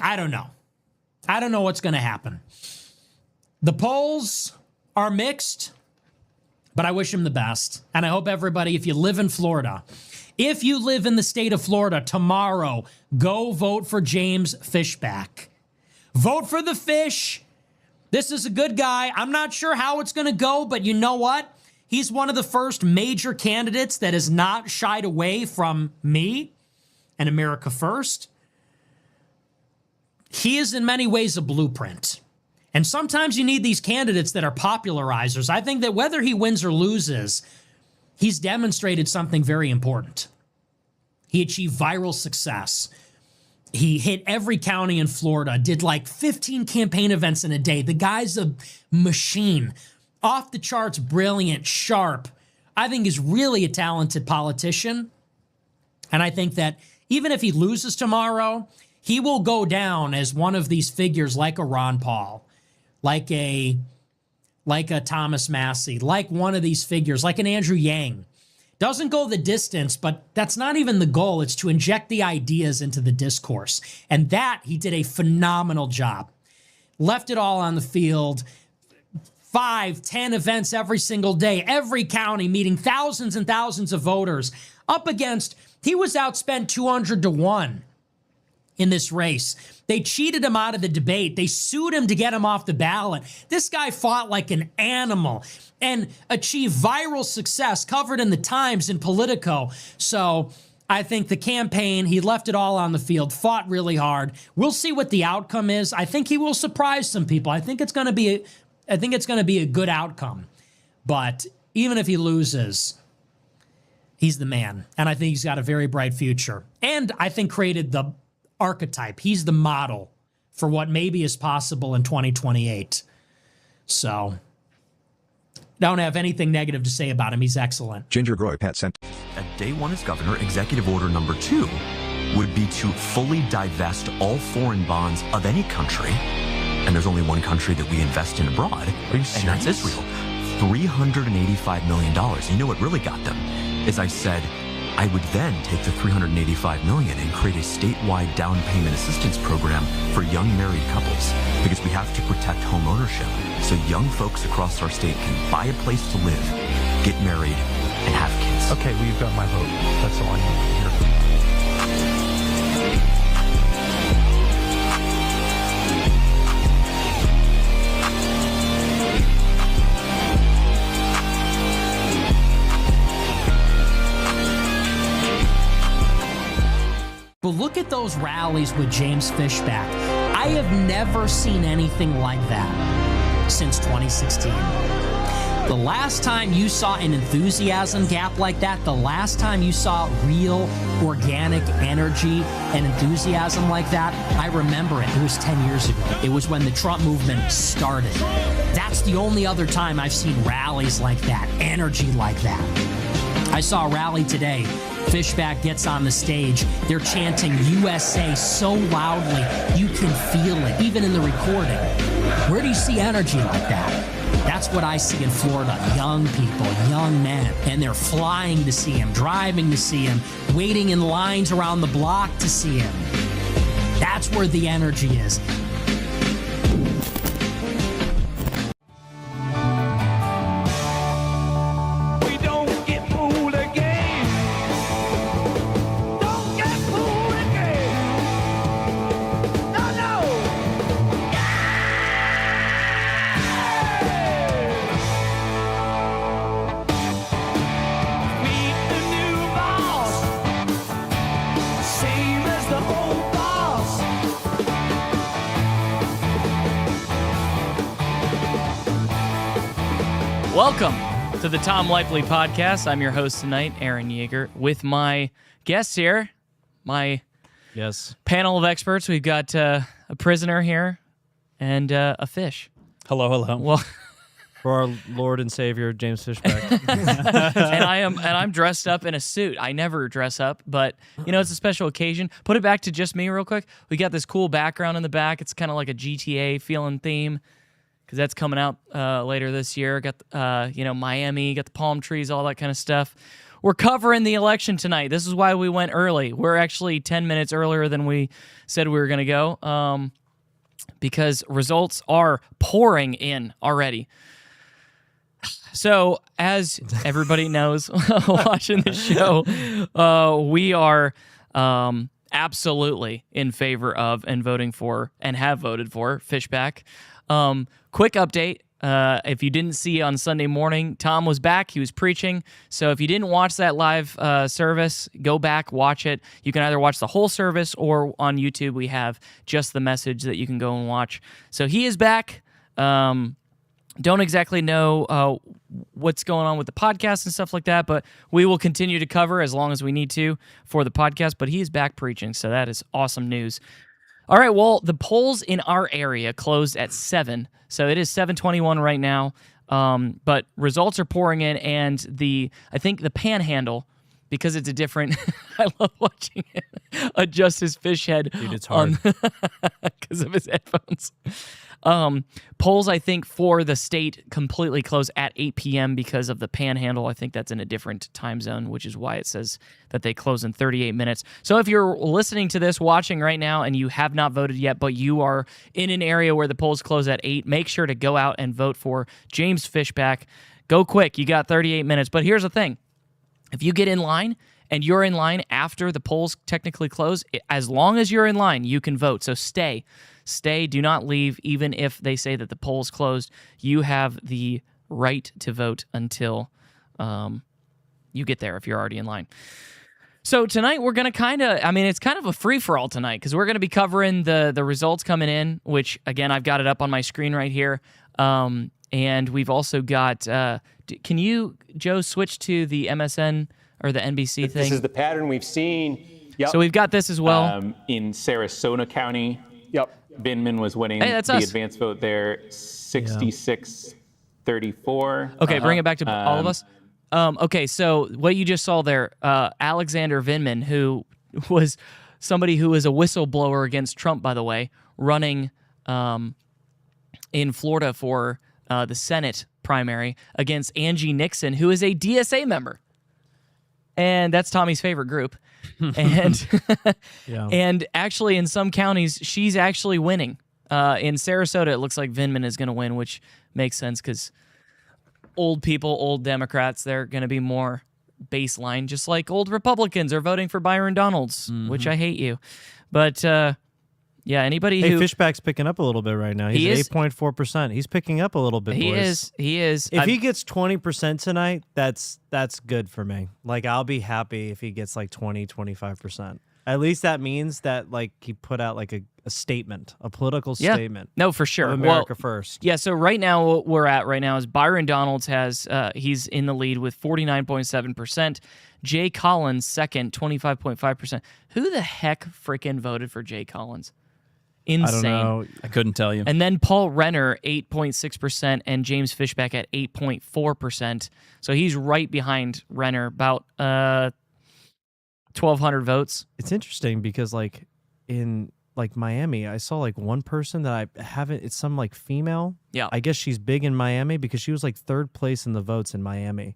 I don't know. I don't know what's going to happen. The polls are mixed, but I wish him the best. And I hope everybody, if you live in Florida, if you live in the state of Florida tomorrow, go vote for James Fishback. Vote for the fish. This is a good guy. I'm not sure how it's going to go, but you know what? He's one of the first major candidates that has not shied away from me and America First. He is in many ways a blueprint. And sometimes you need these candidates that are popularizers. I think that whether he wins or loses, he's demonstrated something very important. He achieved viral success. He hit every county in Florida, did like 15 campaign events in a day. The guy's a machine. Off the charts, brilliant, sharp. I think he's really a talented politician. And I think that even if he loses tomorrow, he will go down as one of these figures like a Ron Paul, like a Thomas Massey, like one of these figures, like an Andrew Yang. Doesn't go the distance, but that's not even the goal. It's to inject the ideas into the discourse. And that, he did a phenomenal job. Left it all on the field. 5, 10 events every single day, every county, meeting thousands and thousands of voters. Up against, he was outspent 200-1 in this race. They cheated him out of the debate. They sued him to get him off the ballot. This guy fought like an animal and achieved viral success, covered in the Times and Politico. So I think the campaign, he left it all on the field, fought really hard. We'll see what the outcome is. I think he will surprise some people. I think it's going to be a good outcome. But even if he loses, he's the man. And I think he's got a very bright future. And I think created the archetype. He's the model for what maybe is possible in 2028. So don't have anything negative to say about him. He's excellent. Ginger Groy Pat sent. At day one as governor, executive order number 2 would be to fully divest all foreign bonds of any country. And there's only one country that we invest in abroad. Are you serious? And that's Israel. $385 million. You know what really got them? Is I said, I would then take the $385 million and create a statewide down payment assistance program for young married couples, because we have to protect home ownership so young folks across our state can buy a place to live, get married, and have kids. Okay, well, you've got my vote. That's all I need to hear. But look at those rallies with James Fishback. I have never seen anything like that since 2016. The last time you saw an enthusiasm gap like that, the last time you saw real organic energy and enthusiasm like that, I remember it. It was 10 years ago. It was when the Trump movement started. That's the only other time I've seen rallies like that, energy like that. I saw a rally today. Fishback gets on the stage. They're chanting USA so loudly, you can feel it, even in the recording. Where do you see energy like that? That's what I see in Florida. Young people, young men, and they're flying to see him, driving to see him, waiting in lines around the block to see him. That's where the energy is. Welcome to the Tom Lively Podcast. I'm your host tonight, Aaron Yeager, with my guests here, my panel of experts. We've got a prisoner here and a fish. Hello, hello. Well, for our Lord and Savior, James Fishback. and I'm dressed up in a suit. I never dress up, but you know, it's a special occasion. Put it back to just me real quick. We got this cool background in the back. It's kind of like a GTA feeling theme, because that's coming out later this year. Got Miami, got the palm trees, all that kind of stuff. we're covering the election tonight. This is why we went early. We're actually 10 minutes earlier than we said we were going to go, because results are pouring in already. So, as everybody knows watching the show, we are absolutely in favor of and voting for and have voted for Fishback. Quick update. If you didn't see on Sunday morning, Tom was back. He was preaching. So if you didn't watch that live service, go back, watch it. You can either watch the whole service or on YouTube, we have just the message that you can go and watch. So he is back. Don't exactly know what's going on with the podcast and stuff like that, but we will continue to cover as long as we need to for the podcast. But he is back preaching, so that is awesome news. All right, well, the polls in our area closed at 7, so it is 7:21 right now. But results are pouring in, and I think the Panhandle, because it's a different. I love watching it adjust his fish head. Dude, it's hard because of his headphones. Polls, I think, for the state completely close at 8 p.m. because of the Panhandle. I think that's in a different time zone, which is why it says that they close in 38 minutes. So if you're listening to this, watching right now, and you have not voted yet, but you are in an area where the polls close at 8, make sure to go out and vote for James Fishback. Go quick. You got 38 minutes. But here's the thing. If you get in line and you're in line after the polls technically close, as long as you're in line, you can vote. So stay. Do not leave, even if they say that the polls closed. You have the right to vote until you get there if you're already in line. So tonight we're going to it's kind of a free-for-all tonight because we're going to be covering the results coming in, which, again, I've got it up on my screen right here. And we've also got, can you, Joe, switch to the MSN or the NBC thing? This is the pattern we've seen. Yep. So we've got this as well. In Sarasota County. Yep. Binman was winning Hey, that's the us. advance vote there, 66-34. Okay, bring it back to all of us. Okay, so what you just saw there, Alexander Vindman, who was somebody who is a whistleblower against Trump, by the way, running in Florida for the Senate primary against Angie Nixon, who is a DSA member. And that's Tommy's favorite group. And and actually in some counties, she's actually winning. In Sarasota, it looks like Vindman is going to win, which makes sense because old people, old Democrats, they're going to be more baseline, just like old Republicans are voting for Byron Donalds, which I hate you. But anybody who... Fishback's picking up a little bit right now. He's at 8.4%. He's picking up a little bit, boys. He is. If he gets 20% tonight, that's good for me. Like, I'll be happy if he gets like 20, 25%. At least that means that, like, he put out like a statement, a political statement. No, for sure. Of America first. Yeah, so right now, what we're at right now is Byron Donalds he's in the lead with 49.7%. Jay Collins, second, 25.5%. Who the heck freaking voted for Jay Collins? Insane. I don't know. I couldn't tell you. And then Paul Renner, 8.6%, and James Fishback at 8.4%. So he's right behind Renner, about 1,200 votes. It's interesting because, like, in like Miami, I saw like one person that I haven't. It's some like female. Yeah. I guess she's big in Miami because she was like third place in the votes in Miami.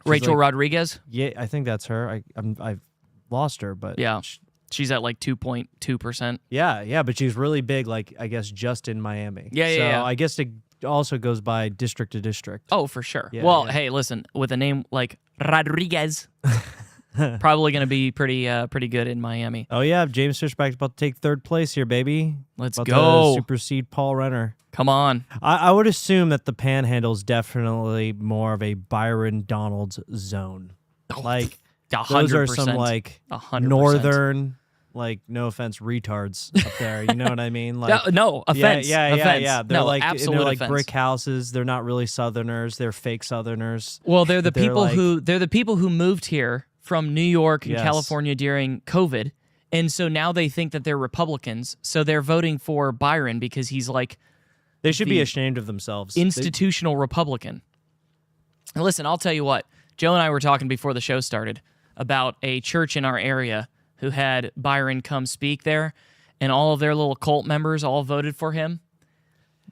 Rachel Rodriguez. Yeah, I think that's her. I've lost her, but yeah. She's at like 2.2%. Yeah, but she's really big, like, I guess, just in Miami. Yeah. I guess it also goes by district to district. Oh, for sure. Yeah, well, yeah. hey, listen, with a name like Rodriguez, probably going to be pretty good in Miami. Oh, yeah, James Fishback's about to take third place here, baby. Let's about go. To supersede Paul Renner. Come on. I would assume that the Panhandle is definitely more of a Byron Donalds zone. Like, 100%. those are some, like, 100%. northern... Like, no offense, retards up there. You know what I mean? Like, no offense. Yeah. No, They're like, absolute they're like offense. brick houses. They're not really Southerners. They're fake Southerners. Well, they're the people like, who moved here from New York and Yes. California during COVID, and so now they think that they're Republicans. So they're voting for Byron because he's like they should be ashamed of themselves. institutional Republican. And listen, I'll tell you what. Joe and I were talking before the show started about a church in our area who had Byron come speak there, and all of their little cult members all voted for him.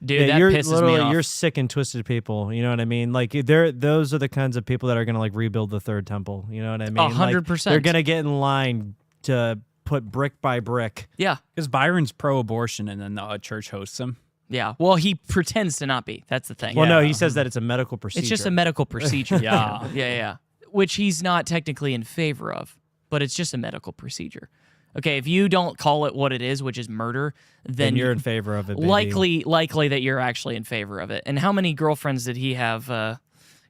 Dude, that you're pisses me literally off. you're sick and twisted people. You know what I mean? Like those are the kinds of people that are gonna like rebuild the third temple. You know what I mean? 100%. They're gonna get in line to put brick by brick. Yeah. Because Byron's pro-abortion, and then the church hosts him. Yeah. Well, he pretends to not be. That's the thing. Well, no, he says that it's a medical procedure. It's just a medical procedure. Yeah. Yeah. Which he's not technically in favor of, but it's just a medical procedure. Okay, if you don't call it what it is, which is murder, then you're in favor of it. Baby. likely that you're actually in favor of it. And how many girlfriends did he have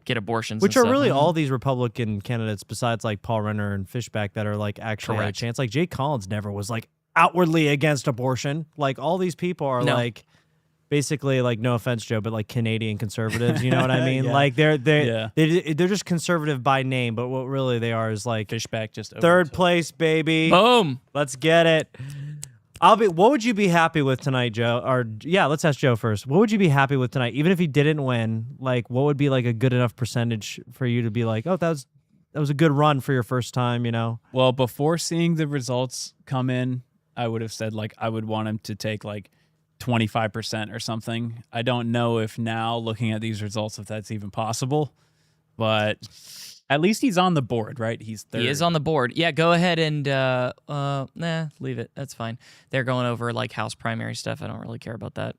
get abortions? Which and are stuff? really all these Republican candidates besides like Paul Renner and Fishback that are like actually had a Correct. chance. Like Jay Collins never was like outwardly against abortion. Like all these people are No. like basically like, no offense, Joe, but like Canadian conservatives. You know what I mean? Yeah. Like they're Yeah. they're just conservative by name, but what really they are is like Fishback just third place, baby. Boom. Let's get it. What would you be happy with tonight, Joe? Or yeah, let's ask Joe first. What would you be happy with tonight, even if he didn't win? Like, what would be like a good enough percentage for you to be like, oh, that was a good run for your first time? You know? Well, before seeing the results come in, I would have said like I would want him to take like 25% or something. I don't know if now looking at these results if that's even possible, but at least he's on the board, right? He's third. He is on the board. Yeah, go ahead and leave it. That's fine. They're going over like House primary stuff. I don't really care about that,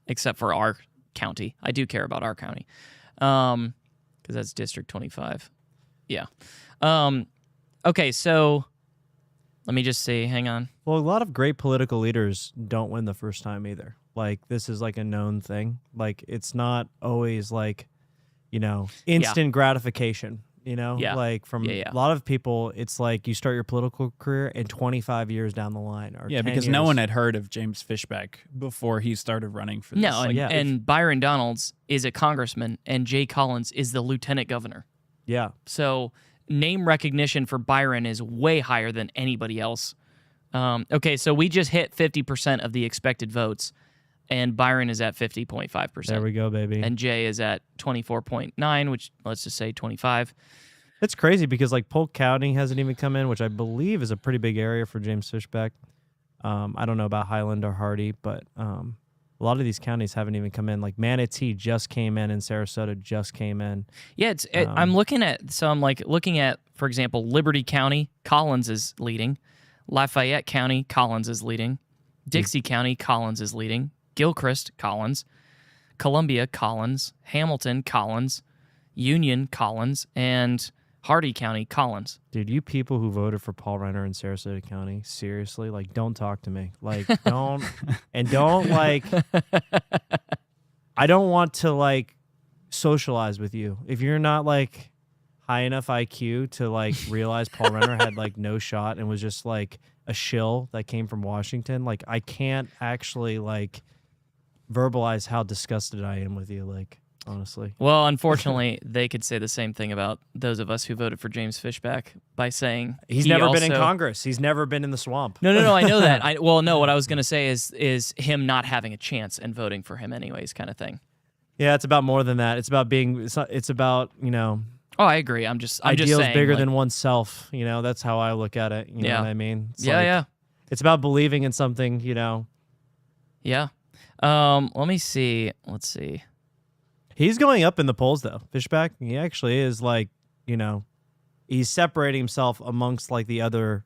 except for our county. I do care about our county, because that's District 25. Yeah. Okay, so let me just see. Hang on. Well, a lot of great political leaders don't win the first time either. Like this is like a known thing. Like it's not always like, you know, instant gratification. You know, Yeah. like from Yeah. a lot of people, it's like you start your political career and 25 years down the line, or Yeah, 10 because no years. one had heard of James Fishback before he started running for this. No, Like, and, yeah. and Byron Donalds is a congressman, and Jay Collins is the lieutenant governor. Yeah. So name recognition for Byron is way higher than anybody else. Okay, so we just hit 50% of the expected votes, and Byron is at 50.5%. There we go, baby. And Jay is at 24.9, which let's just say 25. It's crazy because like Polk County hasn't even come in, which I believe is a pretty big area for James Fishback. I don't know about Highland or Hardy, but a lot of these counties haven't even come in. Like Manatee just came in, and Sarasota just came in. Yeah, I'm looking at, for example, Liberty County, Collins is leading. Lafayette County, Collins is leading. Dixie County, Collins is leading. Gilchrist, Collins. Columbia, Collins. Hamilton, Collins. Union, Collins. And Hardy County, Collins. Dude, you people who voted for Paul Renner in Sarasota County, seriously, like, don't talk to me. Like, don't, and don't, like, I don't want to, like, socialize with you. If you're not, like, high enough IQ to, like, realize Paul Renner had, like, no shot and was just, like, a shill that came from Washington, like, I can't actually, like, verbalize how disgusted I am with you, like, honestly. Well, unfortunately, they could say the same thing about those of us who voted for James Fishback by saying He's he never been in also- Congress. He's never been in the swamp. No, I know that. What I was going to say is him not having a chance and voting for him anyways, kind of thing. Yeah, it's about more than that. It's about being, it's about, you know, Oh, I agree. I'm just ideals saying, bigger like, than oneself. You know, that's how I look at it. You know what I mean? It's like, yeah. It's about believing in something, you know. Yeah. Let me see. Let's see. He's going up in the polls, though. Fishback, he actually is, like, you know, he's separating himself amongst, like, the other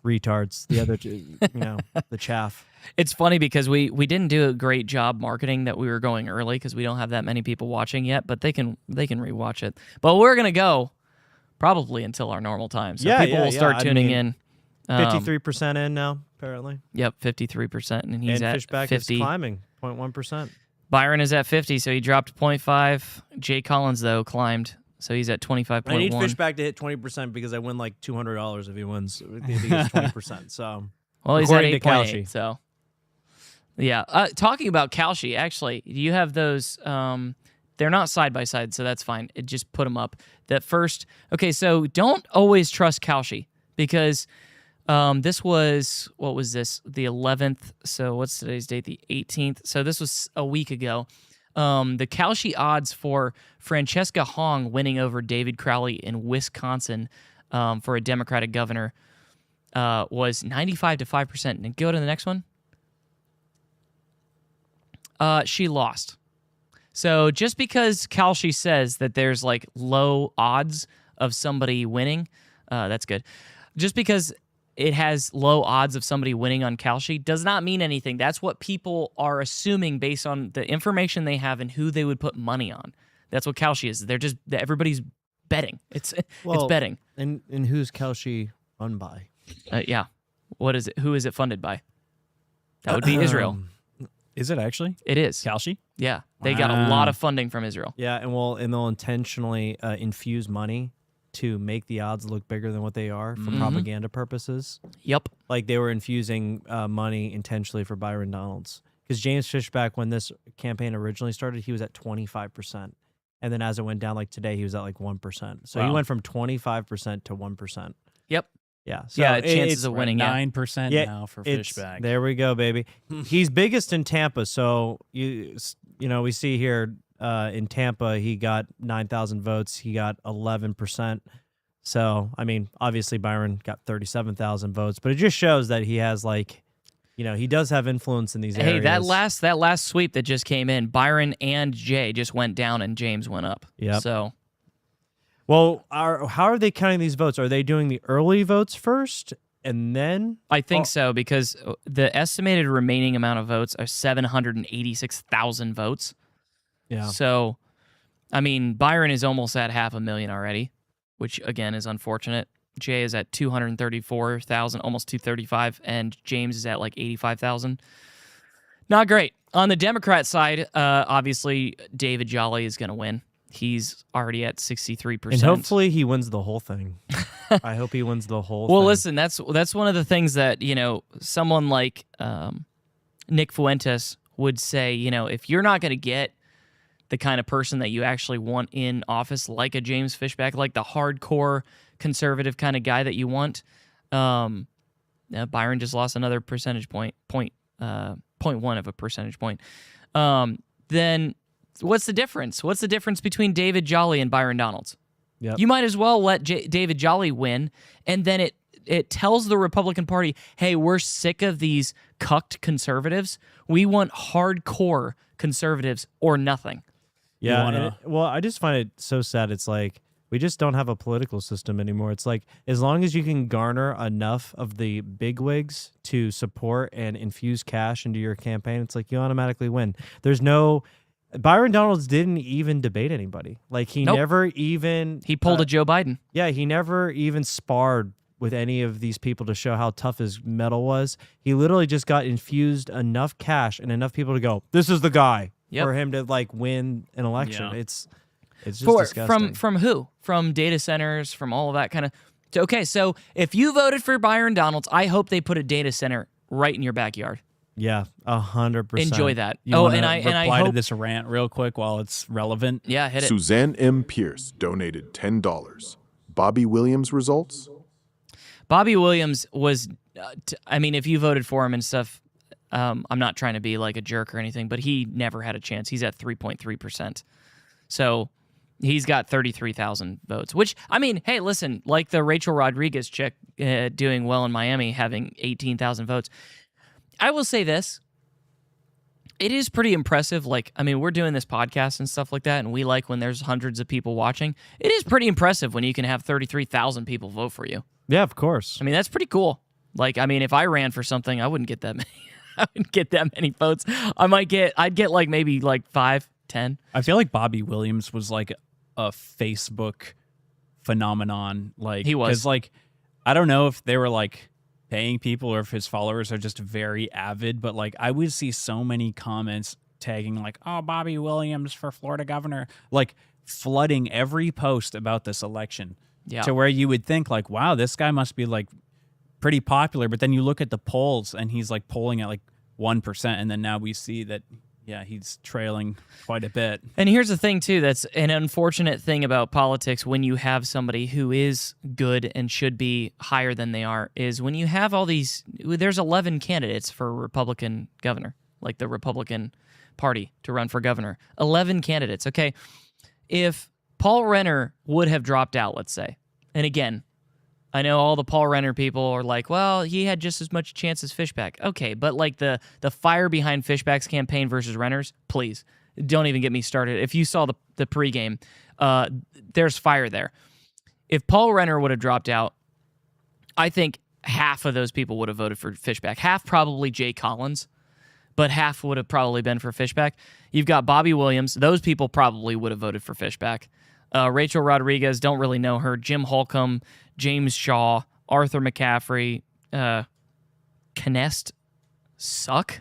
retards, the other, you know, the chaff. It's funny because we didn't do a great job marketing that we were going early because we don't have that many people watching yet, but they can rewatch it. But we're gonna go probably until our normal time, so people will start tuning in. 53% in now, apparently. Yep, 53%, and he's at Fishback 50. is climbing, 0.1%. Byron is at 50, so he dropped 0.5. Jay Collins though climbed, so he's at 25.1. I need Fishback to hit 20% because I win like $200 if he wins. If he gets 20%. So, Well, he's at according to 8.8. Kalshi. So, yeah. Talking about Kalshi, actually, do you have those? They're not side by side, so that's fine. Just put them up. That first. Okay, so don't always trust Kalshi because this was, what was this? The 11th. So what's today's date? The 18th. So this was a week ago. The Kalshi odds for Francesca Hong winning over David Crowley in Wisconsin for a Democratic governor was 95 to 5%. And go to the next one. She lost. So just because Kalshi says that there's like low odds of somebody winning, that's good. Just because it has low odds of somebody winning on Kalshi does not mean anything. That's what people are assuming based on the information they have and who they would put money on. That's what Kalshi is. They're just everybody's betting. It's betting. And who's Kalshi run by? Yeah. What is it? Who is it funded by? That would be Israel. Is it actually? It is. Kalshi? Yeah. They got a lot of funding from Israel. Yeah, and they'll intentionally infuse money to make the odds look bigger than what they are for propaganda purposes. Yep. Like they were infusing money intentionally for Byron Donalds. Because James Fishback, when this campaign originally started, he was at 25%. And then as it went down, like today, he was at like 1%. So he went from 25% to 1%. Yep. Yeah. So chances of winning. 9% now for Fishback. There we go, baby. He's biggest in Tampa. So you know, we see here in Tampa, he got 9,000 votes. He got 11%. So I mean, obviously Byron got 37,000 votes, but it just shows that he has like, you know, he does have influence in these areas. Hey, that last sweep that just came in, Byron and Jay just went down and James went up. Yeah. So. Well, how are they counting these votes? Are they doing the early votes first and then? I think so, because the estimated remaining amount of votes are 786,000 votes. Yeah. So, I mean, Byron is almost at 500,000 already, which again is unfortunate. Jay is at 234,000, almost 235, and James is at like 85,000. Not great. On the Democrat side, obviously David Jolly is going to win. He's already at 63%. And hopefully he wins the whole thing. I hope he wins the whole thing. Well, listen, that's one of the things that, you know, someone like Nick Fuentes would say, you know, if you're not going to get the kind of person that you actually want in office, like a James Fishback, like the hardcore conservative kind of guy that you want, Byron just lost another percentage point, 0.1 of a percentage point. Then what's the difference? What's the difference between David Jolly and Byron Donalds? Yep. You might as well let David Jolly win, and then it tells the Republican Party, hey, we're sick of these cucked conservatives. We want hardcore conservatives or nothing. Yeah, well, I just find it so sad. It's like we just don't have a political system anymore. It's like as long as you can garner enough of the bigwigs to support and infuse cash into your campaign, it's like you automatically win. There's no... Byron Donalds didn't even debate anybody. Like he never even... He pulled a Joe Biden. Yeah, he never even sparred with any of these people to show how tough his metal was. He literally just got infused enough cash and enough people to go, this is the guy for him to like win an election. Yeah. It's just disgusting. From who? From data centers, from all of that kind of... Okay, so if you voted for Byron Donalds, I hope they put a data center right in your backyard. Yeah, 100%. Enjoy that. And I hope to this rant real quick while it's relevant. Yeah, hit it. Suzanne M. Pierce donated $10. Bobby Williams results? Bobby Williams was, I mean, if you voted for him and stuff, I'm not trying to be like a jerk or anything, but he never had a chance. He's at 3.3%. So he's got 33,000 votes, which, I mean, hey, listen, like the Rachel Rodriguez chick doing well in Miami, having 18,000 votes. I will say this. It is pretty impressive. Like, I mean, we're doing this podcast and stuff like that, and we like when there's hundreds of people watching. It is pretty impressive when you can have 33,000 people vote for you. Yeah, of course. I mean, that's pretty cool. Like, I mean, if I ran for something, I wouldn't get that many. I wouldn't get that many votes. I'd get like maybe like 5, 10. I feel like Bobby Williams was like a Facebook phenomenon. Like he was. 'Cause like, I don't know if they were like paying people or if his followers are just very avid, but like I would see so many comments tagging like, oh, Bobby Williams for Florida governor, like flooding every post about this election. Yeah. To where you would think like, wow, this guy must be like pretty popular. But then you look at the polls and he's like polling at like 1%. And then now we see that, yeah, he's trailing quite a bit. And here's the thing, too. That's an unfortunate thing about politics when you have somebody who is good and should be higher than they are, is when you have all these, there's 11 candidates for Republican governor, like the Republican Party to run for governor. 11 candidates, okay? If Paul Renner would have dropped out, let's say, and again, I know all the Paul Renner people are like, well, he had just as much chance as Fishback. Okay, but like the fire behind Fishback's campaign versus Renner's, please don't even get me started. If you saw the pregame, there's fire there. If Paul Renner would have dropped out, I think half of those people would have voted for Fishback. Half probably Jay Collins, but half would have probably been for Fishback. You've got Bobby Williams. Those people probably would have voted for Fishback. Rachel Rodriguez, don't really know her. Jim Holcomb, James Shaw, Arthur McCaffrey, Knest suck.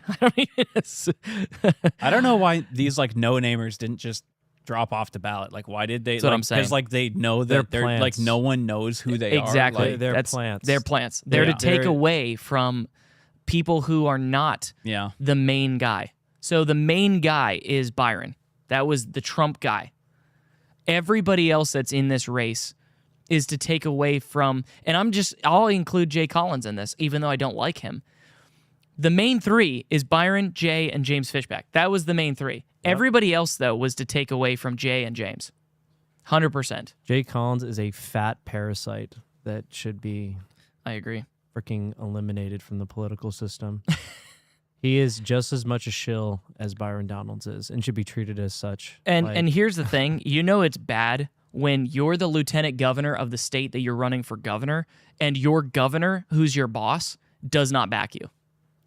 I don't know why these like no-namers didn't just drop off the ballot. Like, why did they? That's what I'm saying. Because like they know that they're plants. like no one knows who they are. Exactly. Like, They're plants. They're plants. They're to take away from people who are not yeah. the main guy. So the main guy is Byron. That was the Trump guy. Everybody else that's in this race is to take away from, and I'll include Jay Collins in this, even though I don't like him. The main three is Byron, Jay, and James Fishback. That was the main three. Yep. Everybody else, though, was to take away from Jay and James. 100%. Jay Collins is a fat parasite that should be I agree. freaking eliminated from the political system. He is just as much a shill as Byron Donalds is and should be treated as such. And here's the thing. You know it's bad when you're the lieutenant governor of the state that you're running for governor and your governor, who's your boss, does not back you.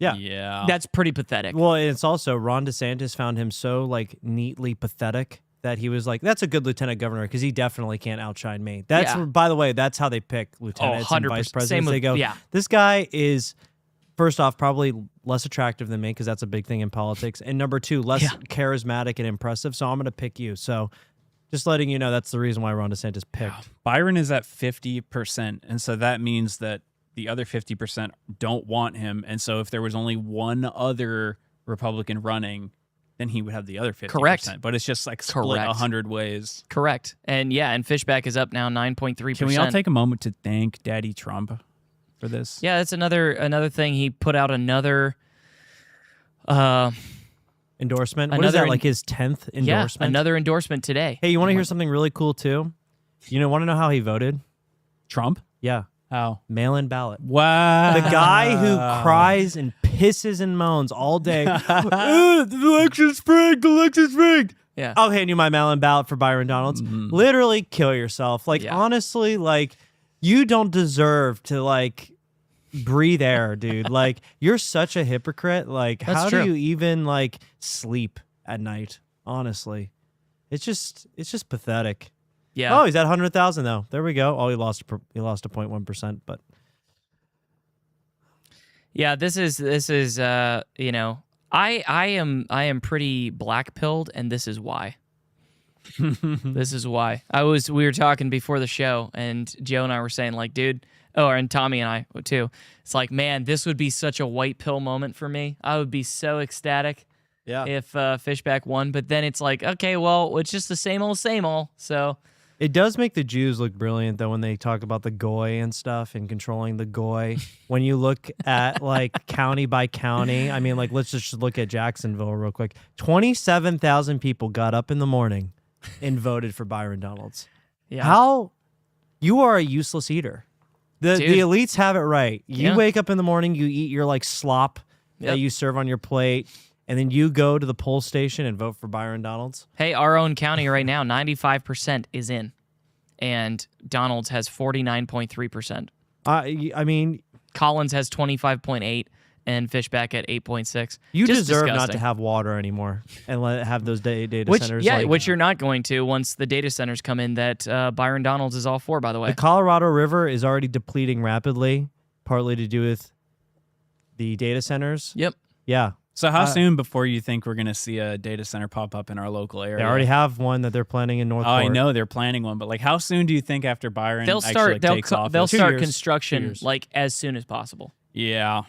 Yeah. Yeah. That's pretty pathetic. Well, it's also Ron DeSantis found him so like neatly pathetic that he was like, that's a good lieutenant governor because he definitely can't outshine me. That's by the way, that's how they pick lieutenants and vice presidents. They go, this guy is first off probably less attractive than me because that's a big thing in politics, and number two, less charismatic and impressive. So I'm going to pick you. So just letting you know, that's the reason why Ron DeSantis picked. Byron is at 50%, and so that means that the other 50% don't want him. And so if there was only one other Republican running, then he would have the other 50%. Correct. But it's just like split 100 ways. Correct. And and Fishback is up now 9.3%. Can we all take a moment to thank Daddy Trump for this? Yeah, that's another thing. He put out another endorsement. What is that, like his 10th endorsement? Yeah, another endorsement today. Hey, you want to hear something really cool too? Want to know how he voted? Trump? Yeah. How? Mail-in ballot. Wow. The guy who cries and pisses and moans all day. The election's rigged. The election's rigged. Yeah. I'll hand you my mail-in ballot for Byron Donalds. Literally kill yourself. Like, honestly, like, you don't deserve to, like, breathe air, dude. Like, you're such a hypocrite. Like, how do you even, like, sleep at night? Honestly. It's just pathetic. Yeah. Oh, he's at 100,000 though. There we go. Oh, he lost a 0.1%, but yeah, this is I am pretty black-pilled, and this is why. This is why. We were talking before the show, and Joe and I were saying, like, dude, and Tommy and I too. It's like, man, this would be such a white pill moment for me. I would be so ecstatic if Fishback won. But then it's like, okay, well, it's just the same old, so. It does make the Jews look brilliant, though, when they talk about the goy and stuff and controlling the goy. When you look at, like, county by county, I mean, like, let's just look at Jacksonville real quick. 27,000 people got up in the morning and voted for Byron Donalds. Yeah. How? You are a useless eater. The elites have it right. You wake up in the morning, you eat your, like, slop that you serve on your plate, and then you go to the poll station and vote for Byron Donalds? Hey, our own county right now, 95% is in. And Donalds has 49.3%. I mean, Collins has 25.8 and Fishback at 8.6. You Just deserve not disgusting. to have water anymore and have those data centers. Yeah, which you're not going to once the data centers come in that Byron Donalds is all for, by the way. The Colorado River is already depleting rapidly, partly to do with the data centers. Yep. Yeah. So how soon before you think we're going to see a data center pop up in our local area? They already have one that they're planning in Northport. Oh, I know they're planning one, but like, how soon do you think after Byron they'll takes office? They'll start 2 years. construction like as soon as possible. Yeah.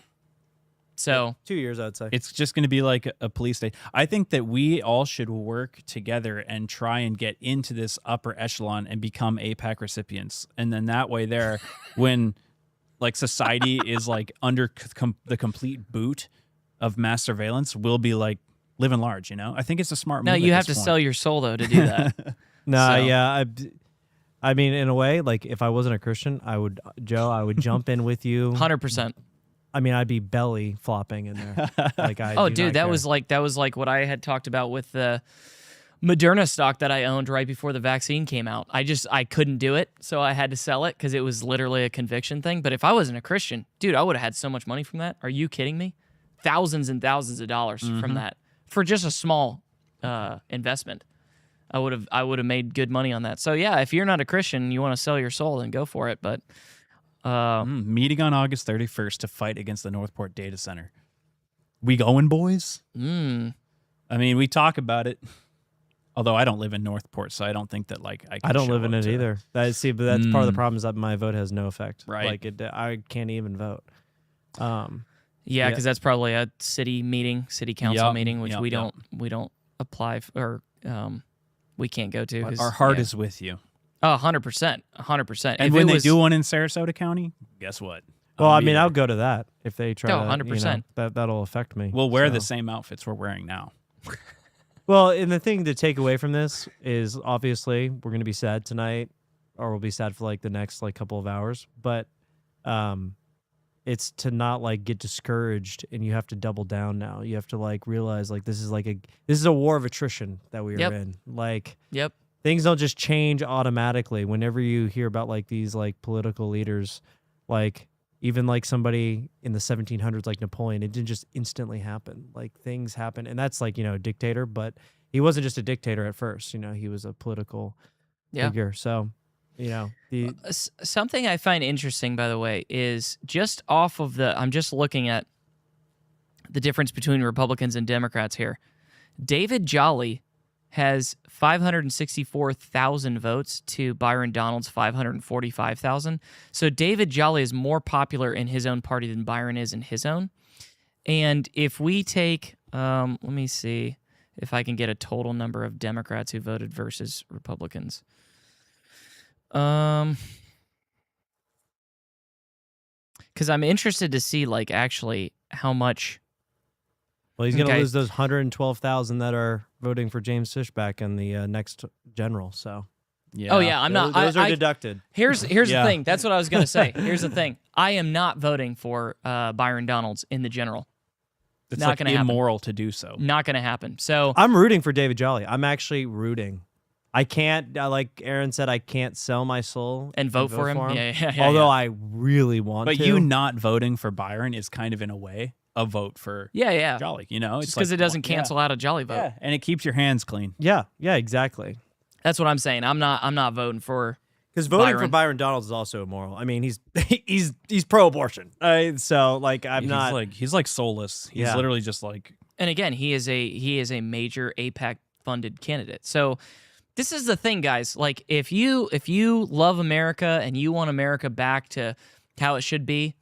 So 2 years, I'd say. It's just going to be like a police state. I think that we all should work together and try and get into this upper echelon and become APAC recipients. And then that way there, when like society is like under the complete boot of mass surveillance, we'll be like living large, I think it's a smart move. no, you have to sell your soul though to do that. No, So- yeah. I mean, in a way, like if I wasn't a Christian, I would jump in with you. 100%. I mean, I'd be belly flopping in there. Like I. Oh, dude, that was like what I had talked about with the Moderna stock that I owned right before the vaccine came out. I couldn't do it, so I had to sell it because it was literally a conviction thing. But if I wasn't a Christian, dude, I would have had so much money from that. Are you kidding me? Thousands and thousands of dollars from that for just a small investment. I would have made good money on that. So yeah, if you're not a Christian and you want to sell your soul, then go for it. But meeting on August 31st to fight against the Northport data center. We going, boys? I mean, we talk about it. Although I don't live in Northport, so I don't think that like I don't live in it either. But that's part of the problem is that my vote has no effect. Right. Like I can't even vote. Yeah, because that's probably a city council meeting, which we don't apply or we can't go to. But our heart is with you. Oh, 100%, 100%. And when they do one in Sarasota County, guess what? Well, I mean, I'll go to that if they try. 100%. That'll affect me. We'll wear the same outfits we're wearing now. Well, and the thing to take away from this is obviously we're going to be sad tonight, or we'll be sad for like the next like couple of hours. But it's to not like get discouraged, and you have to double down now. You have to like realize like this is a war of attrition that we are in. Like, things don't just change automatically. Whenever you hear about like these like political leaders, like even like somebody in the 1700s like Napoleon, it didn't just instantly happen. Like things happen, and that's like a dictator, but he wasn't just a dictator at first. He was a political figure. So. Something I find interesting, by the way, is just off of I'm just looking at the difference between Republicans and Democrats here. David Jolly has 564,000 votes to Byron Donald's 545,000. So David Jolly is more popular in his own party than Byron is in his own. And if we take, let me see if I can get a total number of Democrats who voted versus Republicans. Because I'm interested to see, like, actually how much. Well, he's going to lose those 112,000 that are voting for James Fishback in the next general. So, yeah. Oh yeah, I'm not. Those are deducted. Here's the thing. That's what I was going to say. Here's the thing. I am not voting for Byron Donalds in the general. It's not going to happen. Immoral to do so. Not going to happen. So I'm rooting for David Jolly. I'm actually rooting. I can't, like Aaron said, I can't sell my soul and vote for him. Yeah, although I really want to. But you not voting for Byron is kind of, in a way, a vote for Jolly. It's because it doesn't cancel out a Jolly vote. Yeah, and it keeps your hands clean. Yeah, exactly. That's what I'm saying. I'm not voting for. Because voting for Byron Donalds is also immoral. I mean, he's pro-abortion. So like he's like soulless. He's literally just like. And again, he is a major AIPAC funded candidate. So. This is the thing, guys. Like, if you love America and you want America back to how it should be,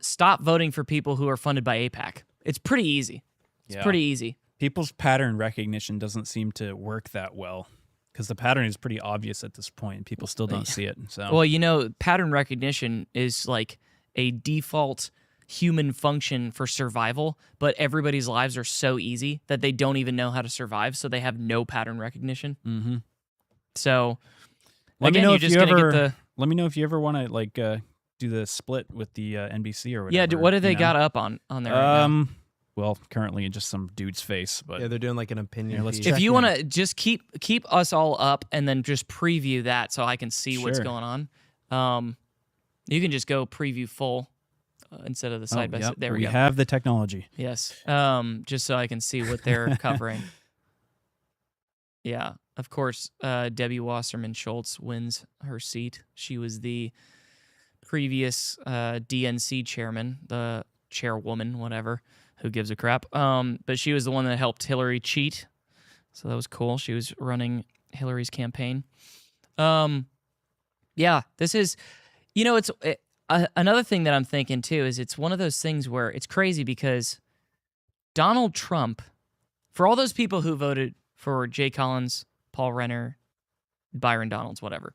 stop voting for people who are funded by AIPAC. It's pretty easy. It's pretty easy. People's pattern recognition doesn't seem to work that well because the pattern is pretty obvious at this point, and people still don't see it. So, well, pattern recognition is like a default human function for survival, but everybody's lives are so easy that they don't even know how to survive, so they have no pattern recognition. Mm-hmm. So, let me know if you ever want to like do the split with the NBC or whatever. Yeah, what do they got up on there? Right now? Well, currently in just some dude's face, but they're doing like an opinion. If you want to just keep us all up and then just preview that, so I can see what's going on. You can just go preview full. Instead of the side by side. There we go. We have the technology. Yes. Just so I can see what they're covering. Yeah. Of course, Debbie Wasserman Schultz wins her seat. She was the previous DNC chairman, the chairwoman, whatever, who gives a crap. But she was the one that helped Hillary cheat. So that was cool. She was running Hillary's campaign. Yeah, this is, another thing that I'm thinking, too, is it's one of those things where it's crazy because Donald Trump, for all those people who voted for Jay Collins, Paul Renner, Byron Donalds, whatever,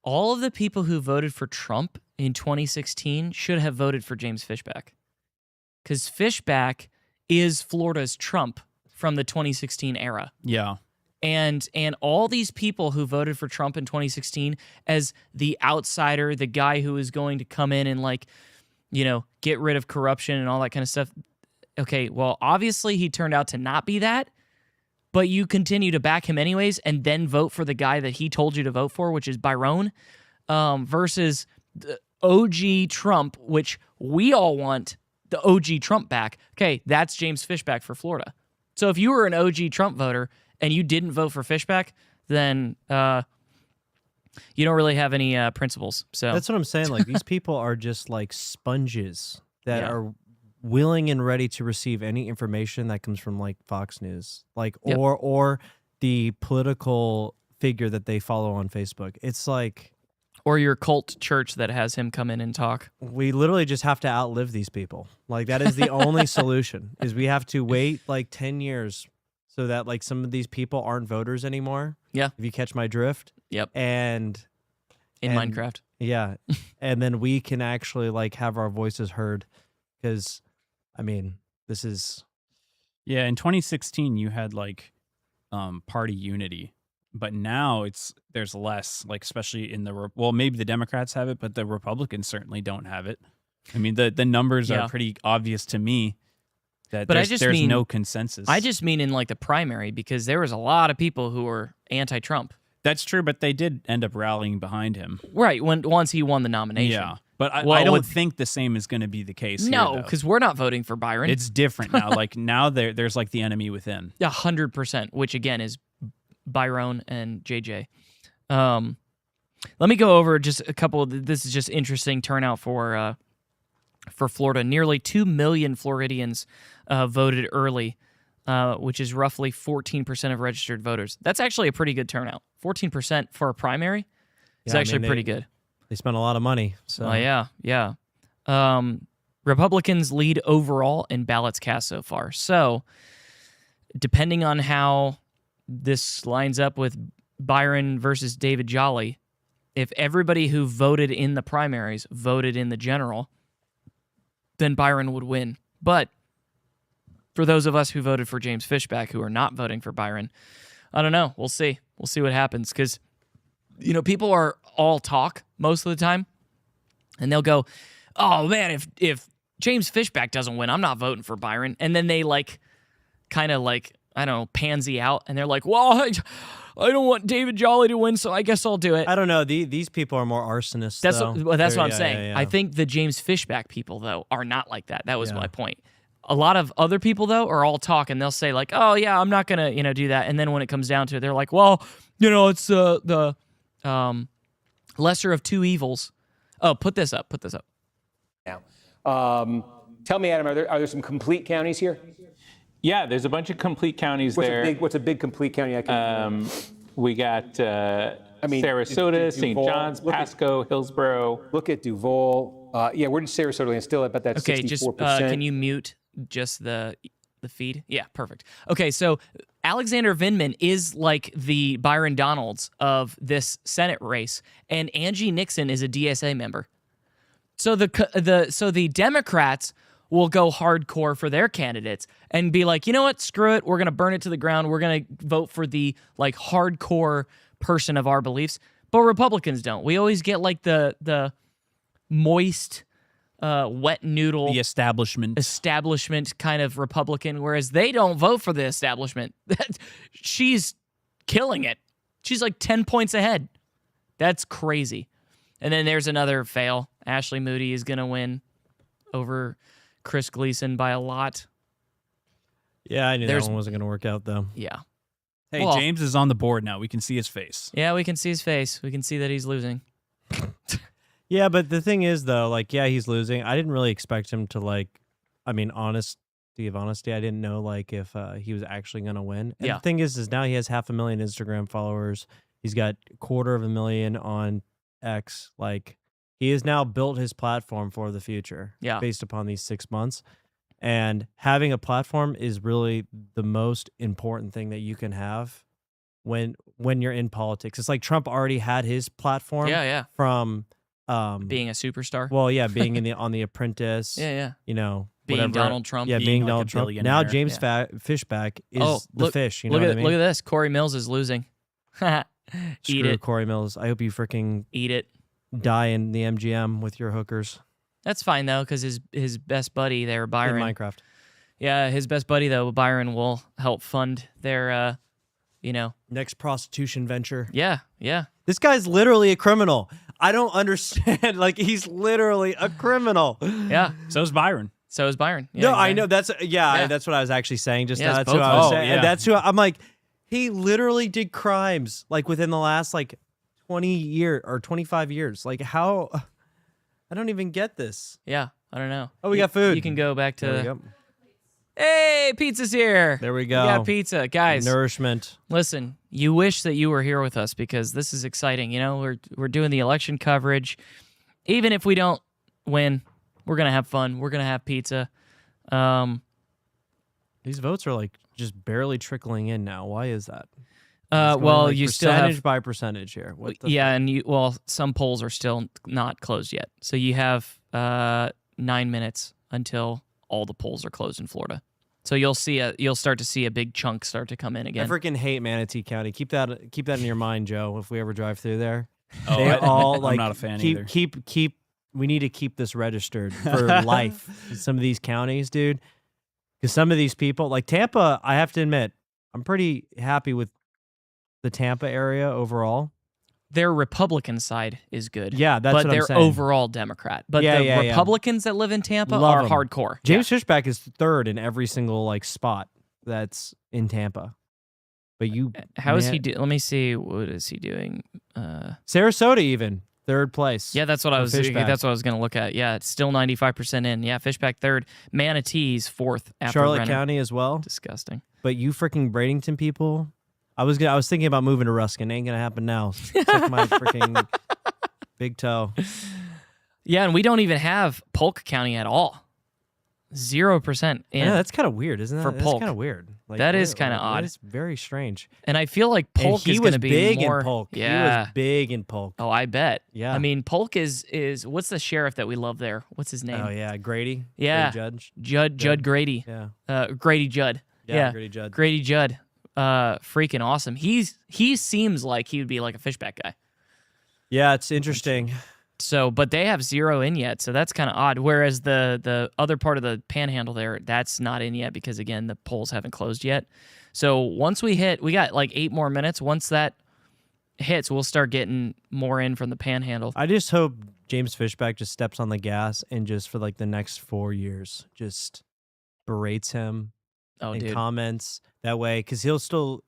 all of the people who voted for Trump in 2016 should have voted for James Fishback. Because Fishback is Florida's Trump from the 2016 era. Yeah. And all these people who voted for Trump in 2016 as the outsider, the guy who is going to come in and like, you know, get rid of corruption and all that kind of stuff. Okay, well, obviously he turned out to not be that, but you continue to back him anyways and then vote for the guy that he told you to vote for, which is Byron, versus the OG Trump, which we all want the OG Trump back. Okay, that's James Fishback for Florida. So if you were an OG Trump voter and you didn't vote for Fishback, then you don't really have any principles. So that's what I'm saying. Like these people are just like sponges that Yeah. are willing and ready to receive any information that comes from like Fox News, like Yep. or the political figure that they follow on Facebook. It's like or your cult church that has him come in and talk. we literally just have to outlive these people. Like that is the only solution is we have to wait like 10 years so that like some of these people aren't voters anymore. Yeah. If you catch my drift. Yep. And In Minecraft. yeah. And then we can actually like have our voices heard because I mean, this is Yeah, in 2016 you had like party unity, but now there's less, like especially in well, maybe the Democrats have it, but the Republicans certainly don't have it. I mean, the numbers Yeah. are pretty obvious to me that But I there's, just there's mean- no consensus. I just mean in like the primary because there was a lot of people who were anti-Trump. That's true, but they did end up rallying behind him. Right, once he won the nomination. Yeah, but I Well, don't with- think the same is going to be the case. No, here, because we're not voting for Byron. it's different now. Like now there's like the enemy within. 100%, which again is Byron and JJ. Let me go over just a couple. This is just interesting turnout for Florida. Nearly 2 million Floridians voted early, which is roughly 14% of registered voters. That's actually a pretty good turnout. 14% for a primary is Yeah, I actually mean, pretty good. they spent a lot of money. So Oh, yeah. Republicans lead overall in ballots cast so far. So, depending on how this lines up with Byron versus David Jolly, if everybody who voted in the primaries voted in the general, then Byron would win. But for those of us who voted for James Fishback who are not voting for Byron, I don't know. We'll see. We'll see what happens because, you know, people are all talk most of the time. And they'll go, oh, man, if James Fishback doesn't win, I'm not voting for Byron. And then they like kind of like, I don't know, pansy out. And they're like, well, I don't want David Jolly to win, so I guess I'll do it. I don't know. These people are more arsonists. That's though. what I'm Yeah, saying. yeah. I think the James Fishback people, though, are not like that. That was Yeah. my point. A lot of other people, though, are all talk, and they'll say, like, oh, yeah, I'm not going to, do that. And then when it comes down to it, they're like, well, it's the lesser of two evils. Oh, put this up. Now, tell me, Adam, are there some complete counties here? Yeah, there's a bunch of complete counties What's there. what's a big complete county? I can. We got mean, Sarasota, St. Duval, John's, look at- Pasco, Hillsborough. Look at Duval. Yeah, we're in Sarasota and still about that Okay, 64%. just can you mute just the feed? Yeah, perfect. Okay, so Alexander Vindman is like the Byron Donalds of this Senate race, and Angie Nixon is a DSA member. So the Democrats will go hardcore for their candidates and be like, you know what, screw it, we're gonna burn it to the ground. We're gonna vote for the like hardcore person of our beliefs. But Republicans don't. We always get like the moist, wet noodle The establishment kind of Republican, whereas they don't vote for the establishment. She's killing it. She's like 10 points ahead. That's crazy. And then there's another fail. Ashley Moody is going to win over Chris Gleason by a lot. Yeah, I knew There's- that one wasn't going to work out, though. Yeah. Hey, Well- James is on the board now. We can see his face. Yeah, we can see his face. We can see that he's losing. Yeah, but the thing is, though, like, yeah, he's losing. I didn't really expect him to, like, I mean, honesty of honesty, I didn't know, like, if he was actually going to win. And Yeah. the thing is now he has 500,000 Instagram followers. He's got 250,000 on X. Like, he has now built his platform for the future based upon these 6 months. And having a platform is really the most important thing that you can have when you're in politics. It's like Trump already had his platform from being a superstar. well, yeah, being in on The Apprentice. Yeah. You know, Being whatever. Donald Trump. Yeah, being like Donald a Trump. billionaire. Now James Fishback is the look, fish. You know look what at I mean? look at this. Corey Mills is losing. Eat Screw it. Corey Mills. I hope you freaking Eat it. die in the MGM with your hookers That's fine though, because his best buddy there, in Byron. Minecraft. Yeah, his best buddy though, Byron, will help fund their, Next prostitution venture. Yeah. This guy's literally a criminal. I don't understand. Like, he's literally a criminal. Yeah. So is Byron. So is Byron. Yeah, No, exactly. I know. That's what I was actually saying just Yeah, now. it's That's who both I of was them. saying. yeah. And that's who I'm like, he literally did crimes like within the last like 20 years or 25 years. Like, how? I don't even get this. Yeah, I don't know. Oh, we got food. You can go back There we to. go. Hey, pizza's here. There we We go. got pizza, guys. Nourishment. Listen, you wish that you were here with us because this is exciting. You know, we're doing the election coverage. Even if we don't win, we're gonna have fun. We're gonna have pizza. These votes are like just barely trickling in now. Why is that? Well, like you still percentage have by percentage here. What the yeah, and some polls are still not closed yet. So you have 9 minutes until all the polls are closed in Florida. So you'll start to see a big chunk start to come in I again. freaking hate Manatee County. Keep that in your mind, Joe. If we ever drive through there, Oh, they all I'm like not a fan keep, either. Keep. We need to keep this registered for life. Some of these counties, dude, because some of these people, like Tampa, I have to admit, I'm pretty happy with the Tampa area overall. Their Republican side is good. Yeah, that's but what I'm they're saying. overall Democrat. But Yeah, the yeah, yeah. Republicans that live in Tampa Love are 'em. hardcore. James Fishback is third in every single like spot that's in Tampa. But you, How is he? Let me see. What is he doing? Sarasota even third place. Yeah, that's what I for was. Fishback. That's what I was going to look at. Yeah, it's still 95% in. Yeah, Fishback third. Manatee's fourth. After Charlotte Brennan. County as well. Disgusting. But you freaking Bradenton people, I was thinking about moving to Ruskin. Ain't gonna happen now. Suck my freaking big toe. Yeah, and we don't even have Polk County at all. 0% in. Yeah, that's kind of weird, isn't that? For That's Polk. kind of weird. Like, That is what- kinda like, odd. It's very strange. And I feel like And Polk he is was going to be big more. in Polk. Yeah. He was big in Polk. Oh, I bet. Yeah. I mean, Polk is what's the sheriff that we love there? What's his name? Oh yeah, Grady. Yeah. Grady Judge. Judd Grady. Yeah. Grady Judd. Yeah, Grady Judd. Grady Judd. Freaking awesome. He seems like he would be like a Fishback guy. Yeah, it's interesting. So, but they have 0 in yet, so that's kind of odd. Whereas the other part of the panhandle there, that's not in yet because again the polls haven't closed yet. So once we got like 8 more minutes. Once that hits, we'll start getting more in from the panhandle. I just hope James Fishback just steps on the gas and just for like the next 4 years just berates him Oh, and dude. comments that way because he'll still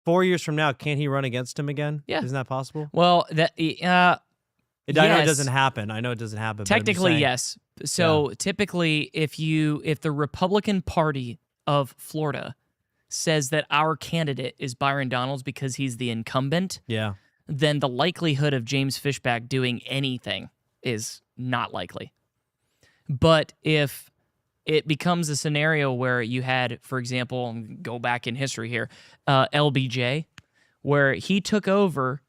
4 years from now can't he run against him again? Yeah. Isn't that possible? Well, I know it yes. doesn't happen. I know it doesn't happen. but I'm just Technically, saying. yes. So typically, if the Republican Party of Florida says that our candidate is Byron Donalds because he's the incumbent, Yeah. then the likelihood of James Fishback doing anything is not likely. But if it becomes a scenario where you had, for example, go back in history here, LBJ, where he took over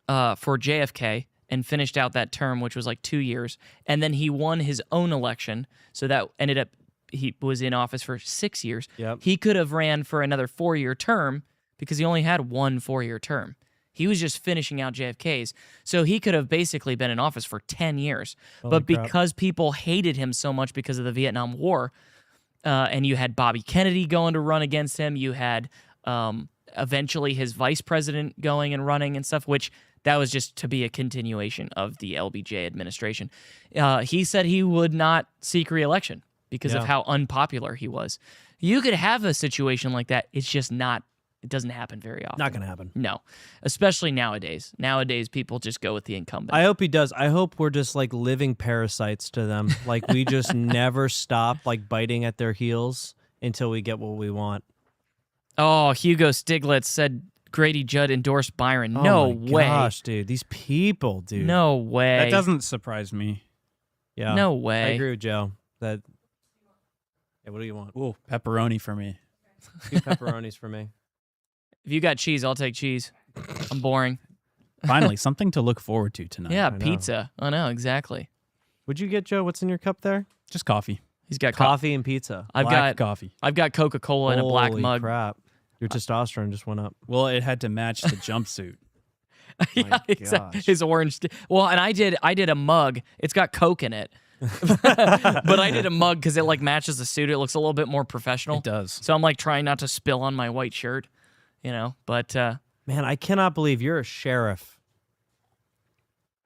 for JFK and finished out that term, which was like 2 years, and then he won his own election, so that ended up he was in office for 6 years. Yep. He could have ran for another 4-year term because he only had one 4-year term. He was just finishing out JFK's, so he could have basically been in office for 10 years. But crap. because people hated him so much because of the Vietnam War, and you had Bobby Kennedy going to run against him, you had eventually his vice president going and running and stuff, which that was just to be a continuation of the LBJ administration. He said he would not seek re-election because of Yeah. how unpopular he was. You could have a situation like that. It's just not. It doesn't happen very often. Not going to happen. No, especially nowadays. Nowadays, people just go with the incumbent. I hope he does. I hope we're just like living parasites to them. Like we just never stop like biting at their heels until we get what we want. Oh, Hugo Stiglitz said Grady Judd endorsed Byron. Oh No my way. Gosh, dude. These people, dude. No way. That doesn't surprise me. Yeah. No I way. agree with Joe. That. Hey, what do you want? Ooh, pepperoni for me. 2 pepperonis for me. If you got cheese, I'll take cheese. I'm boring. Finally, something to look forward to tonight. Yeah, know. pizza. I know, exactly. What'd you get, Joe? What's in your cup there? Just coffee. He's got Coffee and pizza. Black coffee. I've got Coca-Cola in a black Holy mug. crap. Your testosterone just went up. Well, it had to match the jumpsuit. Yeah, exactly. gosh. His orange. Well, and I did a mug. It's got Coke in it. But I did a mug because it like matches the suit. It looks a little bit more professional. It does. So I'm like trying not to spill on my white shirt, But Man, I cannot believe you're a sheriff.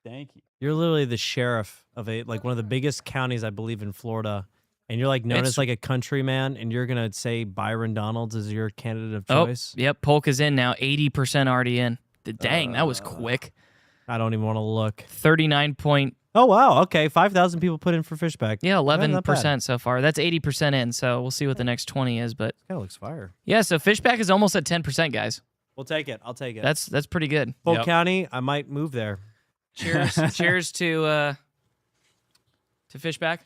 Thank you. You're literally the sheriff of one of the biggest counties, I believe, in Florida. And you're like known as like a countryman, and you're gonna say Byron Donalds is your candidate of choice. Yep, Polka's in now. 80% already in. Dang, that was quick. I don't even want to look. 39 point. Oh wow, okay, 5,000 people put in for Fishback. Yeah, Not bad. 11% so far. That's 80% in. So we'll see what the next 20 is. But Kind of looks fire. yeah, so Fishback is almost at 10%, guys. We'll take it. I'll take it. That's pretty good. Polk County. I might move there. Cheers, cheers to Fishback.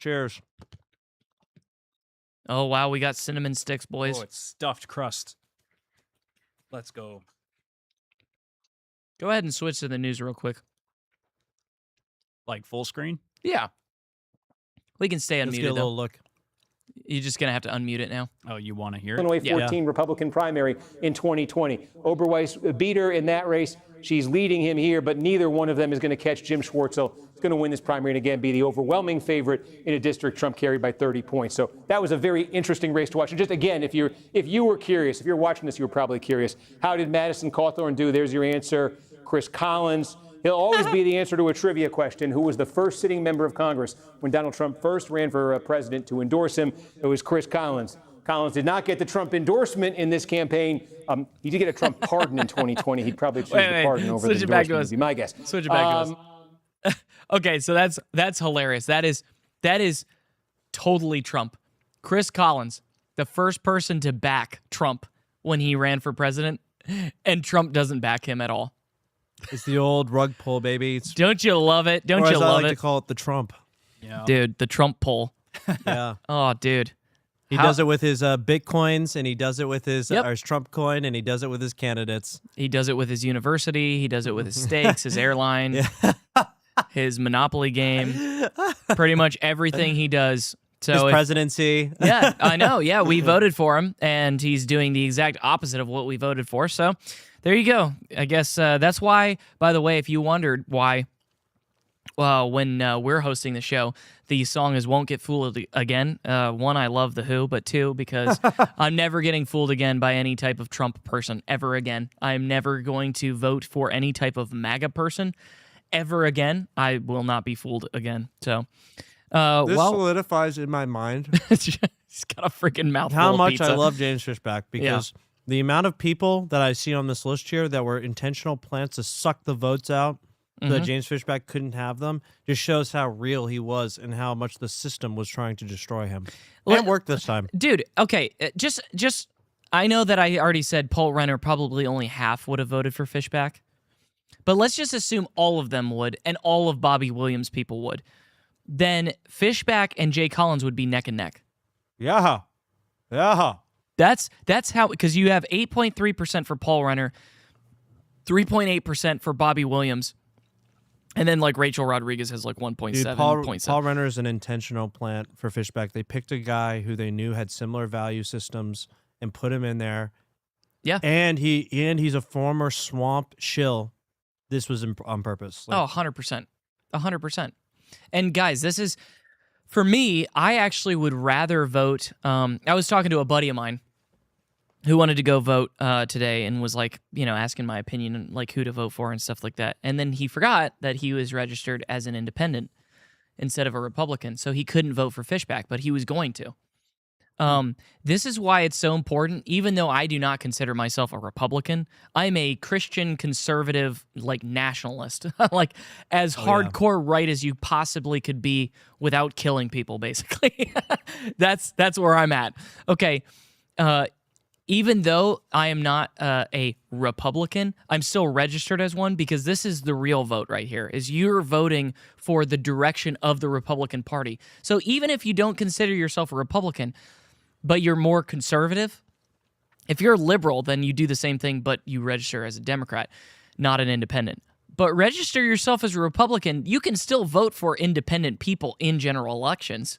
Cheers. Oh wow, we got cinnamon sticks, boys. Oh, it's stuffed crust. Let's go. Go ahead and switch to the news real quick. Like full screen? Yeah, we can stay Let's unmuted get a though. little look. You're just gonna have to unmute it now. Oh, you want to hear it? Illinois 14 Republican primary in 2020. Oberweis beat her in that race. She's leading him here, but neither one of them is going to catch Jim Schwartzel. He's going to win this primary and again be the overwhelming favorite in a district Trump carried by 30 points. So that was a very interesting race to watch. And just again, if you were curious, if you're watching this, you were probably curious. How did Madison Cawthorn do? There's your answer. Chris Collins. He'll always be the answer to a trivia question. Who was the first sitting member of Congress when Donald Trump first ran for president to endorse him? It was Chris Collins. Collins did not get the Trump endorsement in this campaign. He did get a Trump pardon in 2020. He'd probably choose the pardon over the endorsement, would be my guess. Switch it back to us. Okay, so that's hilarious. That is totally Trump. Chris Collins, the first person to back Trump when he ran for president, and Trump doesn't back him at all. It's the old rug pull, baby. Don't you love it? Don't Or you as I love like it? to call it the Trump. Yeah. Dude, the Trump poll. Yeah. Oh, dude. He does it with his Bitcoins, and he does it with his, Yep. his Trump coin, and he does it with his candidates. He does it with his university. He does it with his steaks, his airline, his Monopoly game. Pretty much everything he does. So His presidency. Yeah, I know. Yeah, we voted for him, and he's doing the exact opposite of what we voted for. So there you go. I guess that's why, by the way, if you wondered why, when we're hosting the show, the song is Won't Get Fooled Again. One, I love The Who, but two, because I'm never getting fooled again by any type of Trump person ever again. I'm never going to vote for any type of MAGA person ever again. I will not be fooled again. So, This solidifies in my mind he's got a freaking mouthful how of much pizza. I love James Fishback, because the amount of people that I see on this list here that were intentional plans to suck the votes out so that James Fishback couldn't have them just shows how real he was and how much the system was trying to destroy him. It worked this time. Dude, okay, just I know that I already said Paul Renner probably only half would have voted for Fishback, but let's just assume all of them would and all of Bobby Williams' people would. Then Fishback and Jay Collins would be neck and neck. Yeah. Yeah. That's how, because you have 8.3% for Paul Renner, 3.8% for Bobby Williams, and then like Rachel Rodriguez has like 1.7. Dude, Paul Renner is an intentional plant for Fishback. They picked a guy who they knew had similar value systems and put him in there. Yeah. And he's a former swamp shill. This was on purpose. 100%. 100%. And guys, this is, for me, I actually would rather vote. I was talking to a buddy of mine who wanted to go vote today and was like, asking my opinion and like who to vote for and stuff like that. And then he forgot that he was registered as an independent instead of a Republican. So he couldn't vote for Fishback, but he was going to. This is why it's so important. Even though I do not consider myself a Republican, I'm a Christian conservative, like nationalist, like as hardcore right as you possibly could be without killing people, basically. That's where I'm at. Okay. Even though I am not a Republican, I'm still registered as one because this is the real vote right here, is you're voting for the direction of the Republican Party. So even if you don't consider yourself a Republican, but you're more conservative, if you're liberal, then you do the same thing, but you register as a Democrat, not an independent. but register yourself as a Republican. You can still vote for independent people in general elections,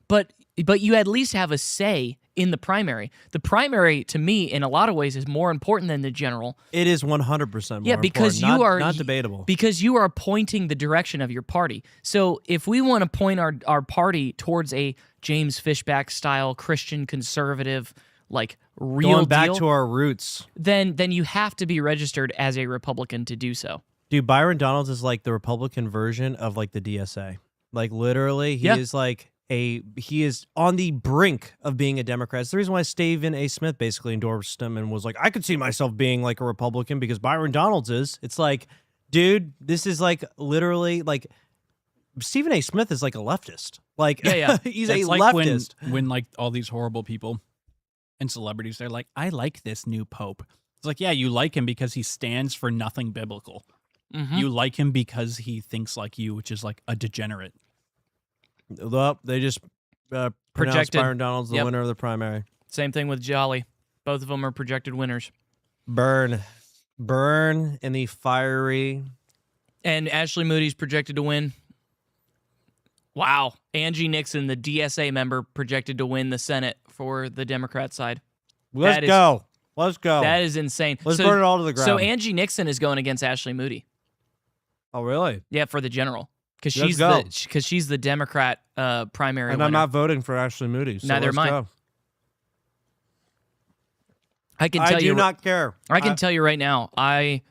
but you at least have a say in the primary. The primary, to me, in a lot of ways, is more important than the general. It is 100% more because important. you are not debatable. Because you are pointing the direction of your party. So if we want to point our party towards a James Fishback style Christian conservative, like real Going back deal, to our roots, then you have to be registered as a Republican to do so. dude. Byron Donalds is like the Republican version of like the DSA. Like literally, he is like he is on the brink of being a Democrat. It's the reason why Stephen A. Smith basically endorsed him and was like, I could see myself being like a Republican because Byron Donalds is. It's like, dude, this is like literally like Stephen A. Smith is like a leftist. Like, he's That's a like leftist. when like all these horrible people and celebrities, they're like, I like this new pope. It's like, yeah, you like him because he stands for nothing biblical. You like him because he thinks like you, which is like a degenerate. Well, they just pronounced Projected. Byron Donalds the winner of the primary. Same thing with Jolly. Both of them are projected winners. Burn in the fiery. And Ashley Moody's projected to win. Wow. Angie Nixon, the DSA member, projected to win the Senate for the Democrat side. Let's go. That is insane. Let's burn it all to the ground. So Angie Nixon is going against Ashley Moody. Oh, really? Yeah, for the general. Because she's the Democrat primary And winner. I'm not voting for Ashley Moody. So Neither am I. go. I can tell I do you, not care. I can tell you right now, I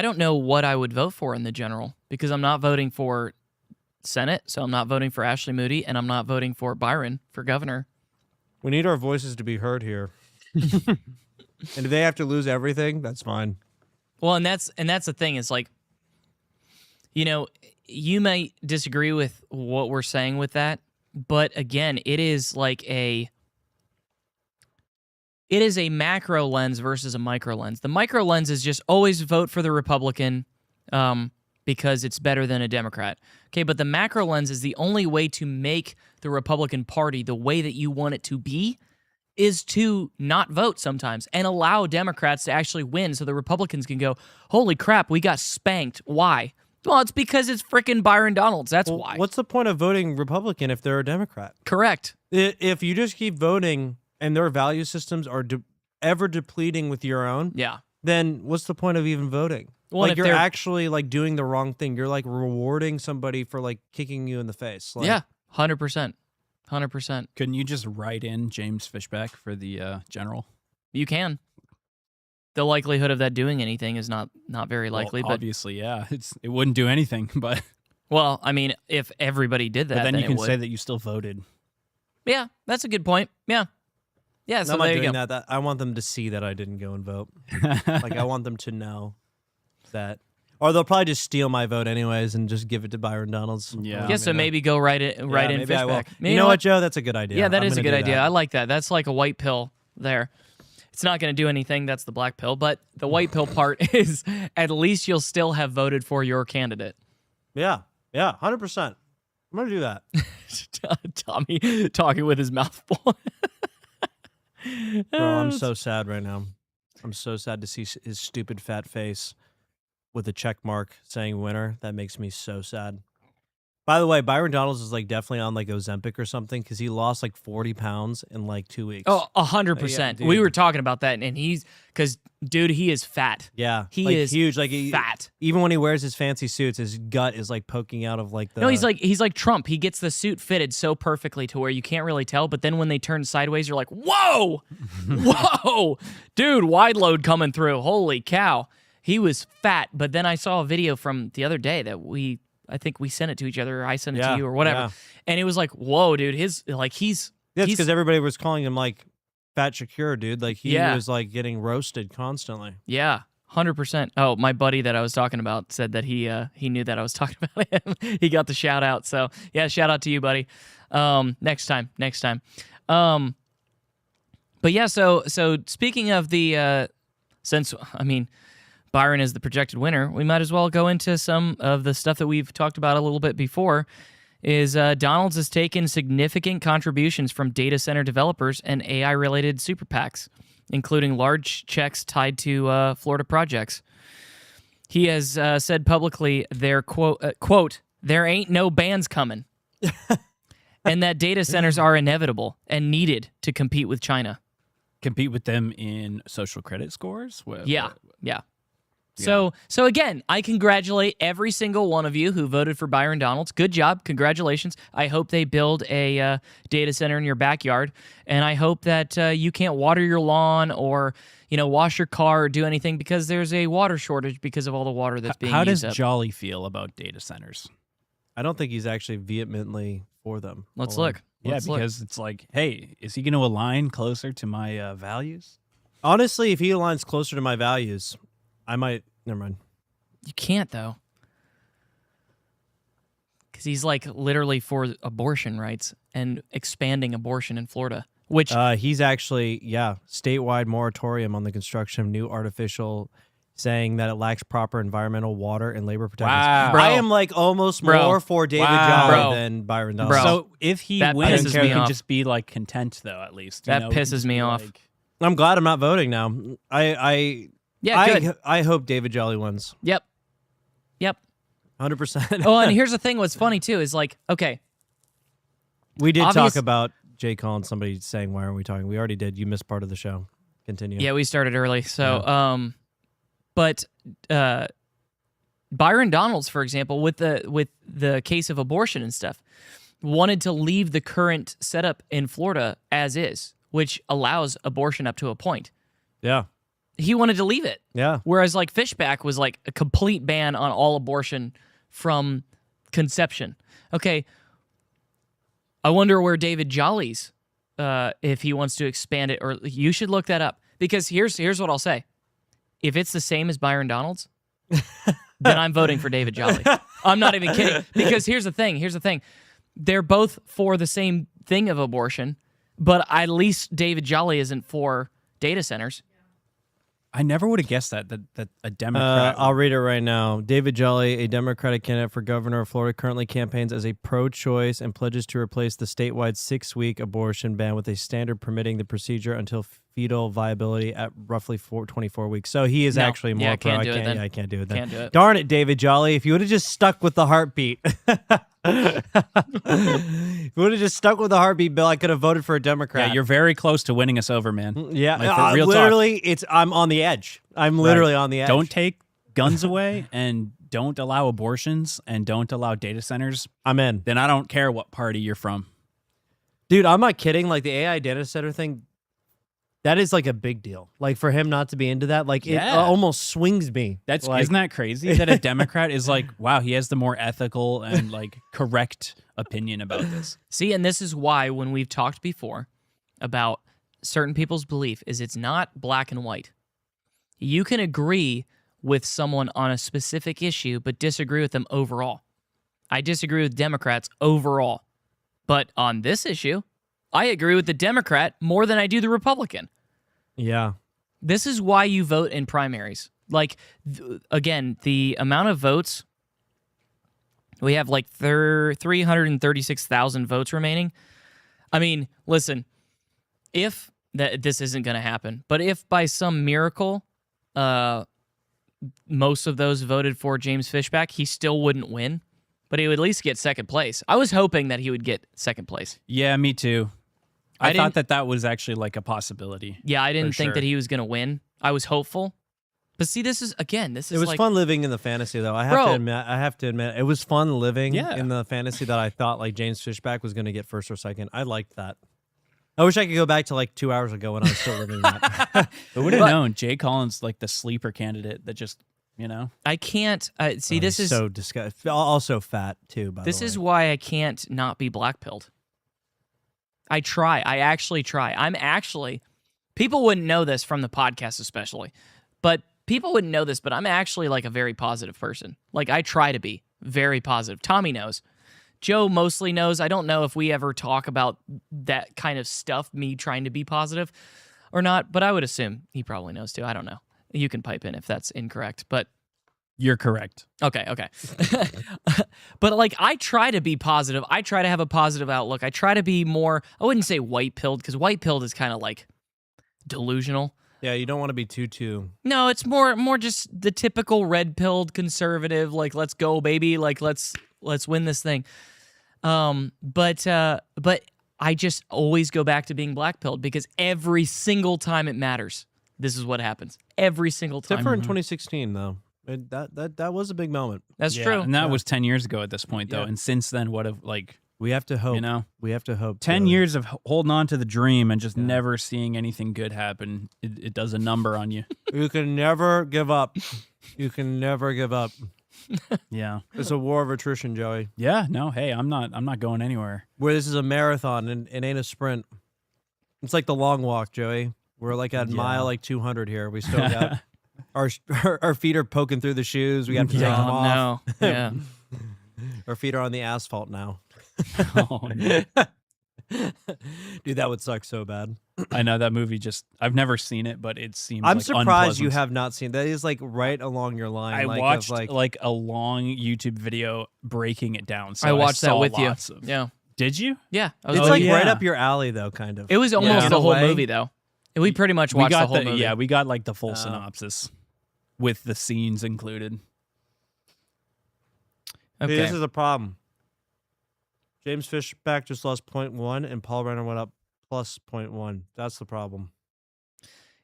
don't know what I would vote for in the general because I'm not voting for Senate, so I'm not voting for Ashley Moody, and I'm not voting for Byron for governor. We need our voices to be heard here. And if they have to lose everything, that's fine. Well, and that's the thing is like, you know, you might disagree with what we're saying with that, but again, it is a macro lens versus a micro lens. The micro lens is just always vote for the Republican because it's better than a Democrat. Okay, but the macro lens is the only way to make the Republican Party the way that you want it to be is to not vote sometimes and allow Democrats to actually win so the Republicans can go, holy crap, we got spanked. Why? Well, it's because it's freaking Byron Donalds. That's why. What's the point of voting Republican if they're a Democrat? Correct. If you just keep voting and their value systems are ever depleting with your own, then what's the point of even voting? Well, like you're actually like doing the wrong thing. You're like rewarding somebody for like kicking you in the face. Like, yeah, 100%. 100%. Couldn't you just write in James Fishback for the general? You can. The likelihood of that doing anything is not very likely. Well, but obviously, yeah, it wouldn't do anything. But well, I mean, if everybody did that, but then you it can would. say that you still voted. Yeah, that's a good point. Yeah. So I'm not there you doing go. that. I want them to see that I didn't go and vote. Like I want them to know that, or they'll probably just steal my vote anyways and just give it to Byron Donalds. Yeah. So maybe go right in maybe I will. Fishback. You know what, Joe? That's a good idea. Yeah, that I'm is a gonna good do idea. that. I like that. That's like a white pill there. It's not going to do anything. That's the black pill. But the white pill part is at least you'll still have voted for your candidate. Yeah, 100%. I'm gonna do that. Tommy talking with his mouth full. Bro, I'm so sad right now. I'm so sad to see his stupid fat face with a check mark saying winner. That makes me so sad. By the way, Byron Donalds is like definitely on like Ozempic or something because he lost like 40 pounds in like 2 weeks. Oh, 100%. We were talking about that, and because dude, he is fat. Yeah, he like, is huge. Like fat. Even when he wears his fancy suits, his gut is like poking out of like the. No, he's like Trump. He gets the suit fitted so perfectly to where you can't really tell, but then when they turn sideways, you're like, whoa, whoa, dude, wide load coming through. Holy cow, he was fat. But then I saw a video from the other day that I think we sent it to each other, or I sent it to you, or whatever. And it was like, whoa, dude, he's because everybody was calling him like Fat Shakur, dude. Like he was like getting roasted constantly. Yeah, 100%. Oh, my buddy that I was talking about said that he knew that I was talking about him. He got the shout out. So yeah, shout out to you, buddy. Next time. But yeah, so speaking of the since Byron is the projected winner, we might as well go into some of the stuff that we've talked about a little bit before, is Donalds has taken significant contributions from data center developers and AI-related super PACs, including large checks tied to Florida projects. He has said publicly, "There quote, there ain't no bans coming," and that data centers are inevitable and needed to compete with China. Compete with them in social credit scores? Yeah. So again, I congratulate every single one of you who voted for Byron Donalds. Good job. Congratulations. I hope they build a data center in your backyard, and I hope that you can't water your lawn or wash your car or do anything because there's a water shortage because of all the water that's being How used does up. Jolly feel about data centers? I don't think he's actually vehemently for them. Let's Hold on. look. Yeah, Let's look. because it's like, hey, is he going to align closer to my values? Honestly, if he aligns closer to my values, I might. Never mind. You can't, though. Because he's like literally for abortion rights and expanding abortion in Florida, which He's actually, statewide moratorium on the construction of new artificial, saying that it lacks proper environmental, water, and labor protections. Wow. Bro. I am like almost Bro. more for David Wow. Jolly Bro. than Byron Bro. Donalds. So if he That wins, pisses he me can off. just be like content, though, at least. That He can pisses just me be off. like- I'm glad I'm not voting now. yeah, good. I hope David Jolly wins. Yep. 100%. Oh, and here's the thing. What's funny too is like, okay, We did Obvious- talk about Jay Collins. Somebody saying, "Why aren't we talking?" We already did. You missed part of the show. Continue. yeah, we started early. So, but Byron Donalds, for example, with the case of abortion and stuff, wanted to leave the current setup in Florida as is, which allows abortion up to a point. Yeah. He wanted to leave it. Yeah. Whereas like Fishback was like a complete ban on all abortion from conception. Okay. I wonder where David Jolly's, if he wants to expand it, or you should look that up, because here's what I'll say. If it's the same as Byron Donalds, then I'm voting for David Jolly. I'm not even kidding, because here's the thing. They're both for the same thing of abortion, but at least David Jolly isn't for data centers. I never would have guessed that a Democrat. I'll read it right now. David Jolly, a Democratic candidate for governor of Florida, currently campaigns as a pro-choice and pledges to replace the statewide 6-week abortion ban with a standard permitting the procedure until fetal viability at roughly 24 weeks. So he is No. actually more Yeah, pro. can't do it then. I can't do it then. Can't do it. Darn it, David Jolly. If you would have just stuck with the heartbeat. If you would have just stuck with the heartbeat bill, I could have voted for a Democrat. yeah, you're very close to winning us over, man. Yeah, Like, for real talk. literally, I'm on the edge. I'm literally Right. on the edge. Don't take guns away, and don't allow abortions, and don't allow data centers. I'm in. Then I don't care what party you're from. Dude, I'm not kidding. Like the AI data center thing, that is like a big deal. Like for him not to be into that, like it Yeah. almost swings me. That's like, isn't that crazy that a Democrat is like, wow, he has the more ethical and like correct opinion about this. See, and this is why when we've talked before about certain people's belief is it's not black and white. You can agree with someone on a specific issue, but disagree with them overall. I disagree with Democrats overall. But on this issue, I agree with the Democrat more than I do the Republican. Yeah. This is why you vote in primaries. Like, again, the amount of votes, we have like 336,000 votes remaining. I mean, listen, if this isn't going to happen, but if by some miracle, most of those voted for James Fishback, he still wouldn't win, but he would at least get second place. I was hoping that he would get second place. Yeah, me too. I I thought that was actually like a possibility. Yeah, I didn't For think sure. that he was going to win. I was hopeful. But see, this is It was like, fun living in the fantasy though. I Bro. have to admit it was fun living Yeah. in the fantasy that I thought like James Fishback was going to get first or second. I liked that. I wish I could go back to like 2 hours ago when I was still living that. Who would have known Jay Collins like the sleeper candidate that just, I can't see. This is so disgusting. Also fat too. By this the way. is why I can't not be blackpilled. I try. I actually try. People wouldn't know this from the podcast especially, but people wouldn't know this, but I'm actually like a very positive person. Like I try to be very positive. Tommy knows. Joe mostly knows. I don't know if we ever talk about that kind of stuff, me trying to be positive or not, but I would assume he probably knows too. I don't know. You can pipe in if that's incorrect, but you're correct. Okay. But like I try to be positive. I try to have a positive outlook. I try to be more, I wouldn't say white-pilled, because white-pilled is kind of like delusional. Yeah, you don't want to be too. No, it's more just the typical red-pilled conservative, like, let's go, baby, like, let's win this thing. But I just always go back to being black-pilled because every single time it matters, this is what happens. Every single time. Except for in 2016, though. That was a big moment. That's true. And that was 10 years ago at this point, though. Yeah. And since then, what have, like... We have to hope. You know? We have to hope. 10 Joey. years of holding on to the dream and just never seeing anything good happen, it does a number on you. You can never give up. You can never give up. Yeah. It's a war of attrition, Joey. Yeah, no, hey, I'm not going anywhere. Where this is a marathon and it ain't a sprint. It's like the long walk, Joey. We're like at mile like 200 here. We still got our feet are poking through the shoes. We have to take them off. No. Yeah. Our feet are on the asphalt now. Oh, no. Dude, that would suck so bad. I know that movie I've never seen it, but it seems I'm like surprised you unpleasant. have not seen that. Is like right along your line. I like, watched of, like a long YouTube video breaking it down. So I watched that saw with you. lots of- Yeah. Did you? Yeah. I was It's like, like right yeah. up your alley, though, kind of. it was almost In the a whole way. movie, though. We pretty much We watched got the whole movie. Yeah, we got like the full synopsis with the scenes included. Okay. This is a problem. James Fishback just lost 0.1, and Paul Renner went up plus 0.1. That's the problem.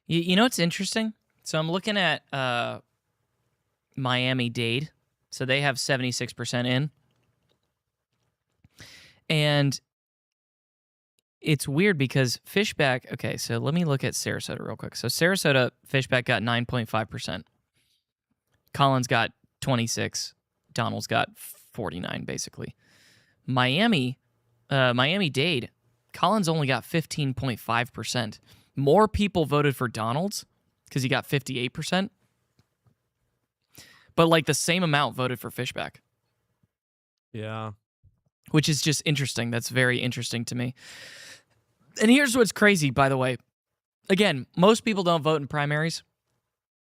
You know what's interesting? So I'm looking at Miami-Dade. So they have 76% in. And it's weird because Fishback... Okay, so let me look at Sarasota real quick. So Sarasota, Fishback got 9.5%. Collins got 26. Donald's got 49, basically. Miami-Dade, Collins only got 15.5%. More people voted for Donald's because he got 58%. But like the same amount voted for Fishback, Yeah. which is just interesting. That's very interesting to me. And here's what's crazy, by the way. Again, most people don't vote in primaries.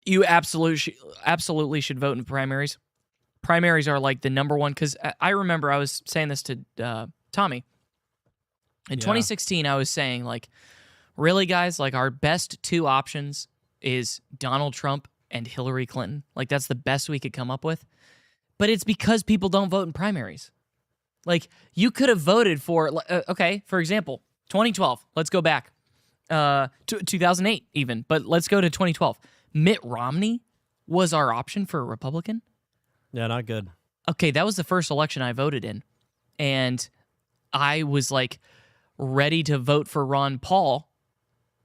You absolutely should vote in primaries. Primaries are like the number one, because I remember I was saying this to Tommy. In 2016, I was saying, like, really, guys, like, our best two options is Donald Trump and Hillary Clinton. Like, that's the best we could come up with. But it's because people don't vote in primaries. Like, you could have voted for, okay, for example, 2012. Let's go back. 2008 even, but let's go to 2012. Mitt Romney was our option for a Republican. Yeah, not good. Okay, that was the first election I voted in. And I was like ready to vote for Ron Paul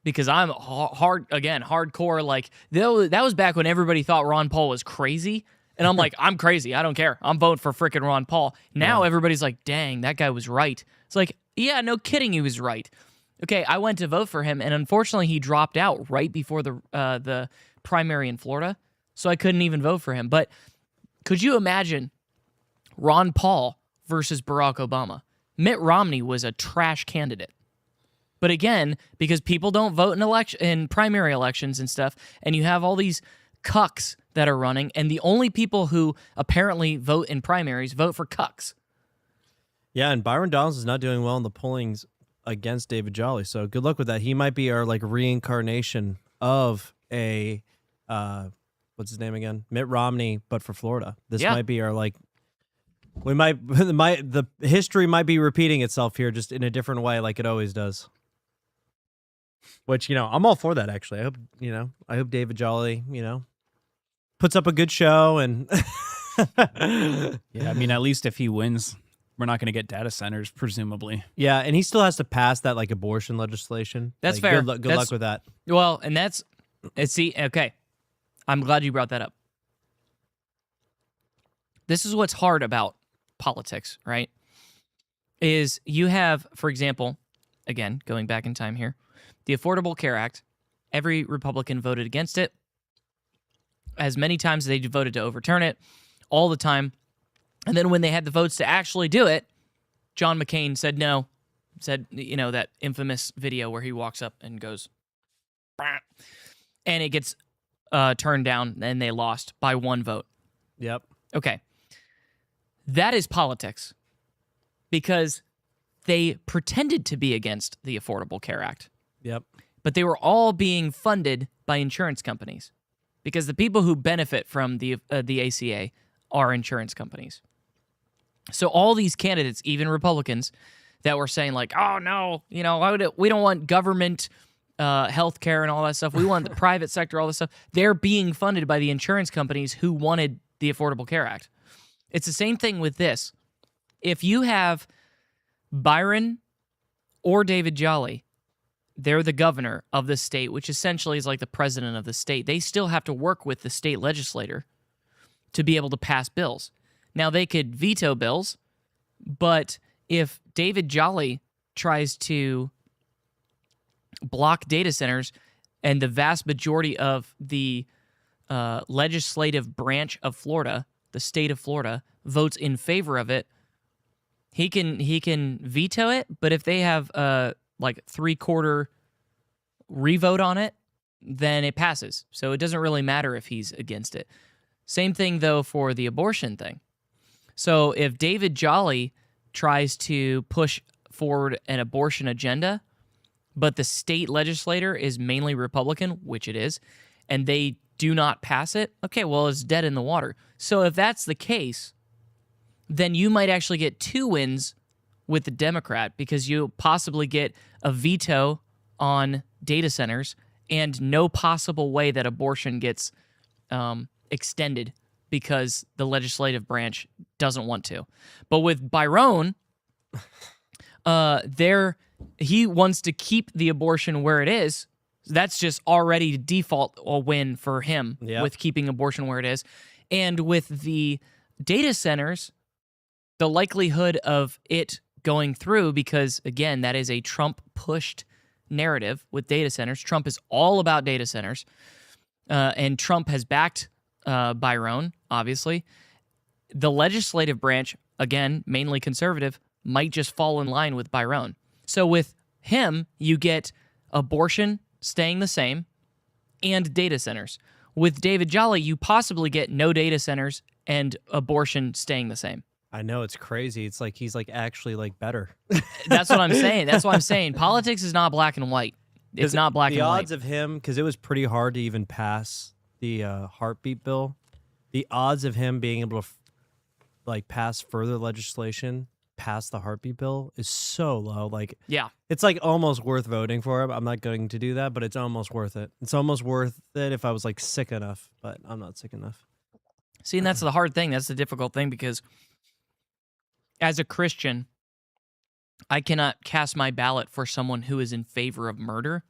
because I'm hardcore. Like, that was back when everybody thought Ron Paul was crazy. And I'm like, I'm crazy. I don't care. I'm voting for freaking Ron Paul. Now everybody's like, dang, that guy was right. It's like, yeah, no kidding, he was right. Okay, I went to vote for him, and unfortunately, he dropped out right before the primary in Florida, so I couldn't even vote for him. But could you imagine Ron Paul versus Barack Obama? Mitt Romney was a trash candidate. But again, because people don't vote in primary elections and stuff, and you have all these cucks that are running, and the only people who apparently vote in primaries vote for cucks. Yeah, and Byron Donalds is not doing well in the pollings against David Jolly, so good luck with that. He might be our like reincarnation of a what's his name again? Mitt Romney, but for Florida. This might be our like the history might be repeating itself here, just in a different way, like it always does. Which, I'm all for that, actually. I hope David Jolly, puts up a good show and Yeah, I mean, at least if he wins, we're not going to get data centers, presumably. yeah, and he still has to pass that like abortion legislation. That's Like, fair. Good luck with that. Well, and okay. I'm glad you brought that up. This is what's hard about politics, right? Is you have, for example, again, going back in time here, the Affordable Care Act. Every Republican voted against it. As many times as they voted to overturn it, all the time. And then when they had the votes to actually do it, John McCain said no. Said, that infamous video where he walks up and goes, "Bah," and it gets turned down, and they lost by one vote. Yep. Okay. That is politics because they pretended to be against the Affordable Care Act. Yep. but they were all being funded by insurance companies because the people who benefit from the ACA are insurance companies. So all these candidates, even Republicans, that were saying like, oh no, we don't want government health care and all that stuff. We want the private sector, all this stuff. They're being funded by the insurance companies who wanted the Affordable Care Act. It's the same thing with this. If you have Byron or David Jolly, they're the governor of the state, which essentially is like the president of the state. They still have to work with the state legislator to be able to pass bills. Now, they could veto bills, but if David Jolly tries to block data centers and the vast majority of the legislative branch of Florida, the state of Florida, votes in favor of it, he can veto it, but if they have like 3/4 revote on it, then it passes. So it doesn't really matter if he's against it. Same thing, though, for the abortion thing. So if David Jolly tries to push forward an abortion agenda, but the state legislator is mainly Republican, which it is, and they do not pass it, okay, well, it's dead in the water. So if that's the case, then you might actually get 2 wins with the Democrat because you possibly get a veto on data centers and no possible way that abortion gets extended because the legislative branch doesn't want to. But with Byron, he wants to keep the abortion where it is. That's just already default a win for him with keeping abortion where it is. And with the data centers, the likelihood of it going through, because again, that is a Trump-pushed narrative with data centers. Trump is all about data centers, and Trump has backed Byron, obviously. The legislative branch, again, mainly conservative, might just fall in line with Byron. So with him, you get abortion staying the same and data centers. With David Jolly, you possibly get no data centers and abortion staying the same. I know, it's crazy. It's like he's like actually like better. That's what I'm saying. That's what I'm saying. Politics is not black and white. It's not black and white. The odds of him, because it was pretty hard to even pass the heartbeat bill, the odds of him being able to like pass further legislation past the heartbeat bill is so low. Like, yeah, it's like almost worth voting for him. I'm not going to do that, but it's almost worth it. It's almost worth it if I was like sick enough, but I'm not sick enough. See, and that's the hard thing. That's the difficult thing, because as a Christian, I cannot cast my ballot for someone who is in favor of murder,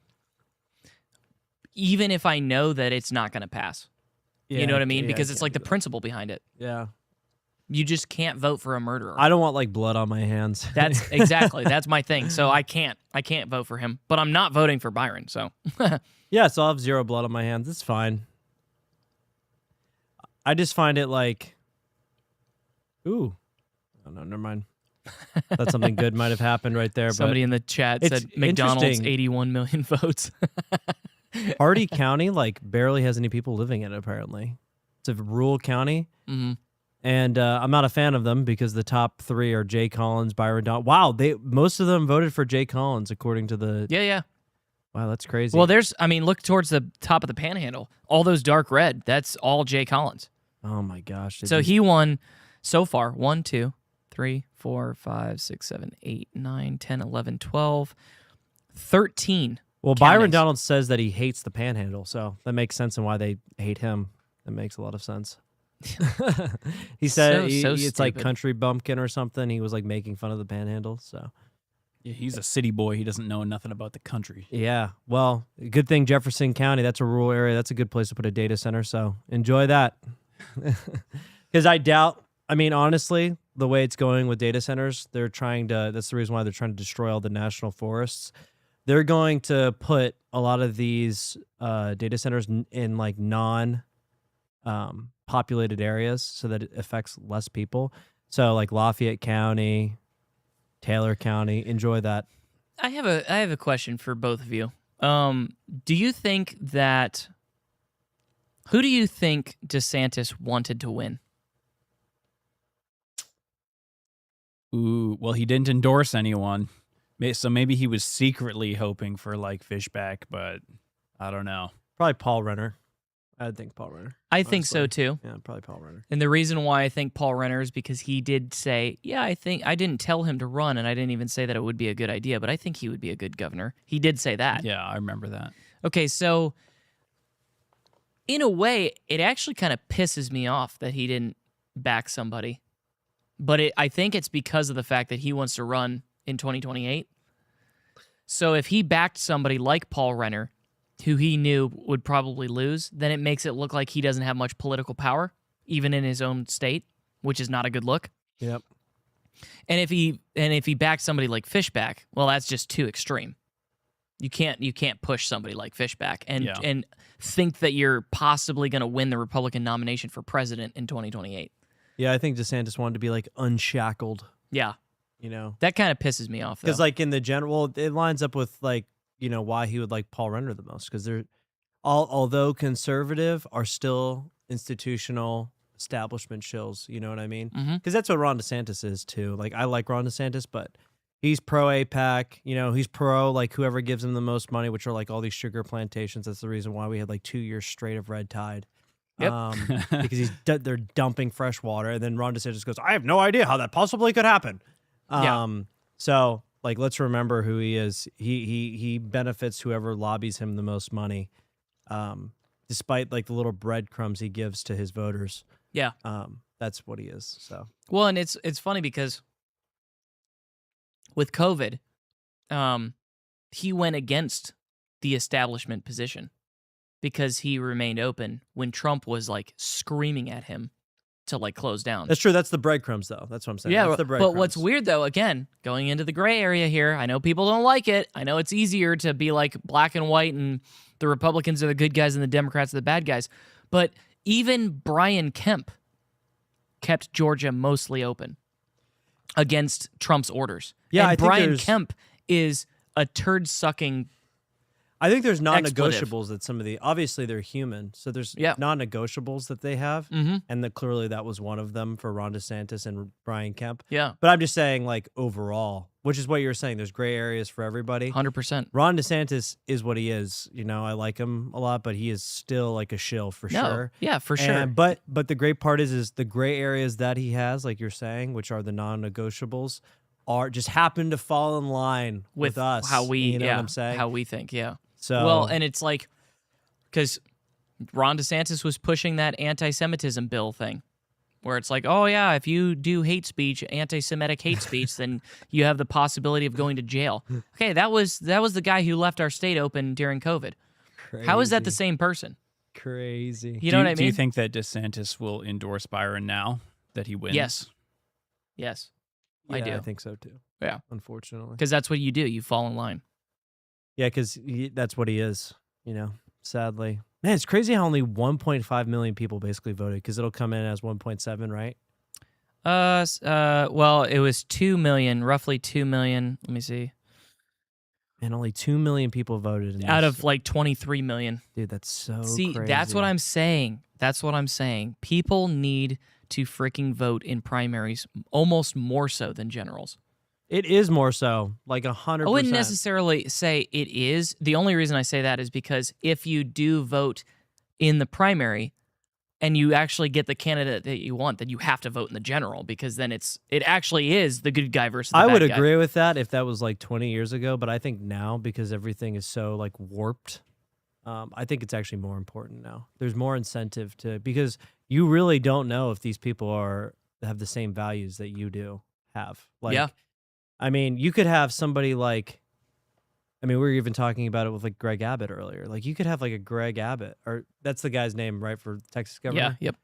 even if I know that it's not going to pass. Yeah, you know what I mean? yeah, Because I it's can't like the do that. principle behind it. Yeah. You just can't vote for a murderer. I don't want like blood on my hands. That's exactly. That's my thing. So I can't vote for him, but I'm not voting for Byron. So yeah, so I'll have 0 blood on my hands. It's fine. I just find it like, ooh, oh no, never mind. Thought something good might have happened right there. Somebody in the chat said McDonald's interesting. 81 million votes. Hardy County like barely has any people living in it. Apparently, it's a rural county. Mm-hmm. And I'm not a fan of them because the top 3 are Jay Collins, Byron Don. Wow, most of them voted for Jay Collins according to the. Yeah. Wow, that's crazy. Well, look towards the top of the Panhandle. All those dark red, that's all Jay Collins. Oh my gosh. So he won so far 1, 2, 3, 4, 5, 6, 7, 8, 9, 10, 11, 12, 13. Well, counties. Byron Donald says that he hates the Panhandle, so that makes sense and why they hate him. That makes a lot of sense. He said it's like country bumpkin or something. He was like making fun of the Panhandle. So yeah, he's a city boy. He doesn't know nothing about the country. yeah, well, good thing Jefferson County. That's a rural area. That's a good place to put a data center. So enjoy that. Because I doubt. I mean, honestly, the way it's going with data centers, they're trying to. That's the reason why they're trying to destroy all the national forests. They're going to put a lot of these data centers in like populated areas so that it affects less people. So like Lafayette County, Taylor County, enjoy that. I have a question for both of you. Do you think that who do you think DeSantis wanted to win? Ooh, well, he didn't endorse anyone. So maybe he was secretly hoping for like Fishback, but I don't know. Probably Paul Renner. I think Paul Renner. I think so honestly. too. Yeah, probably Paul Renner. And the reason why I think Paul Renner is because he did say, yeah, I think I didn't tell him to run, and I didn't even say that it would be a good idea, but I think he would be a good governor. He did say that. Yeah, I remember that. Okay, so in a way, it actually kind of pisses me off that he didn't back somebody. But I think it's because of the fact that he wants to run in 2028. So if he backed somebody like Paul Renner, who he knew would probably lose, then it makes it look like he doesn't have much political power, even in his own state, which is not a good look. Yep. And if he backs somebody like Fishback, well, that's just too extreme. You can't push somebody like Fishback and think that you're possibly going to win the Republican nomination for president in 2028. Yeah, I think DeSantis wanted to be like unshackled. Yeah. You know, that kind of pisses me off. Because like in the general, it lines up with like, you know, why he would like Paul Renner the most. Because they're although conservative, are still institutional establishment shills. You know what I mean? Because that's what Ron DeSantis is too. Like I like Ron DeSantis, but he's pro APAC. You know, he's pro like whoever gives him the most money, which are like all these sugar plantations. That's the reason why we had like 2 years straight of red tide. Yep. Because they're dumping fresh water, and then Ron DeSantis goes, "I have no idea how that possibly could happen." So like, let's remember who he is. He benefits whoever lobbies him the most money, despite like the little breadcrumbs he gives to his voters. Yeah. That's what he is. So well, and it's funny because with COVID, he went against the establishment position because he remained open when Trump was like screaming at him to like close down. That's true. That's the breadcrumbs, though. That's what I'm saying. Yeah, that's the but what's weird though, again, going into the gray area here, I know people don't like it. I know it's easier to be like black and white and the Republicans are the good guys and the Democrats are the bad guys. But even Brian Kemp kept Georgia mostly open against Trump's orders. Yeah, and I think Brian Kemp is a turd-sucking I think there's expletive. non-negotiables that some of the obviously they're human, so there's non-negotiables that they have, and that clearly that was one of them for Ron DeSantis and Brian Kemp. Yeah, but I'm just saying like overall, which is what you're saying. There's gray areas for everybody. 100%. Ron DeSantis is what he is. You know, I like him a lot, but he is still like a shill for sure. Yeah, for sure. But the great part is the gray areas that he has, like you're saying, which are the non-negotiables, are just happen to fall in line with us. How we, you know what I'm saying? How we think, yeah. So well, and it's like because Ron DeSantis was pushing that anti-Semitism bill thing, where it's like, oh yeah, if you do hate speech, anti-Semitic hate speech, then you have the possibility of going to jail. Okay, that was the guy who left our state open during COVID. Crazy. How is that the same person? Crazy. You know what I mean? Do you think that DeSantis will endorse Byron now that he wins? Yes, I do. I think so too. Yeah, unfortunately, because that's what you do. You fall in line. Yeah, because that's what he is, you know, sadly. Man, it's crazy how only 1.5 million people basically voted because it'll come in as 1.7, right? Well, it was 2 million, roughly 2 million. Let me see. And only 2 million people voted. Out of like 23 million. Dude, that's so See, crazy. that's what I'm saying. That's what I'm saying. People need to freaking vote in primaries almost more so than generals. It is more so, like 100%. I wouldn't necessarily say it is. The only reason I say that is because if you do vote in the primary and you actually get the candidate that you want, then you have to vote in the general because then it actually is the good guy versus the bad guy. I would agree with that if that was like 20 years ago, but I think now because everything is so like warped, I think it's actually more important now. There's more incentive because you really don't know if these people have the same values that you do have. Like, yeah. I mean, you could have somebody like, I mean, we were even talking about it with like Greg Abbott earlier. Like, you could have like a Greg Abbott, or that's the guy's name, right, for Texas governor? Yeah, yep.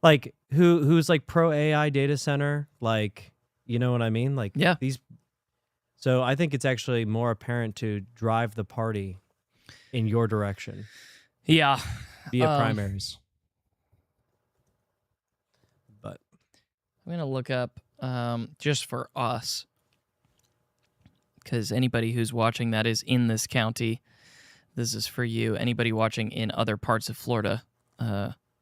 Like, who's like pro AI data center, like, you know what I mean? Like, yeah. So I think it's actually more apparent to drive the party in your direction. Yeah. Via primaries. But I'm going to look up just for us, because anybody who's watching that is in this county, this is for you. Anybody watching in other parts of Florida,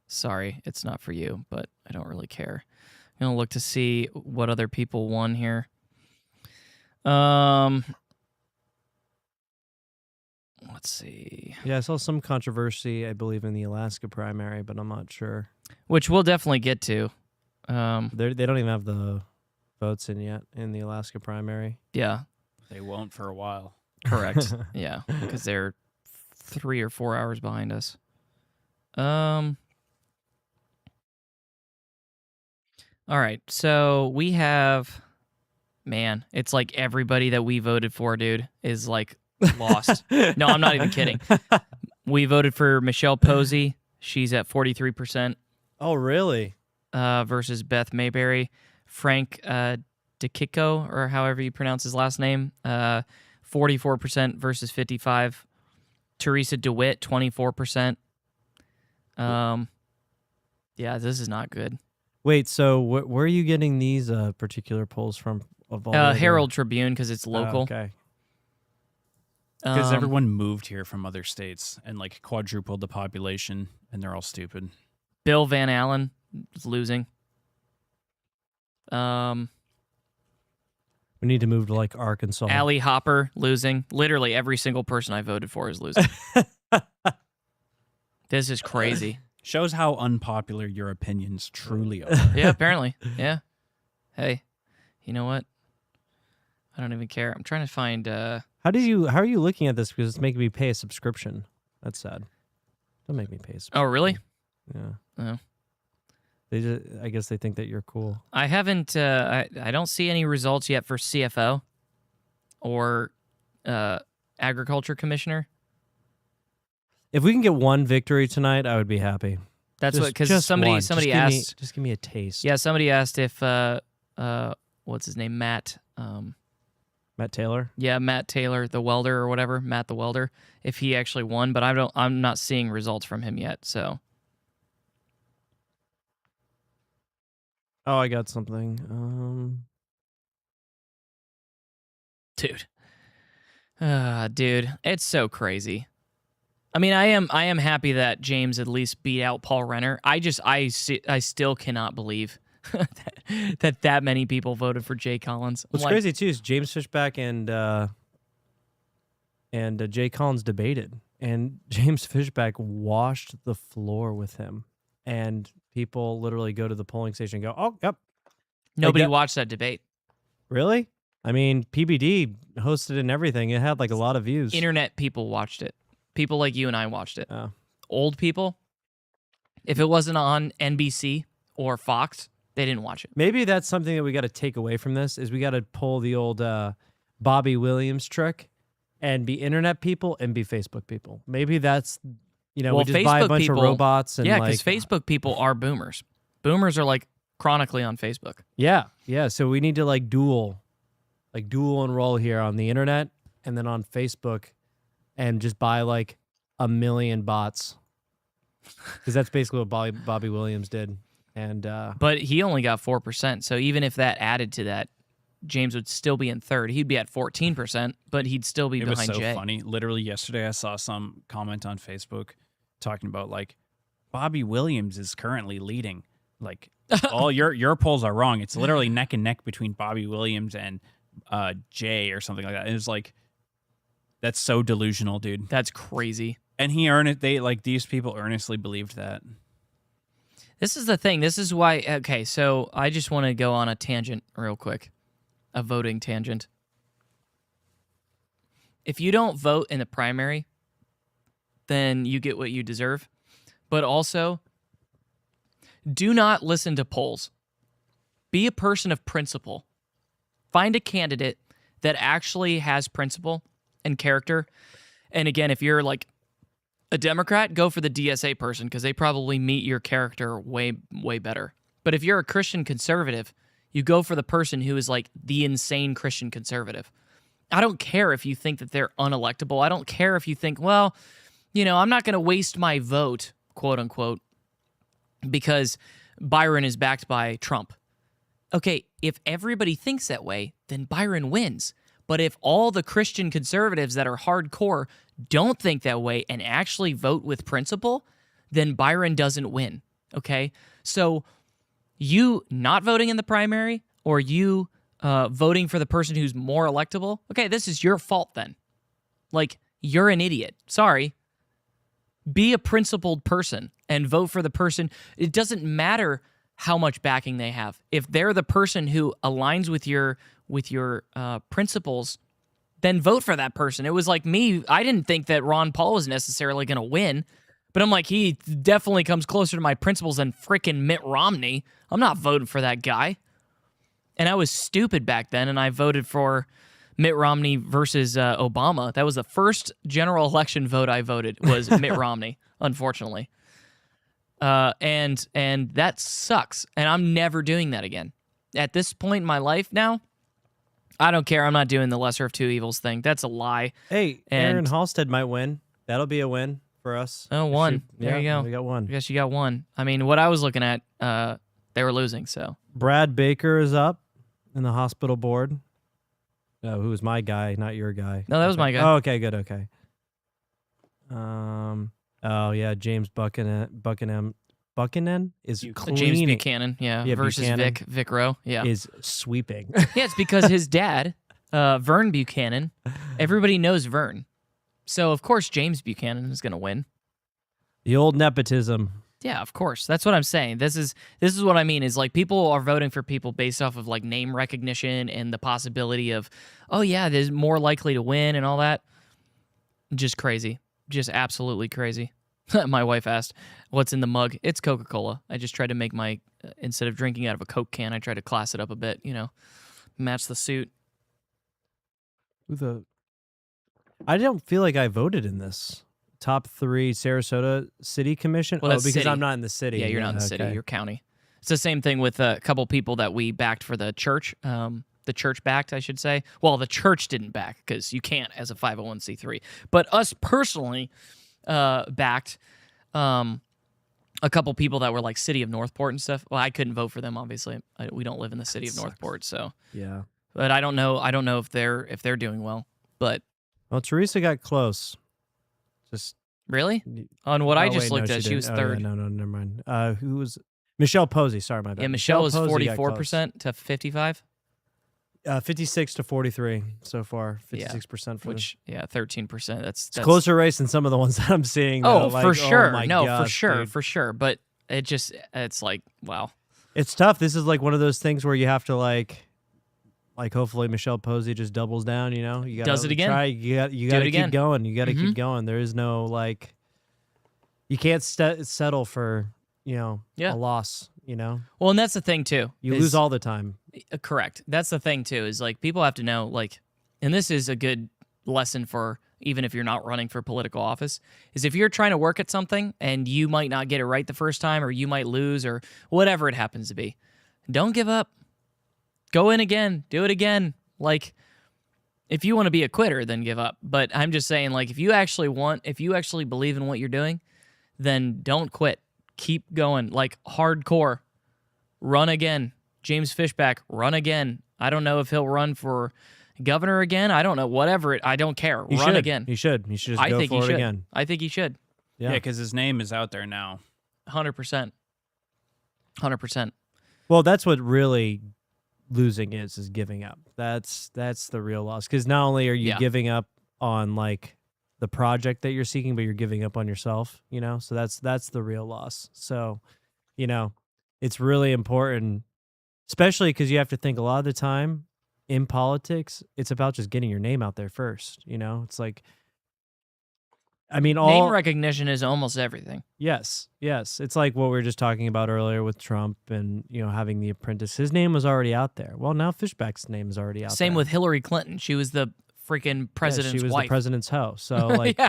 sorry, it's not for you, but I don't really care. I'm going to look to see what other people won here. let's see. Yeah, I saw some controversy, I believe, in the Alaska primary, but I'm not sure. Which we'll definitely get to. They don't even have the votes in yet in the Alaska primary. Yeah. They won't for a while. Correct. Yeah, because they're 3 or 4 hours behind us. All right, so we have, man, it's like everybody that we voted for, dude, is like lost. No, I'm not even kidding. We voted for Michelle Posey. She's at 43%. Oh, really? Versus Beth Mayberry. Frank DeKiko, or however you pronounce his last name, 44% versus 55%. Teresa DeWitt, 24%. Yeah, this is not good. Wait, so where are you getting these particular polls from? Of all Herald Tribune, because it's local. Okay. Because everyone moved here from other states and like quadrupled the population, and they're all stupid. Bill Van Allen is losing. We need to move to like Arkansas. Allie Hopper losing. Literally every single person I voted for is losing. This is crazy. Shows how unpopular your opinions truly are. Yeah, apparently. Yeah. Hey, you know what? I don't even care. I'm trying to find. How are you looking at this? Because it's making me pay a subscription. That's sad. Don't make me pay a subscription. Oh, really? Yeah. Oh. I guess they think that you're cool. I haven't. I don't see any results yet for CFO or Agriculture Commissioner. If we can get one victory tonight, I would be happy. That's what, because somebody asked. Just give me a taste. Yeah, somebody asked if what's his name, Matt. Matt Taylor. Yeah, Matt Taylor, the welder or whatever, Matt the welder. If he actually won, but I'm not seeing results from him yet. So. Oh, I got something. Dude, it's so crazy. I mean, I am happy that James at least beat out Paul Renner. I still cannot believe that many people voted for Jay Collins. What's crazy too is James Fishback and Jay Collins debated, and James Fishback washed the floor with him, and people literally go to the polling station and go, "Oh, yep." Nobody watched that debate. Really? I mean, PBD hosted and everything. It had like a lot of views. Internet people watched it. People like you and I watched it. Oh. Old people, if it wasn't on NBC or Fox, they didn't watch it. Maybe that's something that we got to take away from this, is we got to pull the old Bobby Williams trick and be internet people and be Facebook people. Maybe that's, we just Facebook buy a bunch people, of robots. And yeah, because Facebook people are boomers. Boomers are like chronically on Facebook. Yeah. So we need to like dual enroll here on the internet and then on Facebook and just buy like 1 million bots. Because that's basically what Bobby Williams did. And but he only got 4%. So even if that added to that, James would still be in third. He'd be at 14%, but he'd still be behind Jay. It was so funny. Literally yesterday, I saw some comment on Facebook talking about like Bobby Williams is currently leading. Like all your polls are wrong. It's literally neck and neck between Bobby Williams and Jay or something like that. It was like, that's so delusional, dude. That's crazy. And these people earnestly believed that. This is the thing. This is why. Okay, so I just want to go on a tangent real quick, a voting tangent. If you don't vote in the primary, then you get what you deserve. But also, do not listen to polls. Be a person of principle. Find a candidate that actually has principle and character. And again, if you're like a Democrat, go for the DSA person because they probably meet your character way, way better. But if you're a Christian conservative, you go for the person who is like the insane Christian conservative. I don't care if you think that they're unelectable. I don't care if you think, well, I'm not going to waste my vote, quote unquote, because Byron is backed by Trump. Okay, if everybody thinks that way, then Byron wins. But if all the Christian conservatives that are hardcore don't think that way and actually vote with principle, then Byron doesn't win, okay? So you not voting in the primary or you voting for the person who's more electable, okay, this is your fault then. Like, you're an idiot. Sorry. Be a principled person and vote for the person. It doesn't matter how much backing they have. If they're the person who aligns with your principles, then vote for that person. It was like me. I didn't think that Ron Paul was necessarily going to win, but I'm like, he definitely comes closer to my principles than frickin' Mitt Romney. I'm not voting for that guy. And I was stupid back then, and I voted for Mitt Romney versus Obama. That was the first general election vote I voted was Mitt Romney, unfortunately. And that sucks. And I'm never doing that again. At this point in my life now, I don't care. I'm not doing the lesser of two evils thing. That's a lie. Hey, Aaron Halstead might win. That'll be a win for us. Oh, one. There you go. We got one. I guess you got one. I mean, what I was looking at, they were losing, so. Brad Baker is up in the hospital board. Who was my guy, not your guy? No, that was my guy. Oh, okay, good, okay. Oh yeah, James Buchanan is clean. James Buchanan, yeah versus Buchanan Vic Rowe, yeah. is sweeping. Yeah, it's because his dad, Vern Buchanan, everybody knows Vern. So, of course, James Buchanan is going to win. The old nepotism. Yeah, of course. That's what I'm saying. This is what I mean is like people are voting for people based off of like name recognition and the possibility of, oh yeah, there's more likely to win and all that. Just crazy. Just absolutely crazy. My wife asked, what's in the mug? It's Coca-Cola. I just tried to make my, instead of drinking out of a Coke can, I tried to class it up a bit, match the suit. I don't feel like I voted in this. Top 3 Sarasota City Commission? Well, because city. I'm not in the city. Yeah, you're not in the city. You're county. It's the same thing with a couple people that we backed for the church. The church backed, I should say. Well, the church didn't back because you can't as a 501c3. But us personally backed a couple people that were like City of Northport and stuff. Well, I couldn't vote for them, obviously. We don't live in the City of Northport, so. Yeah. But I don't know if they're doing well. But Teresa got close. Just really? On what I just looked at, she was third. No, never mind. Who was Michelle Posey? Sorry, my bad. Yeah, Michelle was 44% to 55. 56 to 43 so far. 56% for which 13%. That's a closer race than some of the ones that I'm seeing. Oh, though. for sure. Oh No, gosh, for sure, dude. for sure. But it's like, wow. It's tough. This is like one of those things where you have to like hopefully Michelle Posey just doubles down. You gotta does it again. Try. You got to keep going. You got to keep going. There is no like. You can't settle for a loss. Well, and that's the thing too. You lose all the time. Correct. That's the thing too. Is like people have to know like, and this is a good lesson for even if you're not running for political office. Is if you're trying to work at something and you might not get it right the first time, or you might lose, or whatever it happens to be, don't give up. Go in again. Do it again. Like, if you want to be a quitter, then give up. But I'm just saying, like, if you actually believe in what you're doing, then don't quit. Keep going. Like, hardcore. Run again. James Fishback, run again. I don't know if he'll run for governor again. I don't know. Whatever. I don't care. Run again. He should. He should just go for it again. I think he should. Yeah, because his name is out there now. 100%. 100%. Well, that's what really losing is giving up. That's the real loss, because not only are you giving up on like the project that you're seeking, but you're giving up on yourself, so that's the real loss. So it's really important, especially because you have to think a lot of the time in politics it's about just getting your name out there first. It's like, I mean, name recognition is almost everything. Yes. It's like what we were just talking about earlier with Trump and, having The Apprentice. His name was already out there. Well, now Fishback's name is already out there. Same with Hillary Clinton. She was the freaking president's wife. She was the president's hoe. So, like,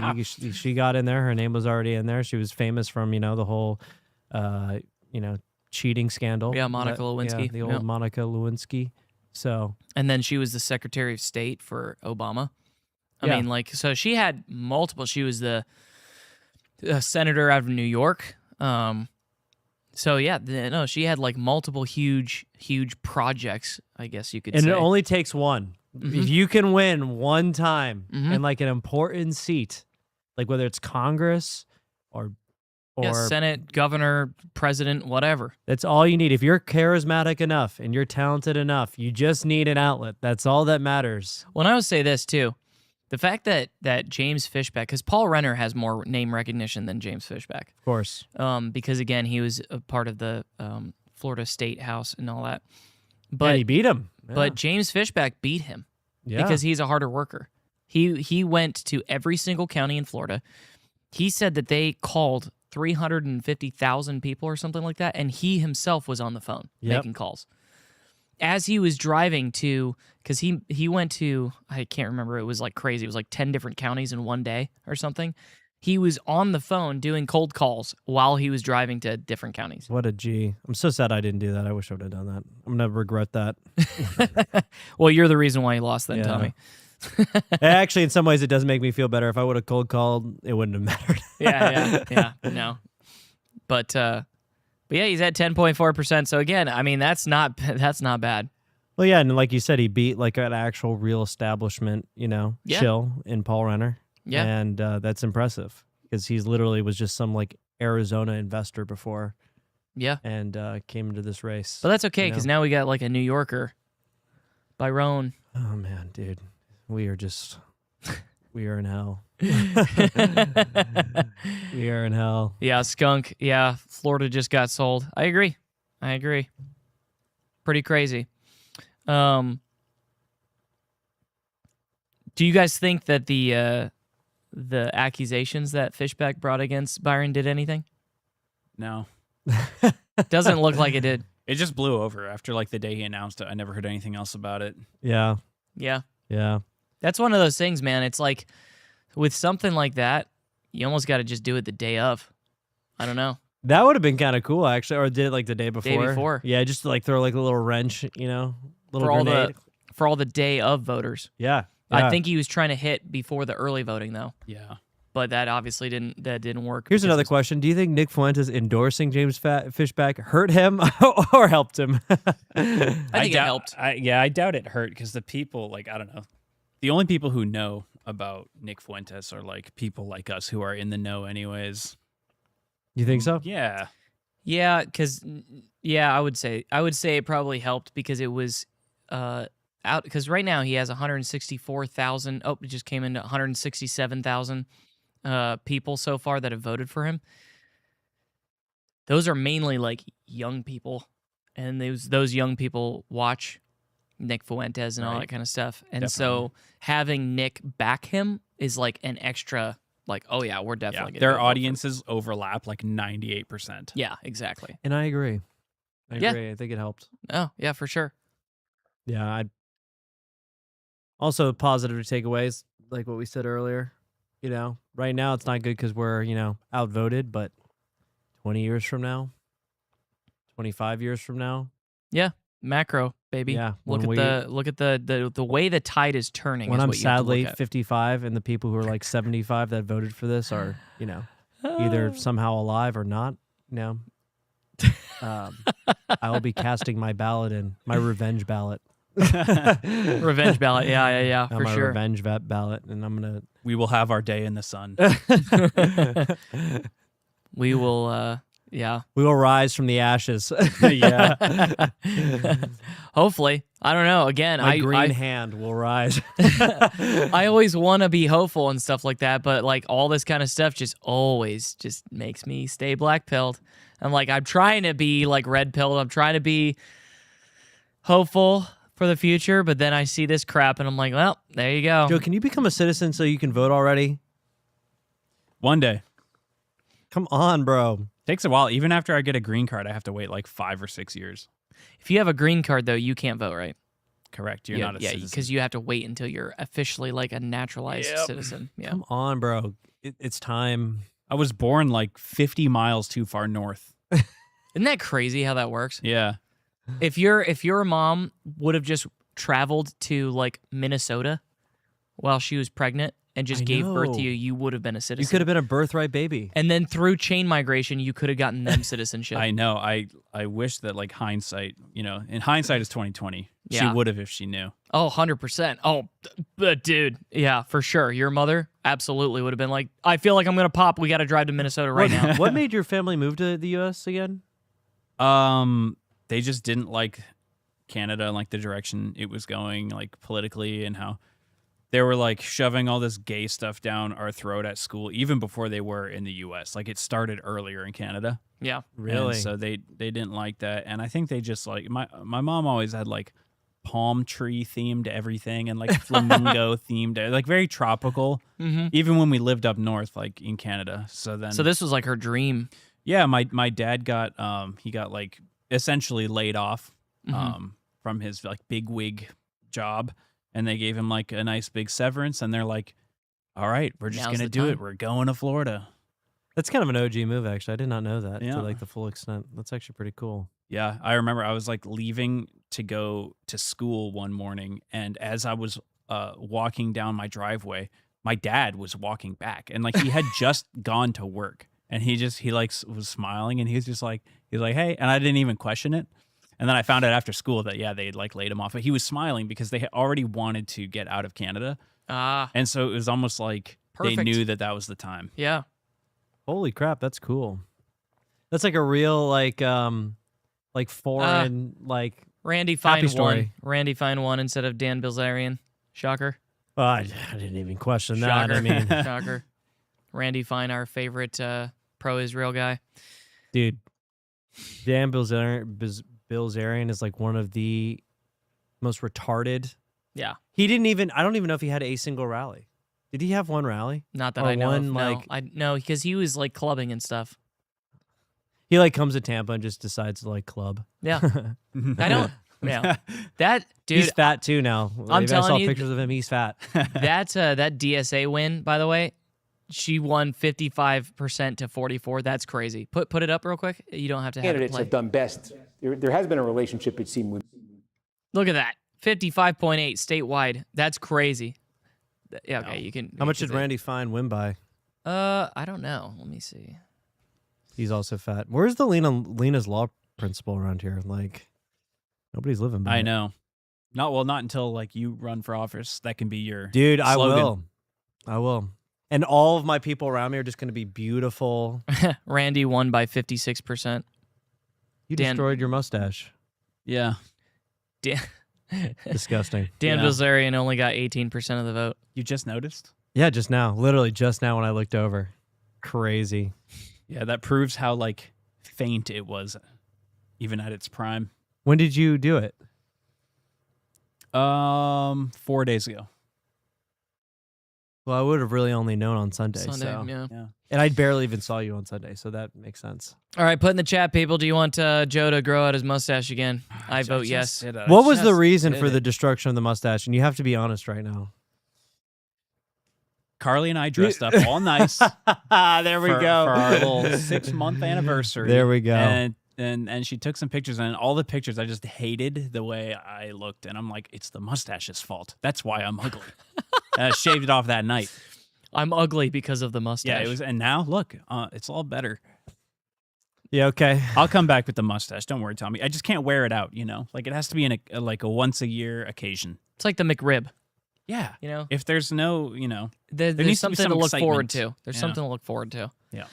she got in there. Her name was already in there. She was famous from, the whole, cheating scandal. Yeah, Monica Lewinsky. Yeah, the old Monica Lewinsky. So. And then she was the Secretary of State for Obama. I mean, like, so she had multiple. She was the senator out of New York. So yeah, she had like multiple huge projects, I guess you could say. And it only takes one. Mm-hmm. If you can win one time in like an important seat, like whether it's Congress or Senate, governor, president, whatever. That's all you need. If you're charismatic enough and you're talented enough, you just need an outlet. That's all that matters. Well, and I would say this too. The fact that James Fishback, because Paul Renner has more name recognition than James Fishback. Of course. Because, again, he was a part of the Florida State House and all that. But And he beat him. Yeah. But James Fishback beat him because he's a harder worker. He went to every single county in Florida. He said that they called 350,000 people or something like that, and he himself was on the phone making calls. As he was driving to, because he went to, I can't remember, it was like crazy. It was like 10 different counties in one day or something. He was on the phone doing cold calls while he was driving to different counties. What a G. I'm so sad I didn't do that. I wish I would have done that. I'm going to regret that. Well, you're the reason why he lost then, Tommy. Actually, in some ways, it does make me feel better. If I would have cold called, it wouldn't have mattered. yeah, no. But yeah, he's at 10.4%. So again, I mean, that's not bad. Well, yeah, and like you said, he beat like an actual real establishment, chill in Paul Renner. Yeah. And that's impressive because he's literally was just some like Arizona investor before. Yeah. And came into this race. But that's okay because now we got like a New Yorker, Byron. Oh, man, dude. We are in hell. We are in hell. Yeah, skunk. Yeah, Florida just got sold. I agree. Pretty crazy. Do you guys think that the accusations that Fishback brought against Byron did anything? No. Doesn't look like it did. It just blew over after like the day he announced it. I never heard anything else about it. Yeah. Yeah. Yeah. That's one of those things, man. It's like with something like that, you almost got to just do it the day of. I don't know. That would have been kind of cool, actually. Or did it like the day before? Day before. Yeah, just to, like throw like a little wrench, little grenade. For all the day of voters. Yeah. I think he was trying to hit before the early voting, though. Yeah. But that obviously didn't work. Here's another question. Do you think Nick Fuentes endorsing James Fishback hurt him or helped him? I think it helped. I doubt it hurt because the people, like, I don't know. The only people who know about Nick Fuentes are like people like us who are in the know anyways. You think so? Yeah. Yeah, I would say it probably helped because it was out because right now he has 164,000. Oh, it just came into 167,000 people so far that have voted for him. Those are mainly like young people, and those young people watch Nick Fuentes and all that kind of stuff. And so having Nick back him is like an extra, like, oh yeah, we're definitely gonna their audiences overlap like 98%. Yeah, exactly. And I agree. I agree. I think it helped. Oh, yeah, for sure. Yeah, also positive takeaways, like what we said earlier. Right now it's not good because we're, outvoted, but 20 years from now, 25 years from now. Yeah, macro, baby. Yeah. Look at the way the tide is turning. When is I'm what you have to sadly look at. 55 and the people who are like 75 that voted for this are, either somehow alive or not, I will be casting my ballot in, my revenge ballot. Revenge ballot. Yeah, for my sure. revenge ballot, and We will have our day in the sun. We will, yeah. We will rise from the ashes. Yeah. Hopefully. I don't know. Again, My green hand will rise. I always want to be hopeful and stuff like that, but like all this kind of stuff just always just makes me stay black pilled. I'm like, I'm trying to be like red pilled. I'm trying to be hopeful for the future, but then I see this crap and I'm like, well, there you go. Joe, can you become a citizen so you can vote already? One day. Come on, bro. Takes a while. Even after I get a green card, I have to wait like 5 or 6 years. If you have a green card, though, you can't vote, right? Correct. You're not a citizen. Yeah, because you have to wait until you're officially like a naturalized citizen. Yeah. Come on, bro. It's time. I was born like 50 miles too far north. Isn't that crazy how that works? Yeah. If your mom would have just traveled to like Minnesota while she was pregnant and just gave birth to you, you would have been a citizen. You could have been a birthright baby. And then through chain migration, you could have gotten them citizenship. I know. I wish that like hindsight, in hindsight is 2020. Yeah. She would have if she knew. Oh, 100%. Oh, but dude, yeah, for sure. Your mother absolutely would have been like, I feel like I'm going to pop. We got to drive to Minnesota right now. What made your family move to the U.S. again? They just didn't like Canada and like the direction it was going, like politically, and how they were like shoving all this gay stuff down our throat at school, even before they were in the U.S. Like it started earlier in Canada. Yeah. And so they didn't like that. And I think they just like, my mom always had like palm tree themed everything and like flamingo themed, like very tropical, even when we lived up north, like in Canada. So this was like her dream. Yeah. My dad got, he got like essentially laid off from his like big wig job. And they gave him like a nice big severance, and they're like, all right, we're just going to do it. We're going to Florida. That's kind of an OG move, actually. I did not know that Yeah. to like the full extent. That's actually pretty cool. Yeah, I remember I was like leaving to go to school one morning, and as I was walking down my driveway, my dad was walking back, and like he had just gone to work, and he like was smiling, and he's like, hey, and I didn't even question it. And then I found out after school that, yeah, they like laid him off. But he was smiling because they had already wanted to get out of Canada. And so it was almost like they knew that was the time. Yeah. Holy crap, that's cool. That's like a real like foreign like Randy Fine story. won. Randy Fine won instead of Dan Bilzerian. Shocker. I didn't even question Shocker. that. I mean, Shocker. Randy Fine, our favorite pro-Israel guy. Dude, Dan Bilzerian is like one of the most retarded. Yeah. He didn't even, I don't even know if he had a single rally. Did he have one rally? Not that Or I know one, of. like, No, because he was like clubbing and stuff. He like comes to Tampa and just decides to like club. Yeah. I don't. Yeah. That dude. He's fat too now. I'm I telling saw you, pictures of him. He's fat. that DSA win, by the way, she won 55% to 44. That's crazy. Put it up real quick. You don't have to have it Candidates play. have done best. There has been a relationship, it seemed, with. Look at that. 55.8 statewide. That's crazy. Yeah, okay, you can. How much did Randy Fine win by? I don't know. Let me see. He's also fat. Where's the Lena's Law principle around here? Like, nobody's living by I it. know. Not until like you run for office. That can be your Dude, slogan. I will. And all of my people around me are just going to be beautiful. Randy won by 56%. You Dan- destroyed your mustache. Yeah. Dan, Disgusting. Dan Yeah. Bilzerian only got 18% of the vote. You just noticed? Yeah, just now. Literally just now when I looked over. Crazy. Yeah, that proves how like faint it was, even at its prime. When did you do it? 4 days ago. Well, I would have really only known on Sunday. Sunday, so. yeah. And I barely even saw you on Sunday, so that makes sense. All right, put in the chat, people. Do you want Joe to grow out his mustache again? I vote yes. What was the reason for the destruction of the mustache? And you have to be honest right now. Carly and I dressed up all nice. There we for go. our little 6-month anniversary. There we go. And she took some pictures, and all the pictures, I just hated the way I looked. And I'm like, it's the mustache's fault. That's why I'm ugly. And I shaved it off that night. I'm ugly because of the mustache. Yeah, it was. And now, look, it's all better. Yeah, okay. I'll come back with the mustache. Don't worry, Tommy. I just can't wear it out, you know? Like, it has to be in a once-a-year occasion. It's like the McRib. Yeah. You know? If there's no, you know, There's needs to be something to some look forward excitement. to. There's Yeah. something to look forward to. Yeah.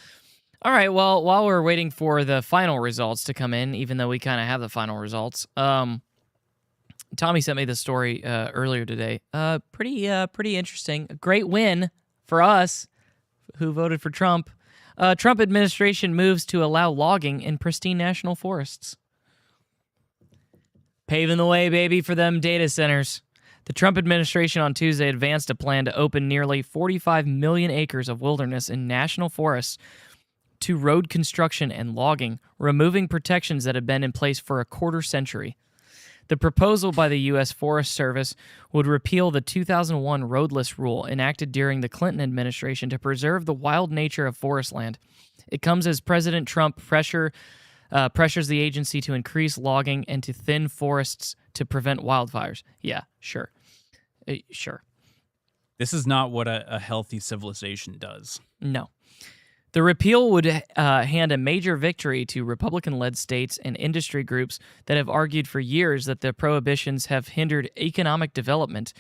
All right, well, while we're waiting for the final results to come in, even though we kind of have the final results, Tommy sent me the story earlier today. Pretty interesting. A great win for us who voted for Trump. Trump administration moves to allow logging in pristine national forests. Paving the way, baby, for them data centers. The Trump administration on Tuesday advanced a plan to open nearly 45 million acres of wilderness in national forests to road construction and logging, removing protections that have been in place for a quarter century. The proposal by the U.S. Forest Service would repeal the 2001 roadless rule enacted during the Clinton administration to preserve the wild nature of forest land. It comes as President Trump pressures the agency to increase logging and to thin forests to prevent wildfires. Yeah, sure. Sure. this is not what a healthy civilization does. No. The repeal would hand a major victory to Republican-led states and industry groups that have argued for years that the prohibitions have hindered economic development.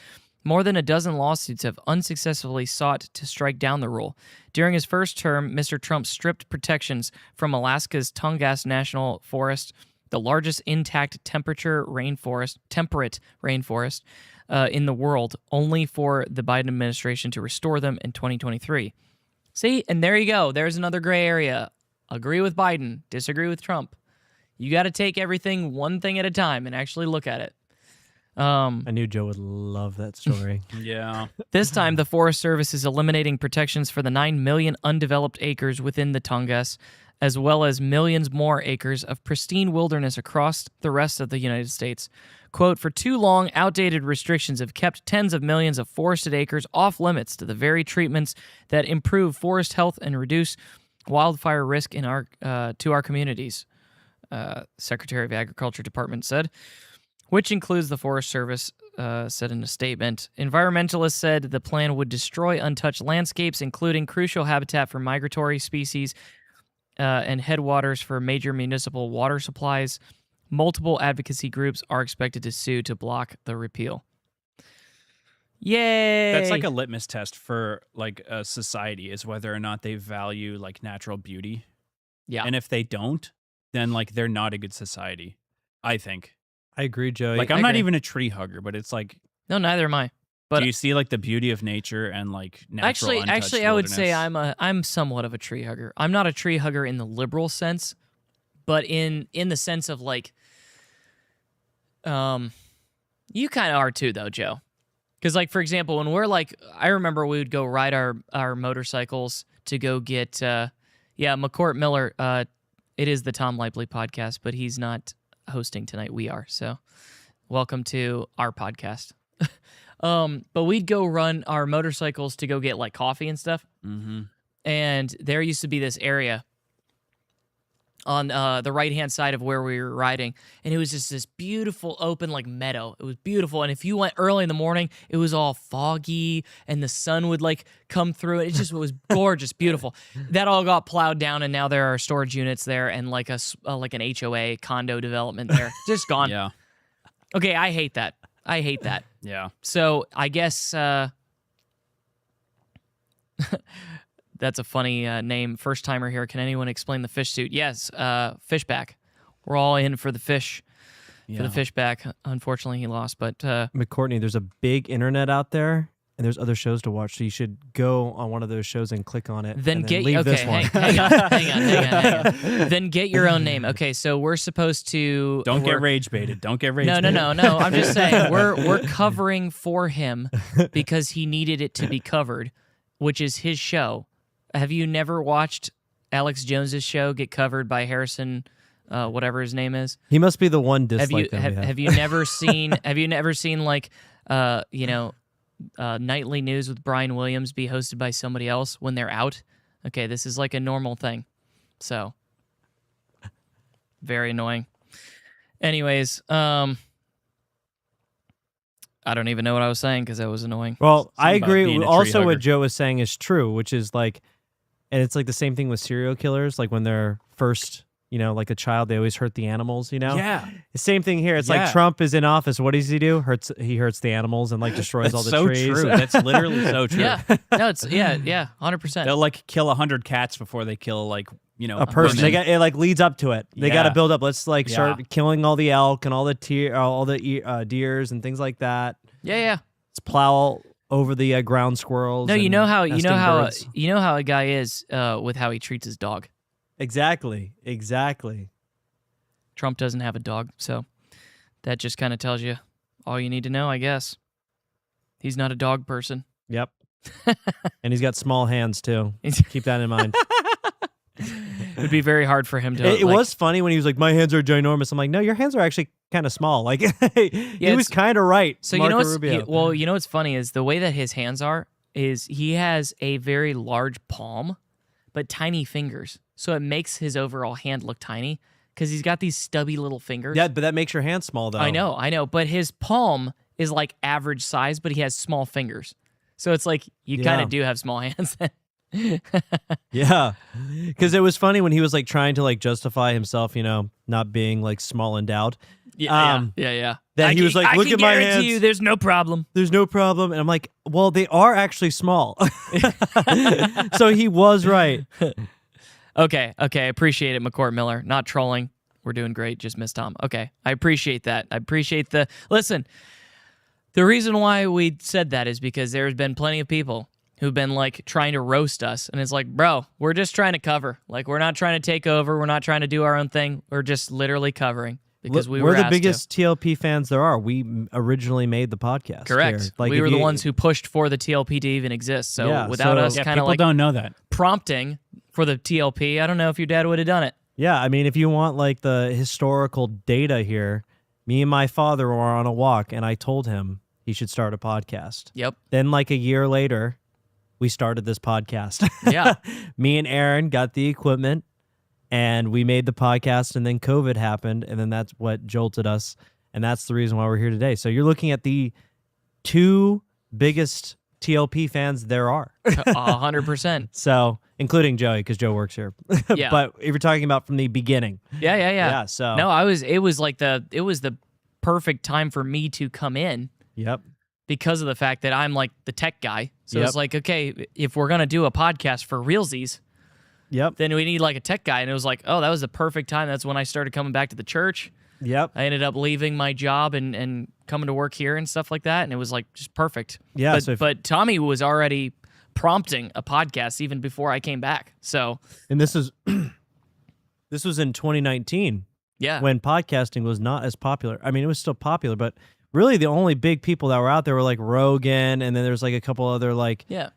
More than a dozen lawsuits have unsuccessfully sought to strike down the rule. During his first term, Mr. Trump stripped protections from Alaska's Tongass National Forest, the largest intact temperate rainforest, in the world, only for the Biden administration to restore them in 2023. See, and there you go. There's another gray area. Agree with Biden, disagree with Trump. You got to take everything one thing at a time and actually look at it. I knew Joe would love that story. Yeah. This time, the Forest Service is eliminating protections for the 9 million undeveloped acres within the Tongass, as well as millions more acres of pristine wilderness across the rest of the United States. Quote, for too long, outdated restrictions have kept tens of millions of forested acres off limits to the very treatments that improve forest health and reduce wildfire risk in to our communities, Secretary of Agriculture Department said, which includes the Forest Service, said in a statement. Environmentalists said the plan would destroy untouched landscapes, including crucial habitat for migratory species and headwaters for major municipal water supplies. Multiple advocacy groups are expected to sue to block the repeal. Yay! That's like a litmus test for like a society, is whether or not they value like natural beauty. Yeah. And if they don't, then like they're not a good society, I think. I agree, Joey. Like I'm not even a tree hugger, but it's like, no, neither am I. But do you see like the beauty of nature and like natural actually, I would say wilderness? I'm somewhat of a tree hugger. I'm not a tree hugger in the liberal sense, but in the sense of like, you kind of are too, though, Joe. Because like for example, when we're like, I remember we would go ride our motorcycles to go get, McCourt Miller. It is the Tom Lively podcast, but he's not hosting tonight. We are, so welcome to our podcast. But we'd go run our motorcycles to go get like coffee and stuff. Mm-hmm. And there used to be this area on the right-hand side of where we were riding, and it was just this beautiful open like meadow. It was beautiful, and if you went early in the morning, it was all foggy, and the sun would like come through. It just was gorgeous, beautiful. That all got plowed down, and now there are storage units there and like like an HOA condo development there. Just gone. Yeah. Okay, I hate that. Yeah. So I guess that's a funny name. First timer here. Can anyone explain the fish suit? Yes, Fishback. We're all in for the fish. For the Fishback. Unfortunately, he lost. But McCourtney, there's a big internet out there, and there's other shows to watch. So you should go on one of those shows and click on it. Then and get leave this one. hang on. Then get your own name. Okay, so we're supposed to Don't get rage baited. Don't get rage No. baited. I'm just saying we're covering for him because he needed it to be covered, which is his show. Have you never watched Alex Jones's show get covered by Harrison, whatever his name is? He must be the one dislike that we have. Have you never seen? Have you never seen like nightly news with Brian Williams be hosted by somebody else when they're out? Okay, this is like a normal thing. So very annoying. Anyways, I don't even know what I was saying because that was annoying. Well, I Something about agree. being a tree Also, what hugger. Joe was saying is true, which is like, and it's like the same thing with serial killers. Like when they're first, like a child, they always hurt the animals. Yeah. The same thing here. It's Yeah. like Trump is in office. What does he do? He hurts the animals and like destroys all the so trees. true. That's literally so true. Yeah, no, it's 100%. They'll like kill 100 cats before they kill like A person. women. It like leads up to it. They got to Yeah. build up. Let's like start Yeah. killing all the elk and all the deers and things like that. Yeah. Let's plow over the ground squirrels. No, you and know how nesting birds. a guy is with how he treats his dog. Exactly. Trump doesn't have a dog, so that just kind of tells you all you need to know, I guess. He's not a dog person. Yep. And he's got small hands too. Keep that in mind. It would be very hard for him to. It was funny when he was like, "My hands are ginormous." I'm like, "No, your hands are actually kind of small." Like, he was kind of right. So Marco you know what's Rubio. you know what's funny is the way that his hands are is he has a very large palm, but tiny fingers. So it makes his overall hand look tiny because he's got these stubby little fingers. Yeah, but that makes your hand small though. I know. But his palm is like average size, but he has small fingers. So it's like you kind of do have small hands. Yeah, because it was funny when he was like trying to like justify himself, not being like small endowed. Yeah. That he was like, "Look at my hands. I can guarantee you, there's no problem. There's no problem." And I'm like, "Well, they are actually small." So he was right. Okay. Appreciate it, McCourt Miller. Not trolling. We're doing great. Just missed Tom. Okay. I appreciate that. Listen, The reason why we said that is because there's been plenty of people who've been like trying to roast us, and it's like, bro, we're just trying to cover. Like, we're not trying to take over. We're not trying to do our own thing. We're just literally covering because we were We're the asked biggest to. TLP fans there are. We originally made the podcast. Correct. Here. Like, we if were the you- ones who pushed for the TLP to even exist. So Yeah, without so- us Yeah, kind of people like don't know that. prompting for the TLP, I don't know if your dad would have done it. Yeah, I mean, if you want like the historical data here, me and my father were on a walk, and I told him he should start a podcast. Yep. Then, like a year later, we started this podcast. Yeah. Me and Aaron got the equipment, and we made the podcast, and then COVID happened, and then that's what jolted us, and that's the reason why we're here today. So you're looking at the two biggest TLP fans there are. 100%. So, including Joey, because Joe works here. Yeah. But if you're talking about from the beginning, Yeah. yeah. So No, it was the perfect time for me to come in Yep. because of the fact that I'm like the tech guy. So Yep. it's like, okay, if we're going to do a podcast for realsies, Yep. then we need like a tech guy. And it was like, oh, that was the perfect time. That's when I started coming back to the church. Yep. I ended up leaving my job and coming to work here and stuff like that. And it was like just perfect. Yeah, But, so if- but Tommy was already prompting a podcast even before I came back. So And this is this was in 2019 yeah. when podcasting was not as popular. I mean, it was still popular, but really the only big people that were out there were like Rogan, and then there's like a couple other like Yeah.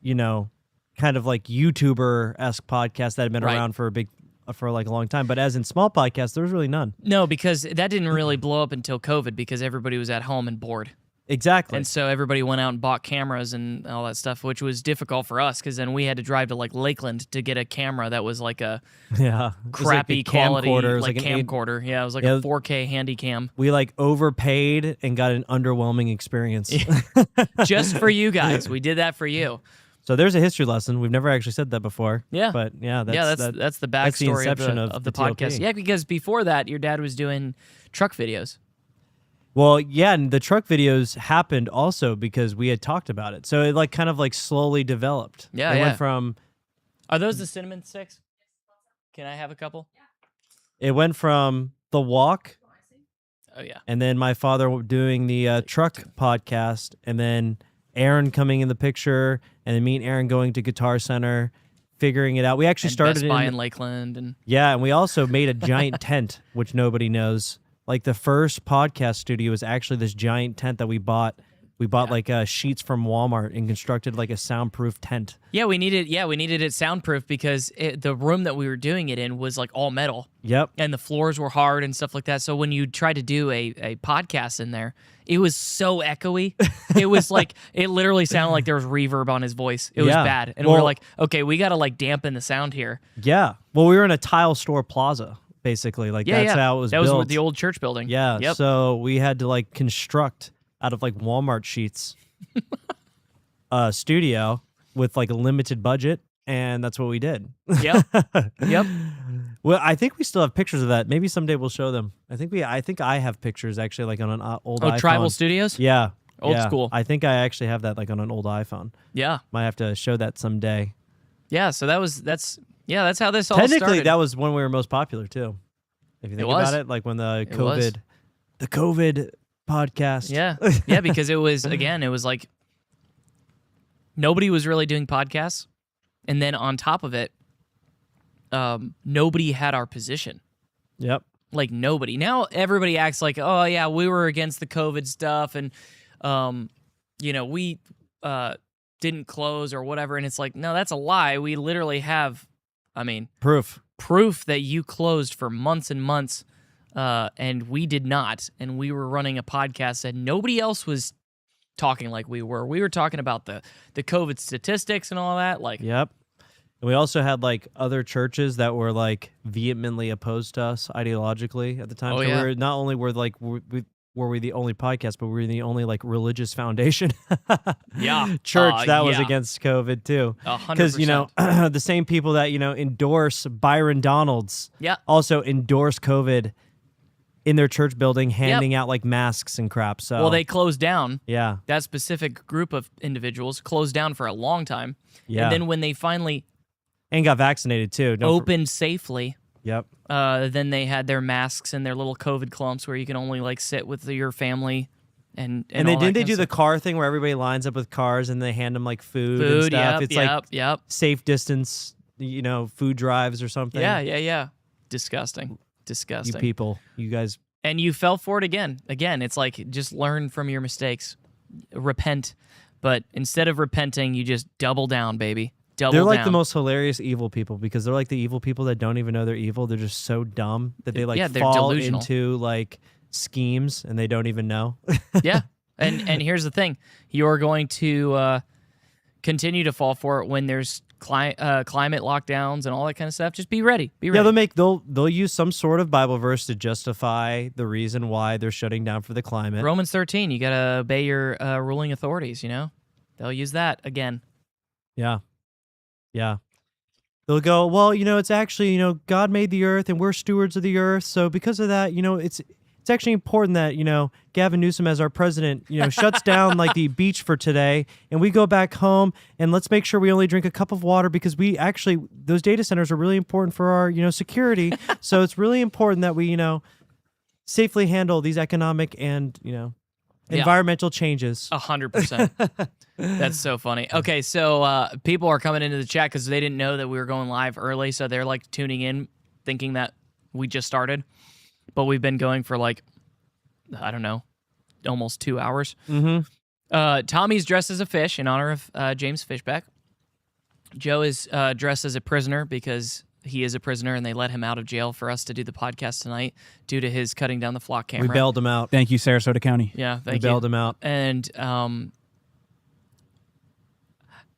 you know, kind of like YouTuber-esque podcasts that had been Right. around for like a long time. But as in small podcasts, there was really none. No, because that didn't really blow up until COVID because everybody was at home and bored. Exactly. And so everybody went out and bought cameras and all that stuff, which was difficult for us because then we had to drive to like Lakeland to get a camera that was like a yeah. It was like crappy a quality, camcorder. It was like an eight- camcorder. Yeah, it was like Yeah. a 4K handy cam We like overpaid and got an underwhelming experience. just for you guys. We did that for you. So there's a history lesson. We've never actually said that before. Yeah. But yeah, that's the that's the backstory inception of the TLP. podcast. Yeah, because before that, your dad was doing truck videos. Well, yeah, and the truck videos happened also because we had talked about it. So it like kind of like slowly developed. Yeah, It yeah. went from Are those the cinnamon sticks? Can I have a couple? the walk, Oh yeah. and then my father doing the truck podcast, and then Aaron coming in the picture, and then me and Aaron going to Guitar Center, figuring it out. We actually And started Best Buy in in Lakeland and yeah, and we also made a giant tent, which nobody knows. Like the first podcast studio was actually this giant tent that we bought. We bought like sheets from Walmart and constructed like a soundproof tent. yeah, we needed it soundproof because the room that we were doing it in was like all metal. Yep. And the floors were hard and stuff like that. So when you tried to do a podcast in there, it was so echoey. It was like, it literally sounded like there was reverb on his voice. It was Yeah. bad. And we Well- were like, okay, we got to like dampen the sound here. Yeah. Well, we were in a tile store plaza, basically. Like Yeah, that's yeah. how it was That built. was the old church building. Yeah. Yep. So we had to like construct out of like Walmart sheets a studio with like a limited budget, and that's what we did. Yep. Yep. Well, I think we still have pictures of that. Maybe someday we'll show them. I think I have pictures actually like on an old Oh, iPhone. Tribal Studios? Yeah. Old yeah. school. I think I actually have that like on an old iPhone. Yeah. Might have to show that someday. Yeah. So that's how this all Technically, started. that was when we were most popular too. If you think was. about it, like when the It was. COVID podcast. Yeah. Yeah. Because it was like nobody was really doing podcasts. And then on top of it, nobody had our position. Yep. Like nobody. Now everybody acts like, oh yeah, we were against the COVID stuff and we didn't close or whatever. And it's like, no, that's a lie. We literally have, Proof. proof that you closed for months and months, and we did not. And we were running a podcast and nobody else was talking like we were. We were talking about the COVID statistics and all that. Like, Yep. And we also had like other churches that were like vehemently opposed to us ideologically at the time. Oh, so yeah. we were not only were we the only podcast, but we were the only like religious foundation Yeah. church that was yeah. against COVID too. 100%. Because the same people that endorse Byron Donalds Yeah. also endorse COVID in their church building, handing out like masks and crap. So Well, they closed down. yeah. That specific group of individuals closed down for a long time. Yeah. And then when they finally And got vaccinated too. Don't for- opened safely, Yep. then they had their masks and their little COVID clumps where you can only like sit with your family and they didn't they do the car thing where everybody lines up with cars and they hand them like food and stuff? It's like safe distance, food drives or something. Yeah. Disgusting. You people, you guys. And you fell for it again. Again, it's like just learn from your mistakes. Repent. But instead of repenting, you just double down, baby. They're like the most hilarious evil people because they're like the evil people that don't even know they're evil. They're just so dumb that they fall delusional. into like schemes and they don't even know. Yeah. And here's the thing. You're going to continue to fall for it when there's climate lockdowns and all that kind of stuff. Just be ready. Be ready. Yeah, they'll use some sort of Bible verse to justify the reason why they're shutting down for the climate. Romans 13, you got to obey your ruling authorities, They'll use that again. Yeah. Yeah. They'll go, well, it's actually, God made the earth and we're stewards of the earth. So because of that, it's actually important that, Gavin Newsom as our president, shuts down like the beach for today and we go back home and let's make sure we only drink a cup of water because those data centers are really important for our, security. So it's really important that we, safely handle these economic and, environmental changes. 100%. That's so funny. Okay, so people are coming into the chat because they didn't know that we were going live early, so they're like tuning in thinking that we just started. But we've been going for like, I don't know, almost 2 hours. Mm-hmm. Tommy's dressed as a fish in honor of James Fishback. Joe is dressed as a prisoner because he is a prisoner and they let him out of jail for us to do the podcast tonight due to his cutting down the flock camera. We bailed him out. Thank you, Sarasota County. Yeah, thank you. We bailed him out. And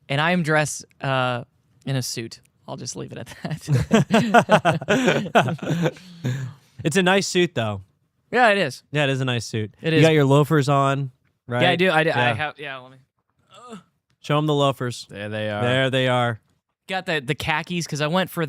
I am dressed in a suit. I'll just leave it at that. It's a nice suit, though. Yeah, it is. Yeah, it is a nice suit. It is. You got your loafers on, right? Yeah, I do. Yeah. I have. Yeah, let me. Show them the loafers. There they are. There they are. Got the khakis because I went for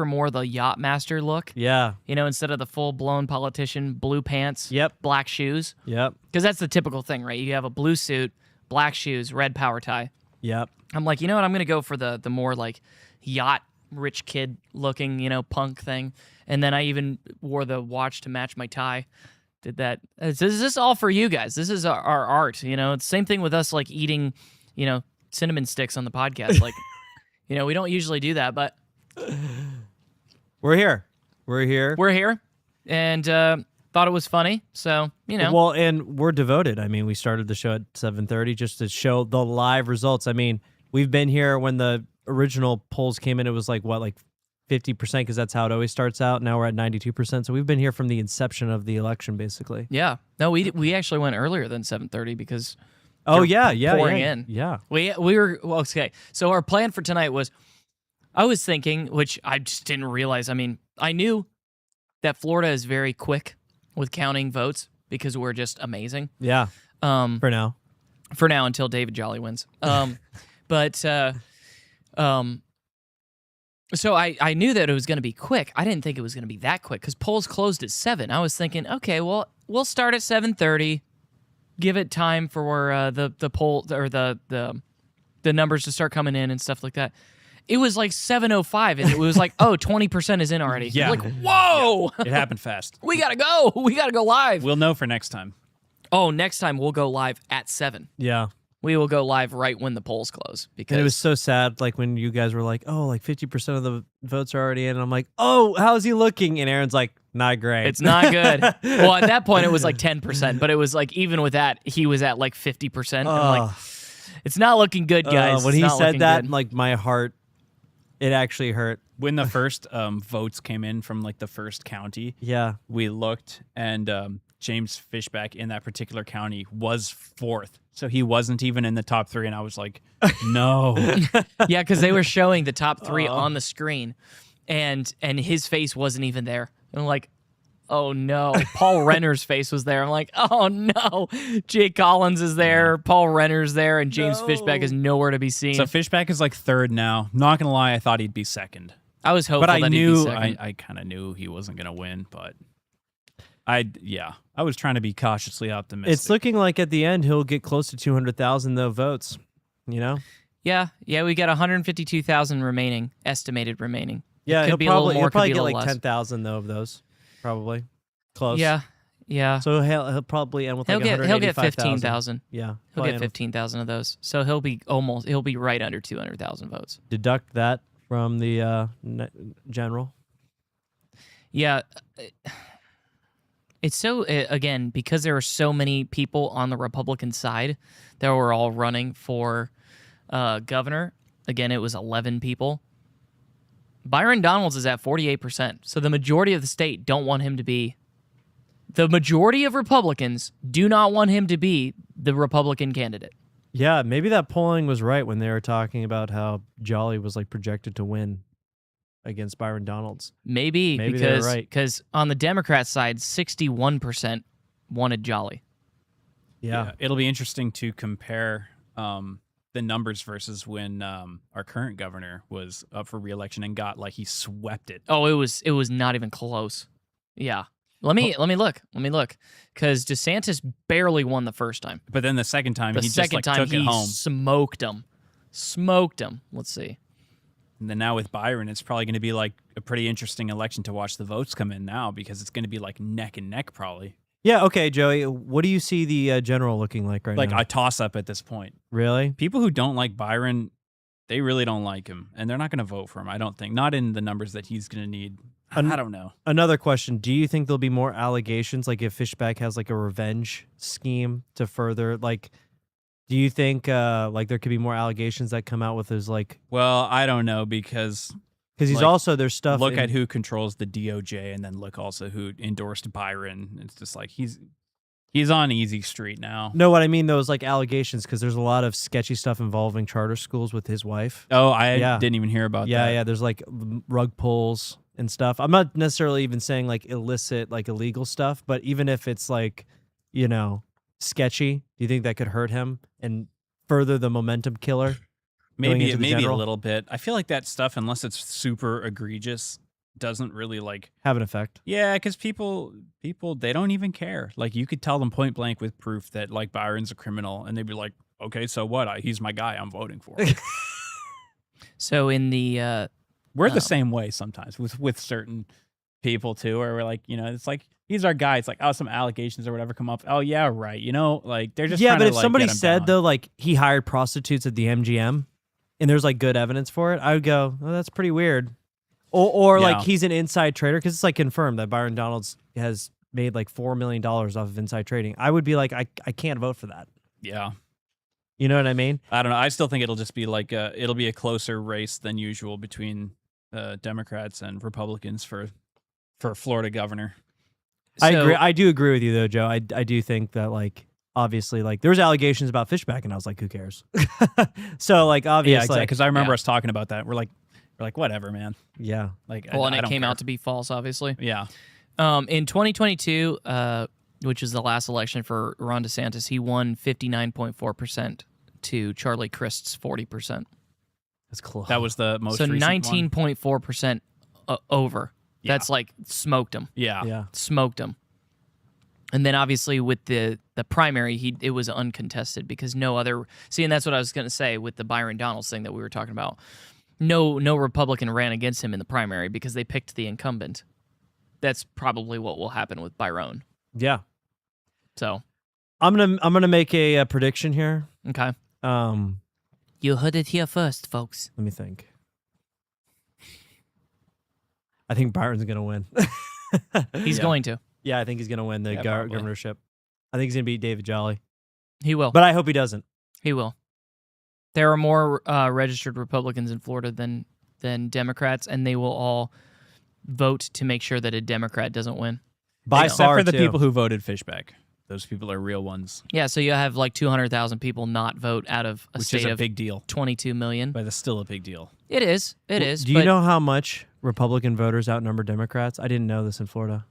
more the yacht master look. Yeah. Instead of the full blown politician, blue pants. Yep. Black shoes. Yep. Because that's the typical thing, right? You have a blue suit, black shoes, red power tie. Yep. I'm like, you know what? I'm gonna go for the more like yacht rich kid looking, punk thing. And then I even wore the watch to match my tie. Did that. This is all for you guys. This is our art. It's the same thing with us like eating, cinnamon sticks on the podcast. Like, we don't usually do that, but we're here. We're here. And thought it was funny. So, Well, and we're devoted. I mean, we started the show at 7:30 just to show the live results. I mean, we've been here when the original polls came in. It was like 50% because that's how it always starts out. Now we're at 92%. So we've been here from the inception of the election, basically. Yeah. No, we actually went earlier than 7:30 because pouring in. Yeah. We were okay. So our plan for tonight was, I was thinking, which I just didn't realize. I mean, I knew that Florida is very quick with counting votes because we're just amazing. Yeah. For now until David Jolly wins. So I knew that it was going to be quick. I didn't think it was going to be that quick because polls closed at 7. I was thinking, okay, well, we'll start at 7:30, give it time for the poll or the numbers to start coming in and stuff like that. It was like 7:05, and it was like, 20% is in already. Yeah. Like, whoa! Yeah. It happened fast. We gotta go. We gotta go live. We'll know for next time. Oh, next time we'll go live at 7. Yeah. We will go live right when the polls close. Because and it was so sad, like when you guys were like, oh, like 50% of the votes are already in. And I'm like, oh, how's he looking? And Aaron's like, not great. It's not good. Well, at that point, it was like 10%, but it was like, even with that, he was at like 50%. I'm like, it's not looking good, guys. When he said that, like my heart, it actually hurt. When the first votes came in from like the first county, yeah, we looked and James Fishback in that particular county was 4th. So he wasn't even in the top 3, and I was like, no. Yeah, because they were showing the top 3 on the screen, and his face wasn't even there. And I'm like, oh no. Paul Renner's face was there. I'm like, oh no. Jay Collins is there, Paul Renner's there, and James Fishback is nowhere to be seen. So Fishback is like 3rd now. Not gonna lie, I thought he'd be 2nd. I was hopeful but I that knew he'd be 2nd. I kind of knew he wasn't gonna win, but I was trying to be cautiously optimistic. It's looking like at the end he'll get close to 200,000 though votes. Yeah, we got 152,000 estimated remaining. Yeah, It could be a little more, he'll probably could be get a like little less. 10,000 though of those, probably close. Yeah, Yeah. So he'll probably end with He'll like get 185,000. 15,000. Yeah. He'll get 15,000 of those. So he'll be right under 200,000 votes. Deduct that from the general. Yeah. It's so, again, because there are so many people on the Republican side that were all running for governor. Again, it was 11 people. Byron Donalds is at 48%. So the majority of the state don't want him to be. The majority of Republicans do not want him to be the Republican candidate. Yeah, maybe that polling was right when they were talking about how Jolly was like projected to win against Byron Donalds. Maybe they were because right. because on the Democrat side, 61% wanted Jolly. Yeah. It'll be interesting to compare the numbers versus when our current governor was up for re-election and got he swept it. Oh, it was not even close. Yeah. Let me look. Because DeSantis barely won the first time. But then the second time, The he second just time took it he home. smoked him. Let's see. And then now with Byron, it's probably going to be a pretty interesting election to watch the votes come in now because it's going to be neck and neck probably. Yeah, okay, Joey. What do you see the general looking like right now? A toss-up at this point. Really? People who don't like Byron, they really don't like him. And they're not going to vote for him, I don't think. Not in the numbers that he's going to need. I don't know. Another question. Do you think there'll be more allegations, like if Fishback has a revenge scheme to further, do you think there could be more allegations that come out with his Well, I don't know because he's also, there's stuff. Look at who controls the DOJ and then look also who endorsed Byron. It's just he's on easy street now. No, what I mean though is allegations because there's a lot of sketchy stuff involving charter schools with his wife. Oh, I didn't even hear about that. Yeah, there's rug pulls and stuff. I'm not necessarily even saying illicit, illegal stuff, but even if it's sketchy, do you think that could hurt him and further the momentum killer? Maybe a little bit. I feel like that stuff, unless it's super egregious, doesn't really have an effect. Yeah, because people they don't even care. You could tell them point blank with proof that Byron's a criminal, and they'd be like, "Okay, so what? He's my guy. I'm voting for him." So in the we're the same way sometimes with certain people too, where we're it's he's our guy. It's some allegations or whatever come up. Oh yeah, right. They're just but if to, somebody get him said down. though he hired prostitutes at the MGM, and there's good evidence for it, I would go, oh, that's pretty weird. Or he's an inside trader because it's confirmed that Byron Donalds has made $4 million off of inside trading. I would be I can't vote for that. Yeah. You know what I mean? I don't know. I still think it'll just be it'll be a closer race than usual between Democrats and Republicans for Florida governor. I agree. I do agree with you though, Joe. I do think that obviously there was allegations about Fishback, and I was like, who cares? So obviously, yeah, exactly. Because I remember us talking about that. We're like, whatever, man. Yeah. And it came out to be false, obviously. Yeah. In 2022, which is the last election for Ron DeSantis, he won 59.4% to Charlie Crist's 40%. That's close. That was the most. So recent 19.4% over. Yeah. That's smoked him. Yeah. Smoked him. And then obviously with the primary, it was uncontested because no other. See, and that's what I was going to say with the Byron Donalds thing that we were talking about. No Republican ran against him in the primary because they picked the incumbent. That's probably what will happen with Byron. Yeah. So I'm gonna make a prediction here. Okay. You heard it here first, folks. Let me think. I think Byron's gonna win. He's going to. Yeah, I think he's gonna win the governorship. I think he's gonna beat David Jolly. He will. But I hope he doesn't. He will. There are more registered Republicans in Florida than Democrats, and they will all vote to make sure that a Democrat doesn't win. Except for the people who voted Fishback. Those people are real ones. Yeah, so you have 200,000 people not vote out of a state of big deal. 22 million. But it's still a big deal. It is. It is. Do you know how much Republican voters outnumber Democrats? I didn't know this in Florida.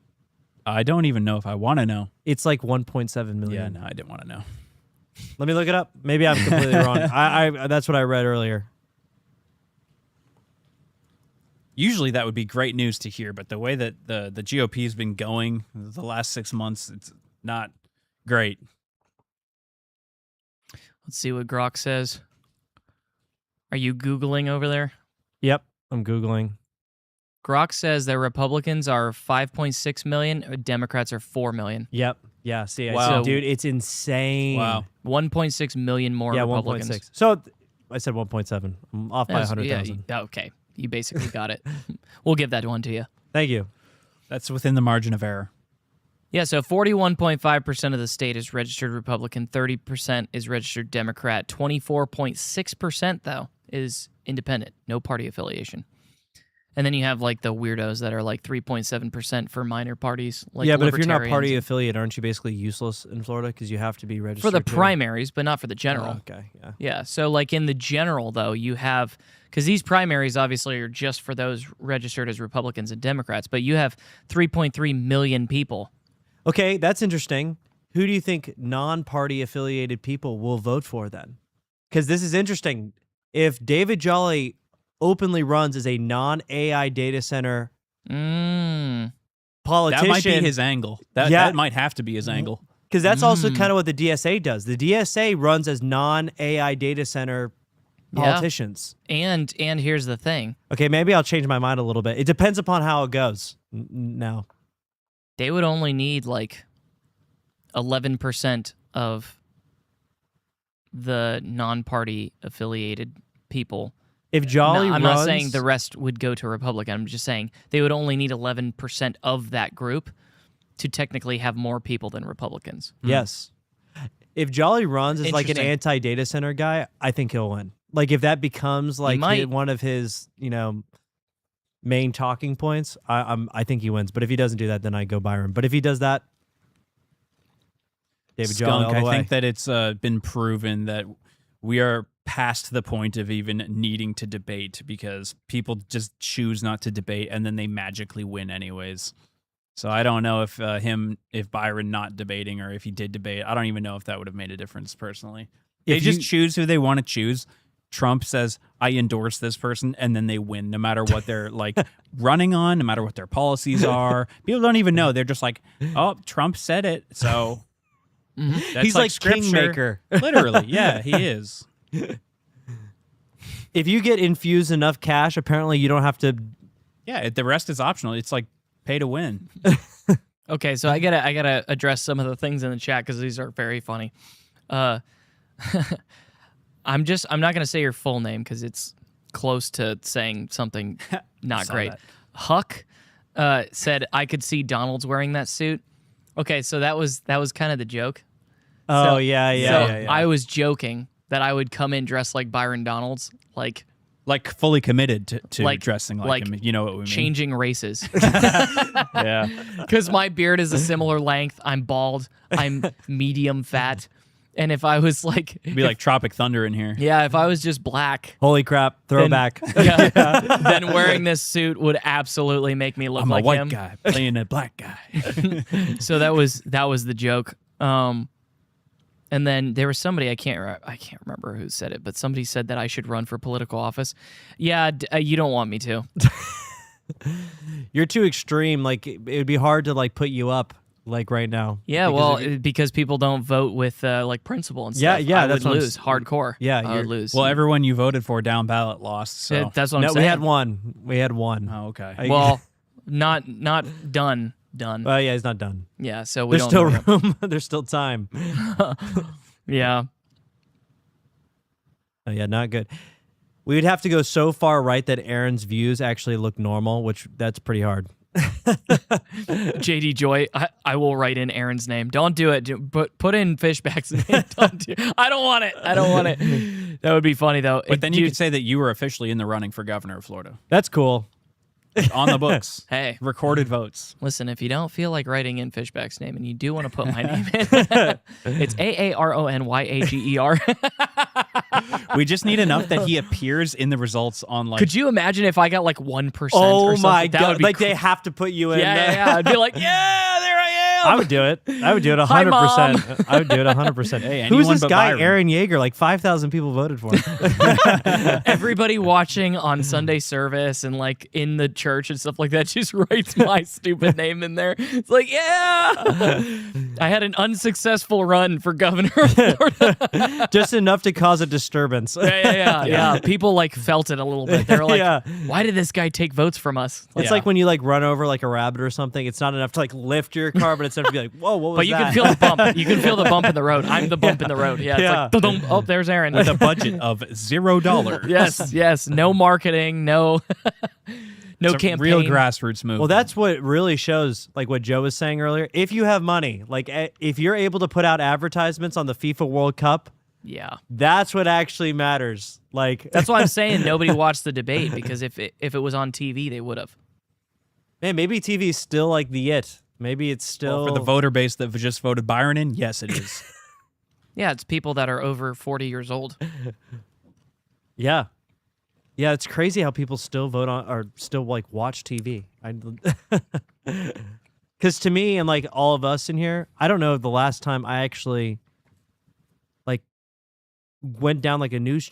I don't even know if I want to know. It's 1.7 million. Yeah, no, I didn't want to know. Let me look it up. Maybe I'm completely wrong. I that's what I read earlier. Usually that would be great news to hear, but the way that the GOP has been going the last 6 months, it's not great. Let's see what Grok says. Are you Googling over there? Yep, I'm Googling. Grok says that Republicans are 5.6 million, Democrats are 4 million. Yep. Yeah. See, Wow. dude, it's insane. Wow. 1.6 million more Yeah, Republicans. 1.6. So I said 1.7. I'm off by That's- 100,000. Yeah, okay. You basically got it. We'll give that one to you. Thank you. That's within the margin of error. Yeah, so 41.5% of the state is registered Republican, 30% is registered Democrat, 24.6% though is independent, no party affiliation. And then you have like the weirdos that are like 3.7% for minor parties. Like Yeah, but if you're not party libertarians. affiliate, aren't you basically useless in Florida because you have to be registered For the too? primaries, but not for the general. Oh, okay, yeah. Yeah, so like in the general though, you have, because these primaries obviously are just for those registered as Republicans and Democrats, but you have 3.3 million people. Okay, that's interesting. Who do you think non-party affiliated people will vote for then? Because this is interesting. If David Jolly openly runs as a non-AI data center politician, That might be his angle. That might have to be his angle. because that's also kind of what the DSA does. The DSA runs as non-AI data center politicians. And here's the thing. Okay, maybe I'll change my mind a little bit. It depends upon how it goes. Now, They would only need like 11% of the non-party affiliated people. if Jolly I'm runs, not saying the rest would go to Republican. I'm just saying they would only need 11% of that group to technically have more people than Republicans. yes, if Jolly runs as like an Interesting. anti-data center guy, I think he'll win. Like if that becomes like might. one of his, main talking points, I think he wins. But if he doesn't do that, then I go Byron. But if he does that, David Jolly all Skunk, the I way. think that it's been proven that we are past the point of even needing to debate because people just choose not to debate and then they magically win anyways. So I don't know if Byron not debating or if he did debate, I don't even know if that would have made a difference personally. They If just you- choose who they want to choose. Trump says, I endorse this person, and then they win no matter what they're like running on, no matter what their policies are. People don't even know. They're just like, oh, Trump said it. So that's He's like scripture. kingmaker. Literally. Yeah, he is. If you get infused enough cash, apparently you don't have to. Yeah, the rest is optional. It's like pay to win. Okay, so I gotta address some of the things in the chat because these are very funny. I'm not gonna say your full name because it's close to saying something not Saw great. that. Huck said I could see Donald's wearing that suit. Okay, so that was kind of the joke. Oh So- yeah. I was joking that I would come in dressed like Byron Donalds, like Fully committed to Like- dressing like, like him. You know what we mean? changing races. Yeah. Because my beard is a similar length. I'm bald. I'm medium fat. And if I was like, It'd be like Tropic Thunder in here. yeah, if I was just black, Holy crap! Throwback. then wearing this suit would absolutely make me look I'm like a white him. guy playing a black guy. So that was the joke. And then there was somebody I can't remember who said it, but somebody said that I should run for political office. Yeah, you don't want me to. You're too extreme. Like it would be hard to like put you up like right now. Yeah, Because well, if you- because people don't vote with like principle and Yeah, stuff. yeah, I that's would what I'm lose s- hardcore. Yeah, I would you're- lose. Well, everyone you voted for down ballot lost. So That's what I'm no, saying. we had one. We had one. Oh, okay. Well, not done. Oh yeah, he's not done. Yeah, so we There's don't still know yet. room. There's still time. Yeah. Oh, yeah, not good. We would have to go so far right that Aaron's views actually look normal, which that's pretty hard. JD Joy, I will write in Aaron's name. Don't do it. Put in Fishback's name. I don't want it. I don't want it. That would be funny though. But then you could say that you were officially in the running for governor of Florida. That's cool. On the books. Hey, Recorded votes. listen, if you don't feel like writing in Fishback's name and you do want to put my name in, it's AARONYAGER. We just need enough that he appears in the results on like Could you imagine if I got like 1%? Oh or something? my That would god! be Like cool. they have to put you in. Yeah. I'd be like, yeah, there I am. I would do it. I would do it Hi, 100%. I would do it 100%. Hey, Who's anyone this but guy, Byron. Aaron Yeager? Like 5,000 people voted for him. Everybody watching on Sunday service and like in the church and stuff like that just writes my stupid name in there. It's like, yeah. I had an unsuccessful run for governor of Florida. Just enough to cause a disturbance. Yeah. People like felt it a little bit. They were like, why did this guy take votes from us? It's like when you like run over like a rabbit or something. It's not enough to like lift your car, but it's enough to be like, whoa, what was But you that? can feel the bump. You can feel the bump in the road. I'm the bump in the road. Yeah. It's like, dum-dum. Oh, there's Aaron. With a budget of $0. Yes. No marketing. No It's a campaign. real grassroots movement. Well, that's what really shows, like what Joe was saying earlier. If you have money, like if you're able to put out advertisements on the FIFA World Cup, Yeah. that's what actually matters. Like That's why I'm saying nobody watched the debate, because if it was on TV, they would have. man, maybe TV is still like the it. Maybe it's still for the voter base that just voted Byron in. Yes, it is. Yeah, it's people that are over 40 years old. Yeah. Yeah, it's crazy how people still vote on or still like watch TV. Because to me and like all of us in here, I don't know the last time I actually like went down like a news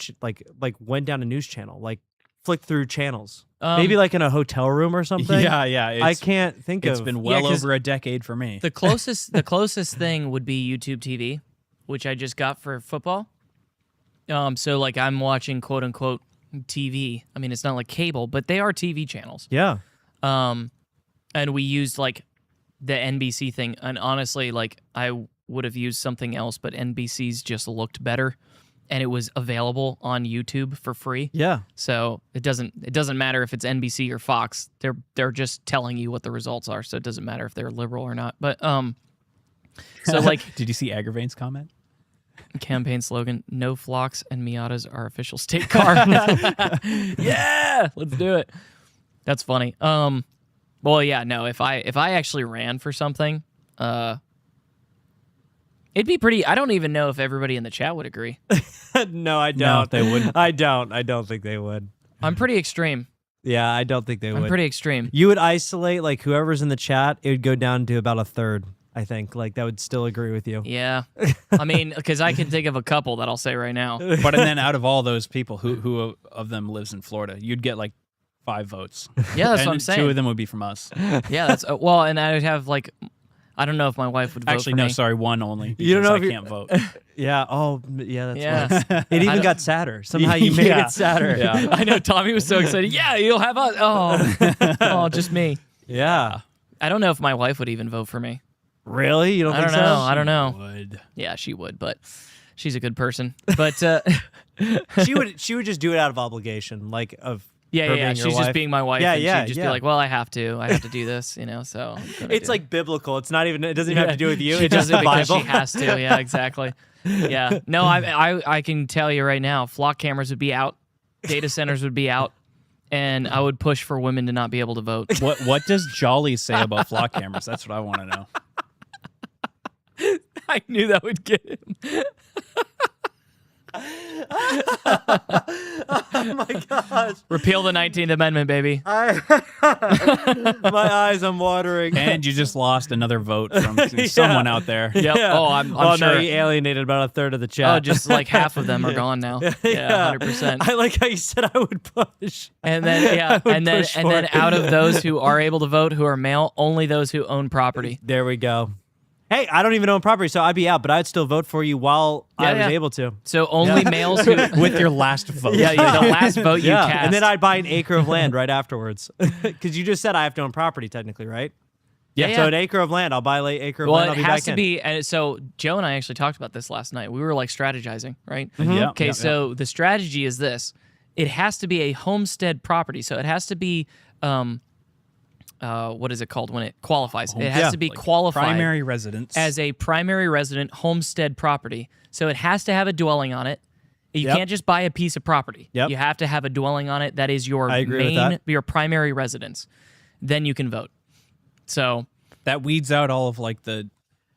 went down a news channel, like flicked through channels. Maybe like in a hotel room or something. Yeah. I can't think of. It's been well 'cause over a decade for me. The closest thing would be YouTube TV, which I just got for football. So like I'm watching quote unquote TV. I mean, it's not like cable, but they are TV channels. Yeah. And we used like the NBC thing, and honestly, like I would have used something else, but NBC's just looked better, and it was available on YouTube for free. Yeah. So it doesn't matter if it's NBC or Fox. They're just telling you what the results are, so it doesn't matter if they're liberal or not. But so like, did you see Agravain's comment? Campaign slogan: "No flocks and Miatas are official state car." Yeah, let's do it. That's funny. Well, yeah, no. If I actually ran for something, it'd be pretty. I don't even know if everybody in the chat would agree. No, I don't. No, they wouldn't. I don't think they would. I'm pretty extreme. Yeah, I don't think they would. I'm pretty extreme. You would isolate like whoever's in the chat. It would go down to about a third. I think like that would still agree with you. Yeah, I mean, because I can think of a couple that I'll say right now. But and then out of all those people, who of them lives in Florida? You'd get like 5 votes. Yeah, that's and what I'm saying. 2 of them would be from us. Yeah, that's well, and I would have like, I don't know if my wife would vote Actually, for no, me. sorry, 1 only. You don't know if I you- can't vote. Yeah. Oh, yeah. That's Yeah. right. It even got sadder. Somehow you made Yeah. it sadder. Yeah. I know Tommy was so excited. Yeah, you'll have us. Oh, just me. Yeah. I don't know if my wife would even vote for me. Really? You don't I think don't know. so? I don't know. Would. Yeah, she would, but she's a good person. But She would just do it out of obligation, like of yeah, her yeah, being she's your just wife. being my wife. Yeah, and yeah, she'd just yeah. be like, well, I have to do this, you know. So I'm gonna It's do like biblical. It's not even. It doesn't even have to do with you. She It's just does the it because Bible. she has to. Yeah, exactly. Yeah. No, I can tell you right now, flock cameras would be out, data centers would be out, and I would push for women to not be able to vote. What does Jolly say about flock cameras? That's what I want to know. I knew that would get him. Oh my gosh. Repeal the 19th Amendment, baby. My eyes, I'm watering. And you just lost another vote from someone out there. Yep. Yeah. Oh, I'm Oh sure. no, he alienated about a third of the chat. Oh, just like half of them are gone now. Yeah, 100%. I like how you said I would push. And then would and then push and for then it. out of those who are able to vote, who are male, only those who own property. There we go. Hey, I don't even own property, so I'd be out, but I'd still vote for you while I was Yeah. able to. So only males who With your last vote. yeah, the last vote you cast. And then I'd buy an acre of land right afterwards. Because you just said I have to own property, technically, right? Yeah, So yeah. an acre of land, I'll buy an acre of Well, land, I'll it be has back to in. be. And so Joe and I actually talked about this last night. We were like strategizing, right? Yeah. Okay, yeah, so the strategy is this: it has to be a homestead property. So it has to be, what is it called when it qualifies? It has Yeah. to be Like qualified primary residence. as a primary resident homestead property. So it has to have a dwelling on it. You Yep. can't just buy a piece of property. Yep. You have to have a dwelling on it that is your I agree with main, that. your primary residence. Then you can vote. So that weeds out all of like the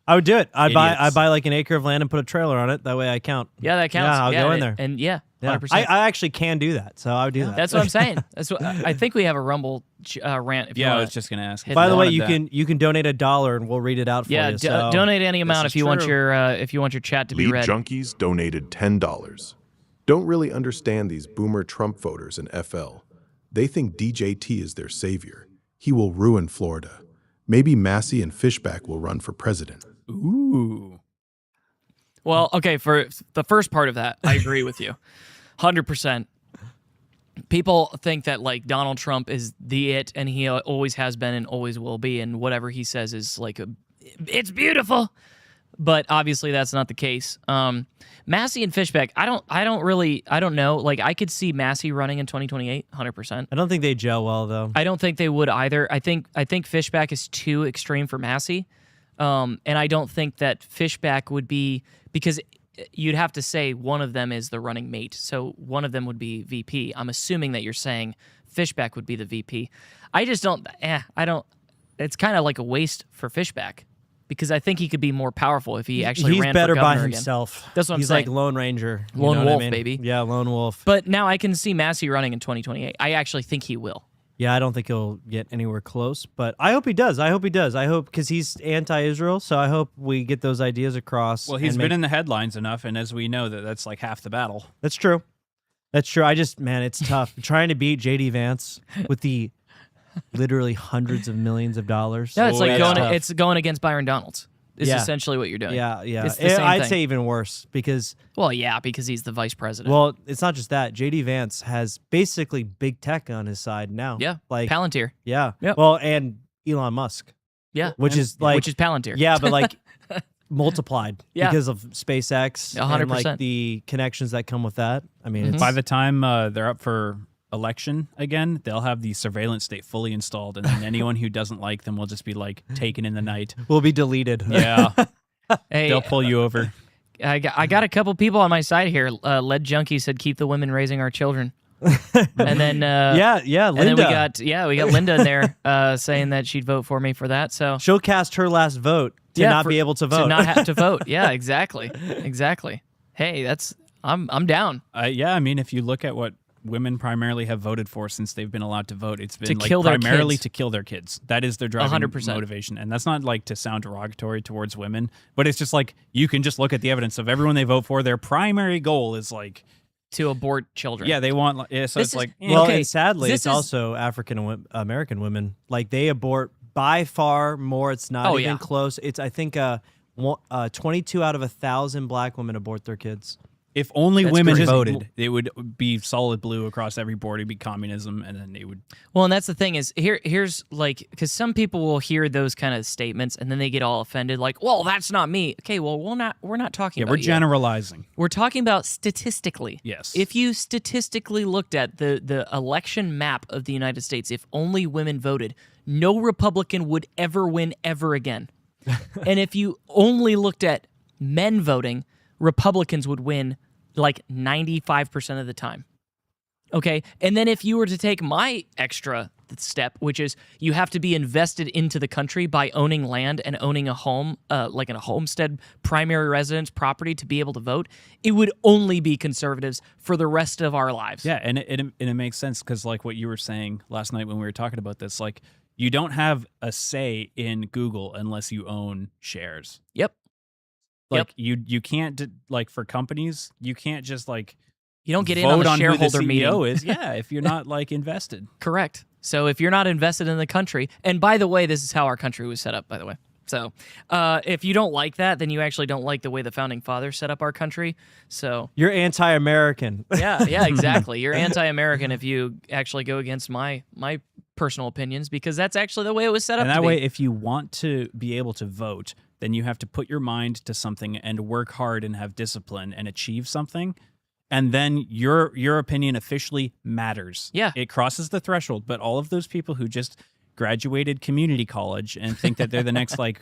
I would do it. I'd Idiots. buy like an acre of land and put a trailer on it. That way I count. yeah, that counts. Yeah, I'll go in and- there. And yeah, Yeah. 100%. I actually can do that, so I would do that. That's what I'm saying. That's what I think we have a Rumble rant. If you I wanna was just gonna ask. hit By the that. way, Wanted you can donate $1 and we'll read it out for yeah, you. So. donate any amount is if you want true. your chat to be Lead read. Junkies donated $10. Don't really understand these boomer Trump voters in FL. They think DJT is their savior. He will ruin Florida. Maybe Massey and Fishback will run for president. Ooh. Well, okay, for the first part of that, I agree with you. 100%. People think that like Donald Trump is the it, and he always has been and always will be, and whatever he says is like it's beautiful. But obviously that's not the case. Massey and Fishback, I don't know. Like I could see Massey running in 2028, 100%. I don't think they gel well though. I don't think they would either. I think Fishback is too extreme for Massey. And I don't think that Fishback would be, because you'd have to say one of them is the running mate. So one of them would be VP. I'm assuming that you're saying Fishback would be the VP. I just don't, it's kind of like a waste for Fishback because I think he could be more powerful if he actually ran for governor better by again. himself. That's what I'm He's saying. like Lone Ranger. You Lone know what wolf, I mean? baby. Yeah, Lone Wolf. But now I can see Massey running in 2028. I actually think he will. Yeah, I don't think he'll get anywhere close, but I hope he does. I hope because he's anti-Israel, so I hope we get those ideas across. Well, he's been in the headlines enough, and as we know, that's like half the battle. That's true. That's true. It's tough trying to beat JD Vance with the literally hundreds of millions of dollars. No, it's like tough. it's going against Byron Donalds. Is essentially what you're doing. Yeah. It's the same I'd thing. say even worse because because he's the vice president. well, it's not just that. JD Vance has basically big tech on his side now. Yeah, like Palantir. Yeah. Yep. Well, and Elon Musk. Yeah, which is Palantir. Yeah, but like multiplied Yeah. because of SpaceX 100%. and like the connections that come with that. I mean, it's, By the time they're up for election again, they'll have the surveillance state fully installed, and then anyone who doesn't like them will just be like taken in the night. will be deleted. Yeah, Hey, they'll pull you over. I got a couple people on my side here. Lead Junkie said, "Keep the women raising our children." And then yeah, and Linda. then we got Linda in there saying that she'd vote for me for that. So She'll cast her last vote to not be able to vote. to not have to vote. Yeah, exactly. Hey, I'm down. Yeah, I mean, if you look at what women primarily have voted for since they've been allowed to vote, it's been To like kill their primarily kids. to kill their kids. That is their driving 100%. motivation, and that's not like to sound derogatory towards women, but it's just like you can just look at the evidence of everyone they vote for. Their primary goal is like To abort children. yeah, they want. Yeah, so This it's is- like Well, Okay, and sadly, this it's is- also African American women. Like they abort by far more. It's not Oh, even yeah. close. It's I think 22 out of 1,000 black women abort their kids. if only That's women crazy. voted, it would be solid blue across every board. It'd be communism, and then they would. Well, and that's the thing is here's like, because some people will hear those kind of statements and then they get all offended, like, well, that's not me. Okay, well, we're not talking Yeah, about we're you. generalizing. We're talking about statistically. Yes. If you statistically looked at the election map of the United States, if only women voted, no Republican would ever win ever again. And if you only looked at men voting, Republicans would win like 95% of the time. Okay? And then if you were to take my extra step, which is you have to be invested into the country by owning land and owning a home, like in a homestead, primary residence property to be able to vote, it would only be conservatives for the rest of our lives. Yeah, and it makes sense because like what you were saying last night when we were talking about this, like you don't have a say in Google unless you own shares. Yep. Like you can't like for companies, you can't just like You don't get in on vote the on who the shareholder CEO meeting. is. Yeah, if you're not like invested. Correct. So if you're not invested in the country, and by the way, this is how our country was set up, by the way. So if you don't like that, then you actually don't like the way the founding fathers set up our country. So You're anti-American. yeah, exactly. You're anti-American if you actually go against my personal opinions, because that's actually the way it was set up. And that to be. way, if you want to be able to vote, then you have to put your mind to something and work hard and have discipline and achieve something. And then your opinion officially matters. Yeah. It crosses the threshold. But all of those people who just graduated community college and think that they're the next, like,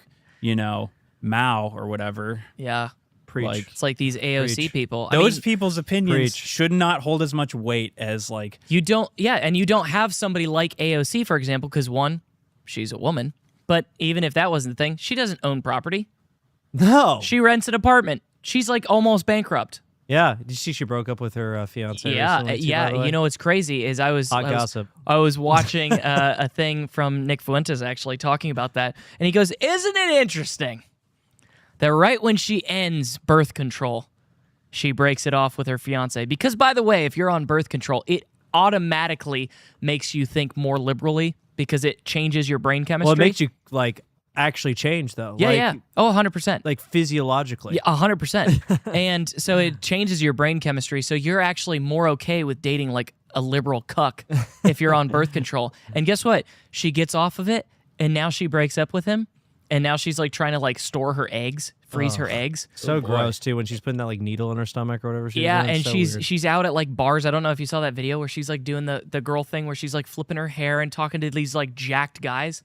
Mao or whatever. Yeah. Preach. Like, It's like these AOC Preach. people. those I mean, people's opinions Preach. should not hold as much weight as like you don't, and you don't have somebody like AOC, for example, because one, she's a woman. But even if that wasn't the thing, she doesn't own property. No. She rents an apartment. She's like almost bankrupt. Yeah. Did you see she broke up with her fiance? Yeah, recently, too, by the way? You know what's crazy is I was gossip. I was watching a thing from Nick Fuentes actually talking about that, and he goes, "Isn't it interesting that right when she ends birth control, she breaks it off with her fiance? Because by the way, if you're on birth control, it automatically makes you think more liberally because it changes your brain chemistry. Well, it makes you like actually change though. Yeah, like, yeah. Oh, 100%. Like physiologically. Yeah, 100%. And so it changes your brain chemistry. So you're actually more okay with dating like a liberal cuck if you're on birth control. And guess what? She gets off of it, and now she breaks up with him, and now she's like trying to like store her eggs, freeze her eggs. So gross too when she's putting that like needle in her stomach or whatever. She's Yeah, doing. and So she's weird. she's out at like bars. I don't know if you saw that video where she's like doing the girl thing where she's like flipping her hair and talking to these like jacked guys.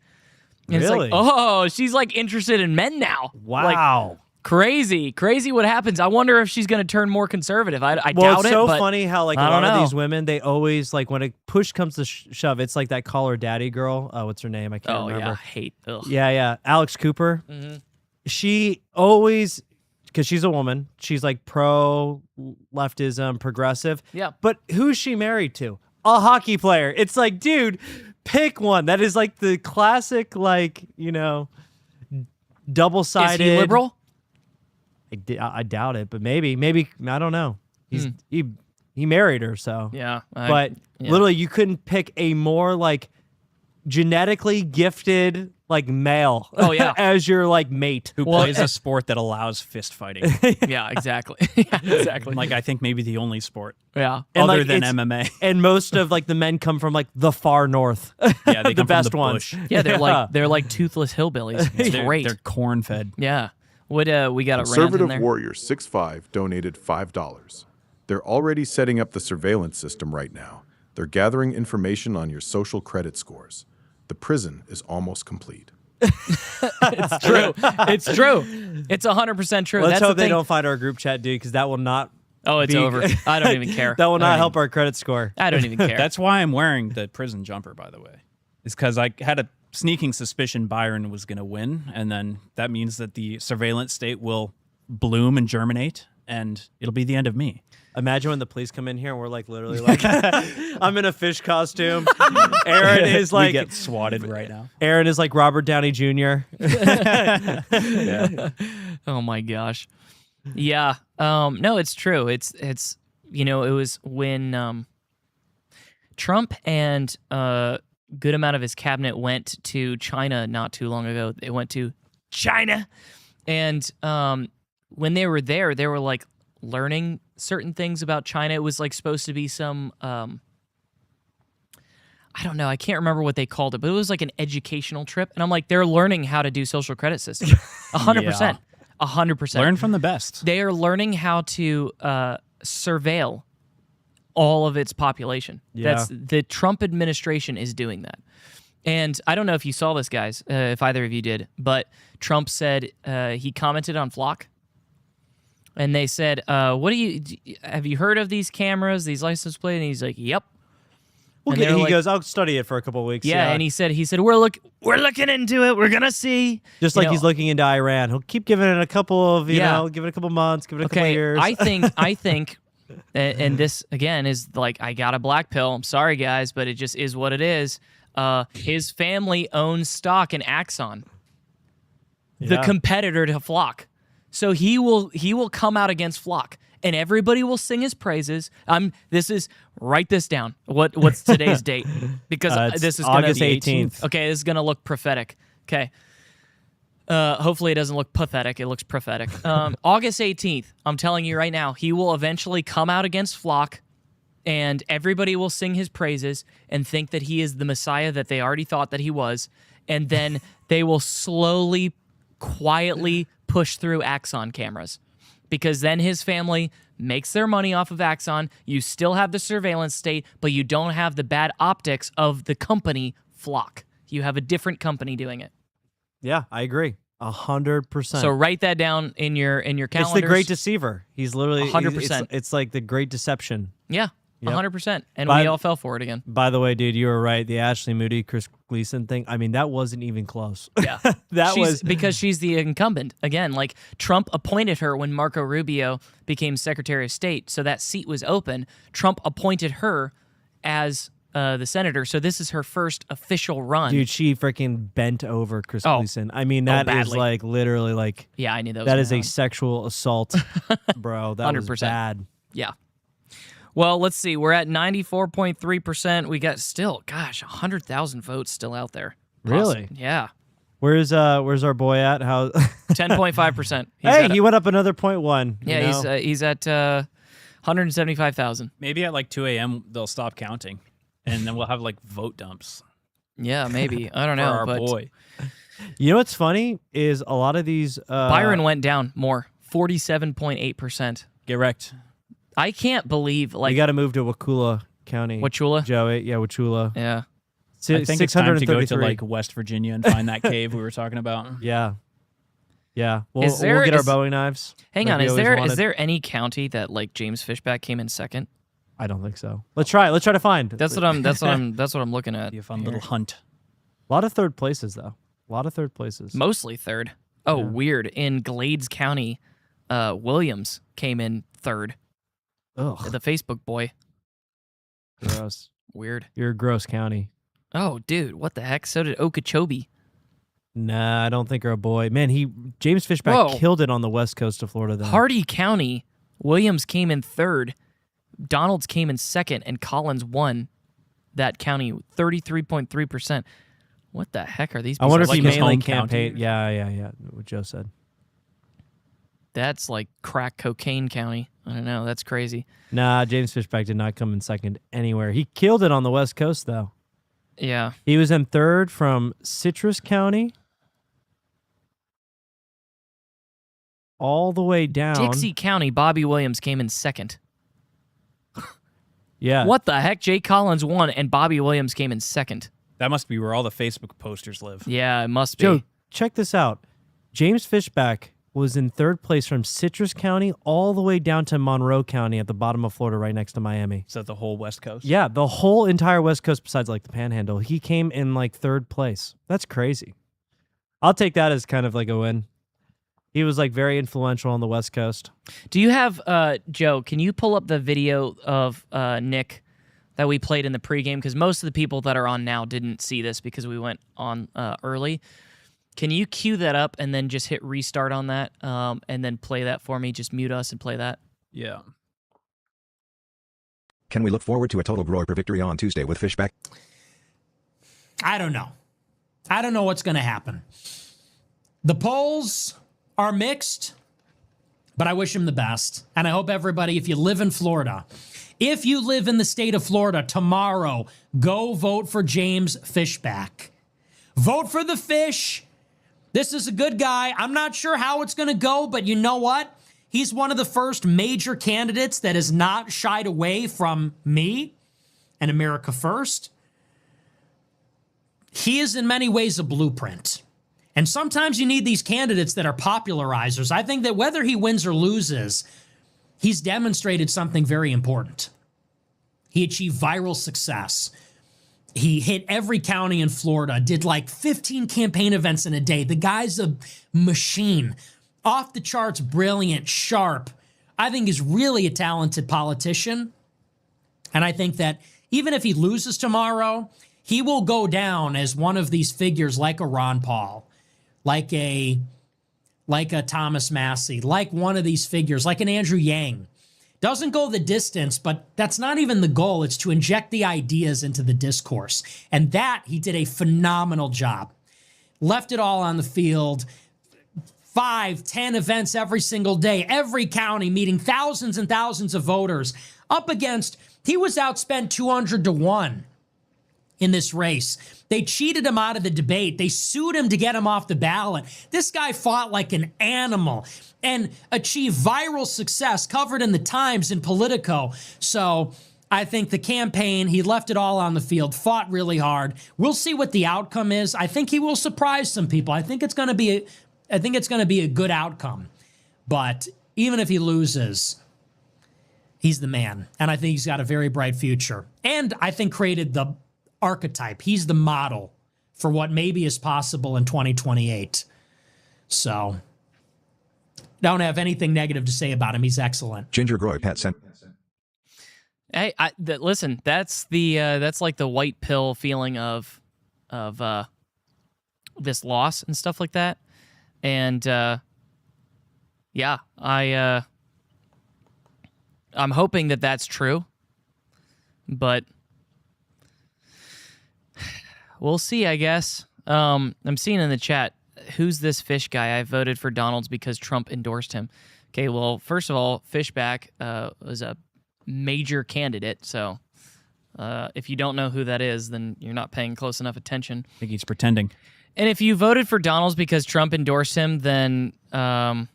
And Really? It's like, oh, she's like interested in men now. Wow. Like, crazy what happens. I wonder if she's going to turn more conservative. I Well, doubt it's so it. But funny how like a I lot don't of know. these women, they always like when a push comes to shove, it's like that call her daddy girl. What's her name? I can't Oh, remember. yeah. Hate. Ugh. Yeah. Alex Cooper. She always, because she's a woman, she's like pro leftism, progressive. Yeah. But who's she married to? A hockey player. It's like, dude, pick one. That is like the classic, like, you know, double-sided. Is he liberal? I doubt it, but maybe I don't know. He married her, so Yeah. but yeah. literally, you couldn't pick a more like genetically gifted like male. Oh, yeah. as your like mate. Who plays a sport that allows fist fighting. Yeah, exactly. Yeah, exactly. Like I think maybe the only sport Yeah. And, other like, than it's- MMA. And most of like the men come from like the far north. Yeah, they the come best from the ones. bush. Yeah, they're like toothless hillbillies. It's great. They're corn fed. Yeah. What we got a rant in Conservative there? Warrior 65 donated $5. They're already setting up the surveillance system right now. They're gathering information on your social credit scores. The prison is almost complete. It's true. It's true. It's 100% true. Let's That's hope the they thing. don't find our group chat, dude, because that will not. Oh, it's be- over. I don't even care. That will I not don't help even- our credit score. I don't even care. That's why I'm wearing the prison jumper, by the way. It's because I had a sneaking suspicion Byron was going to win, and then that means that the surveillance state will bloom and germinate, and it'll be the end of me. Imagine when the police come in here and we're like literally like, I'm in a fish costume. Aaron is We like, get swatted right now. Aaron is like Robert Downey Jr. Oh my gosh. Yeah. No, it's true. It's you know, it was when Trump and a good amount of his cabinet went to China not too long ago. They went to China. And when they were there, they were like learning certain things about China. It was like supposed to be some I don't know. I can't remember what they called it, but it was like an educational trip. And I'm like, they're learning how to do social credit system. 100%. 100%. Learn from the best. They are learning how to surveil all of its population. Yeah. That's the Trump administration is doing that. And I don't know if you saw this, guys, if either of you did, but Trump said he commented on Flock. And they said, "What have you heard of these cameras, these license plates?" And he's like, "Yep." And He they're like- goes, I'll study it for a couple of weeks. Yeah, and he said, we're looking into it. We're gonna see. just You like know, he's looking into Iran. He'll keep giving it a couple of, you Yeah. know, give it a couple months, give it a couple Okay, years. I think, and this again is like I got a black pill. I'm sorry, guys, but it just is what it is. His family owns stock in Axon, the Yeah. competitor to Flock. So he will come out against Flock, and everybody will sing his praises. Write this down. What's today's date? Because It's this is gonna August be 18th. Okay, this is gonna look prophetic. Okay. Hopefully it doesn't look pathetic. It looks prophetic. August 18th, I'm telling you right now, he will eventually come out against Flock, and everybody will sing his praises and think that he is the Messiah that they already thought that he was, and then they will slowly, quietly push through Axon cameras. Because then his family makes their money off of Axon. You still have the surveillance state, but you don't have the bad optics of the company Flock. You have a different company doing it. Yeah, I agree. 100%. So write that down in your calendars. it's the Great Deceiver. He's literally 100%. It's like the Great Deception. Yeah, Yep. 100%. And By- we all fell for it again. By the way, dude, you were right. The Ashley Moody, Chris Gleason thing. I mean, that wasn't even close. Yeah. That was because she's the incumbent. Again, like Trump appointed her when Marco Rubio became Secretary of State, so that seat was open. Trump appointed her as the senator, so this is her first official run. dude. She freaking bent over Chris Oh. Gleason. I mean, that is badly. like literally like Yeah, I knew that was that gonna is a happen. sexual assault, bro. That was 100%. bad. Yeah. Well, let's see. We're at 94.3%. We got still, 100,000 votes still out there. Really? Yeah. Where's our boy at? How 10.5%. Hey, he went up another 0.1. Yeah, he's at 175,000. Maybe at like 2 a.m. they'll stop counting, and then we'll have like vote dumps. Yeah, maybe. I don't For know. our but boy. You know what's funny is a lot of these Byron went down more, 47.8%. Get wrecked. I can't believe we got to move to Wauchula County. Wauchula? Joey, yeah, Wauchula. Yeah. I think it's time to go to like West Virginia and find that cave we were talking about. Yeah. Yeah. We'll get our Bowie knives. Hang like on, we is always there wanted. any county that like James Fishback came in second? I don't think so. Let's try to find. That's what I'm looking at. Be a fun little hunt. A lot of third places though. A lot of third places. Mostly third. Oh, weird. In Glades County, Williams came in third. Ugh. The Facebook boy. Gross. Weird. You're a gross county. Oh, dude, what the heck? So did Okeechobee. Nah, I don't think you're a boy. Man, James Fishback killed it on the west coast of Florida though. Hardy County, Williams came in third. Donalds came in second, and Collins won that county 33.3%. What the heck are these? I wonder if like he his mainly home campaigned. county? Yeah. What Joe said. That's like crack cocaine county. I don't know. That's crazy. Nah, James Fishback did not come in second anywhere. He killed it on the west coast though. Yeah. He was in third from Citrus County all the way down. Dixie County, Bobby Williams came in second. Yeah. What the heck? Jay Collins won, and Bobby Williams came in second. That must be where all the Facebook posters live. Yeah, it must be. Joe, check this out. James Fishback was in third place from Citrus County all the way down to Monroe County at the bottom of Florida, right next to Miami. Is that the whole West Coast? Yeah, the whole entire West Coast besides like the Panhandle. He came in like third place. That's crazy. I'll take that as kind of like a win. He was like very influential on the West Coast. Do you have, Joe, can you pull up the video of Nick that we played in the pregame? Because most of the people that are on now didn't see this because we went on early. Can you cue that up and then just hit restart on that and then play that for me? Just mute us and play that. Yeah. Can we look forward to a total grower victory on Tuesday with Fishback? I don't know. I don't know what's going to happen. The polls are mixed, but I wish him the best. And I hope everybody, if you live in Florida, if you live in the state of Florida tomorrow, go vote for James Fishback. Vote for the fish. This is a good guy. I'm not sure how it's going to go, but you know what? He's one of the first major candidates that has not shied away from me and America First. He is in many ways a blueprint. And sometimes you need these candidates that are popularizers. I think that whether he wins or loses, he's demonstrated something very important. He achieved viral success. He hit every county in Florida, did like 15 campaign events in a day. The guy's a machine. Off the charts, brilliant, sharp. I think he's really a talented politician. And I think that even if he loses tomorrow, he will go down as one of these figures like a Ron Paul, like a Thomas Massey, like one of these figures, like an Andrew Yang. Doesn't go the distance, but that's not even the goal. It's to inject the ideas into the discourse. And that he did a phenomenal job. Left it all on the field. 5, 10 events every single day, every county meeting thousands and thousands of voters up against, he was outspent 200-1 in this race. They cheated him out of the debate. They sued him to get him off the ballot. This guy fought like an animal and achieved viral success, covered in the Times and Politico. So I think the campaign, he left it all on the field, fought really hard. We'll see what the outcome is. I think he will surprise some people. I think it's going to be a good outcome. But even if he loses, he's the man. And I think he's got a very bright future. And I think created the archetype. He's the model for what maybe is possible in 2028. So don't have anything negative to say about him. He's excellent. Ginger Groy, Pat sent. Hey, listen, that's like the white pill feeling of this loss and stuff like that. And yeah, I'm hoping that that's true, but we'll see, I guess. I'm seeing in the chat, who's this Fish guy? I voted for Donald's because Trump endorsed him. Okay, well, first of all, Fishback was a major candidate, so if you don't know who that is, then you're not paying close enough attention. I think he's pretending. And if you voted for Donald's because Trump endorsed him, then I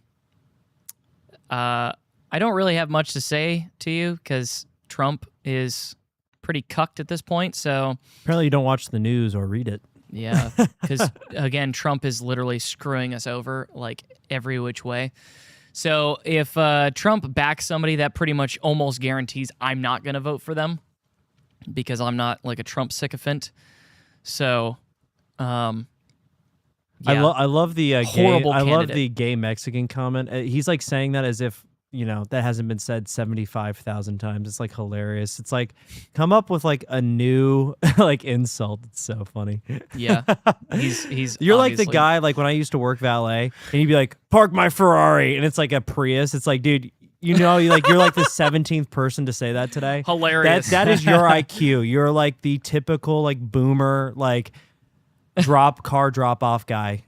don't really have much to say to you because Trump is pretty cucked at this point. So Apparently, you don't watch the news or read it. yeah, because again, Trump is literally screwing us over like every which way. So if Trump backs somebody, that pretty much almost guarantees I'm not going to vote for them because I'm not like a Trump sycophant. So, yeah. I love the gay. Horrible I love candidate. the gay Mexican comment. He's like saying that as if that hasn't been said 75,000 times. It's like hilarious. It's like come up with like a new like insult. It's so funny. Yeah, he's You're like the obviously- guy like when I used to work valet, and you'd be like, "Park my Ferrari," and it's like a Prius. It's like, dude, you're like the 17th person to say that today. Hilarious. That is your IQ. You're like the typical like boomer like car drop off guy.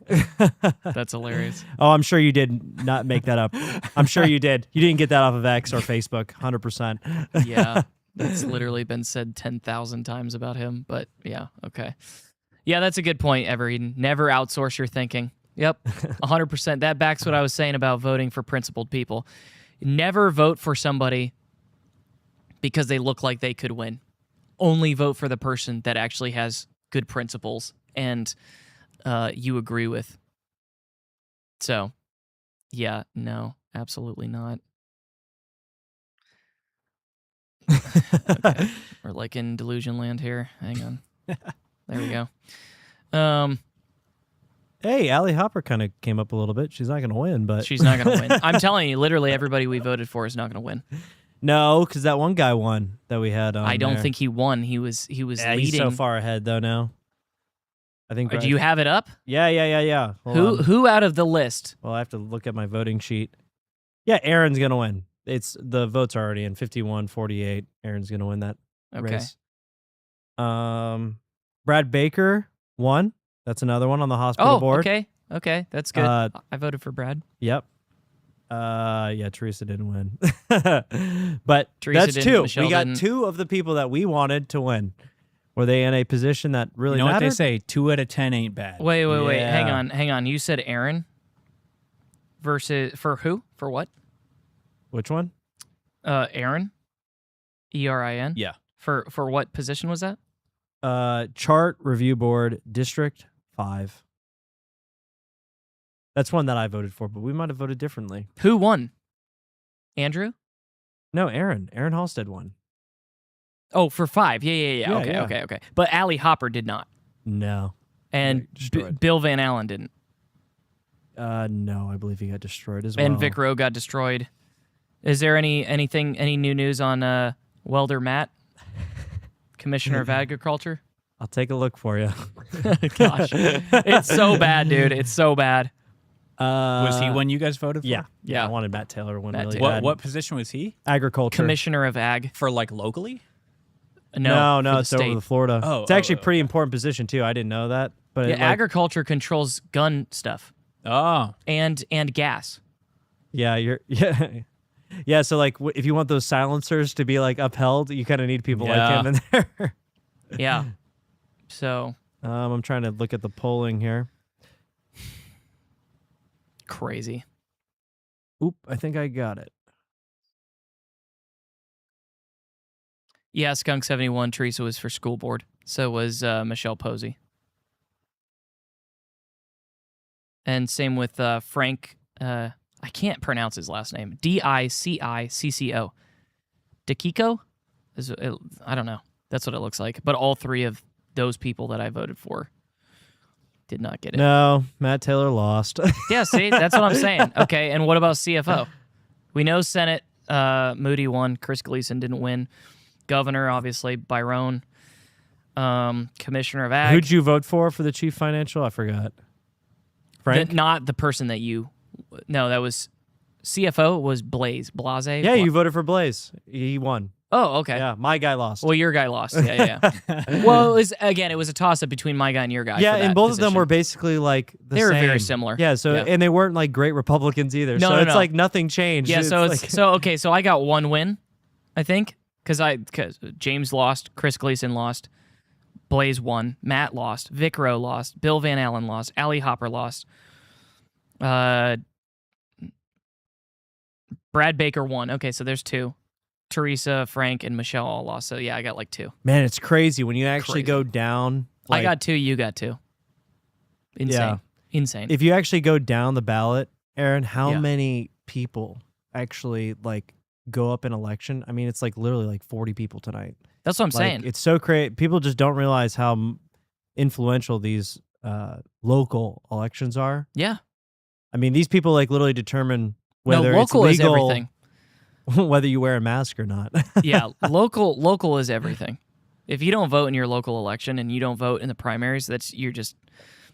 That's hilarious. Oh, I'm sure you did not make that up. I'm sure you did. You didn't get that off of X or Facebook, 100%. Yeah, that's literally been said 10,000 times about him. But yeah, okay. Yeah, that's a good point, Everett. Never outsource your thinking. Yep, 100%. That backs what I was saying about voting for principled people. Never vote for somebody because they look like they could win. Only vote for the person that actually has good principles and you agree with. So, yeah, no, absolutely not. Okay. We're like in delusion land here. Hang on. There we go. Hey, Allie Hopper kind of came up a little bit. She's not going to win, but She's not going to win. I'm telling you, literally everybody we voted for is not going to win. no, because that one guy won that we had on I don't there. think he won. He was Yeah, leading. he's so far ahead though now. I think. Do you have it up? Yeah. Hold on. Who out of the list? Well, I have to look at my voting sheet. Yeah, Aaron's gonna win. It's the votes are already in 51-48. Aaron's gonna win that Okay. race. Brad Baker won. That's another one on the hospital Oh, board. okay, that's good. I voted for Brad. Yep. Yeah, Teresa didn't win, but Teresa that's didn't, two. Michelle We got didn't. two of the people that we wanted to win. Were they in a position that really You know what mattered? they say? 2 out of 10 ain't bad. Wait. Yeah. Hang on. You said Aaron versus for who? For what? Which one? Aaron. ERIN. Yeah. For what position was that? Chart Review Board, District 5. That's one that I voted for, but we might have voted differently. Who won? Andrew? No, Aaron. Aaron Halstead won. Oh, for 5. Yeah. Yeah, Okay. But Allie Hopper did not. No. And Destroyed. Bill Van Allen didn't. No, I believe he got destroyed as well. And Vic Rowe got destroyed. Is there any new news on Welder Matt, Commissioner of Agriculture? I'll take a look for you. Gosh, it's so bad, dude. It's so bad. Was he one you guys voted for? Yeah. I wanted Matt Taylor to win Matt really Taylor. bad. What position was he? Agriculture. Commissioner of Ag. For like locally? No, for the it's over state. the Florida. Oh, it's actually oh, a pretty important position too. I didn't know that, but Yeah, agriculture controls gun stuff Oh. and gas. yeah. So like, if you want those silencers to be like upheld, you kind of need people like Yeah. him in there. Yeah. So I'm trying to look at the polling here. crazy. Oop, I think I got it. Yeah, Skunk 71. Teresa was for school board. So was Michelle Posey. And same with Frank. I can't pronounce his last name. Dicicco. Dikiko? I don't know. That's what it looks like. But all three of those people that I voted for did not get it. No, Matt Taylor lost. Yeah, see, that's what I'm saying. Okay, and what about CFO? We know Senate Moody won. Chris Gleason didn't win. Governor, obviously, Byron. Commissioner of Ag. Who'd you vote for the chief financial? I forgot. Frank? Not the person that you... No, that was... CFO was Blase. Yeah, you voted for Blaze. He won. Oh, okay. Yeah, my guy lost. Well, your guy lost. Yeah. Well, it was a toss-up between my guy and your guy. Yeah, for that and both of them position. were basically like the They were same. very similar. Yeah, so Yeah. and they weren't like great Republicans either. No, so no, it's no. like nothing changed. Yeah, so like, so I got one win, I think, because James lost, Chris Gleason lost, Blaze won, Matt lost, Vic Rowe lost, Bill Van Allen lost, Allie Hopper lost, Brad Baker won. Okay, so there's 2. Teresa, Frank, and Michelle all lost. So yeah, I got like 2. man, it's crazy when you actually Crazy. go down. I Like, got 2. You got 2. Insane. Yeah. Insane. if you actually go down the ballot, Aaron, how Yeah. many people actually like go up in election? I mean, it's like literally like 40 people tonight. That's what I'm Like, saying. it's so crazy. People just don't realize how influential these local elections are. Yeah. I mean, these people like literally determine whether local it's is legal, everything. whether you wear a mask or not. Yeah, local is everything. If you don't vote in your local election and you don't vote in the primaries, you're just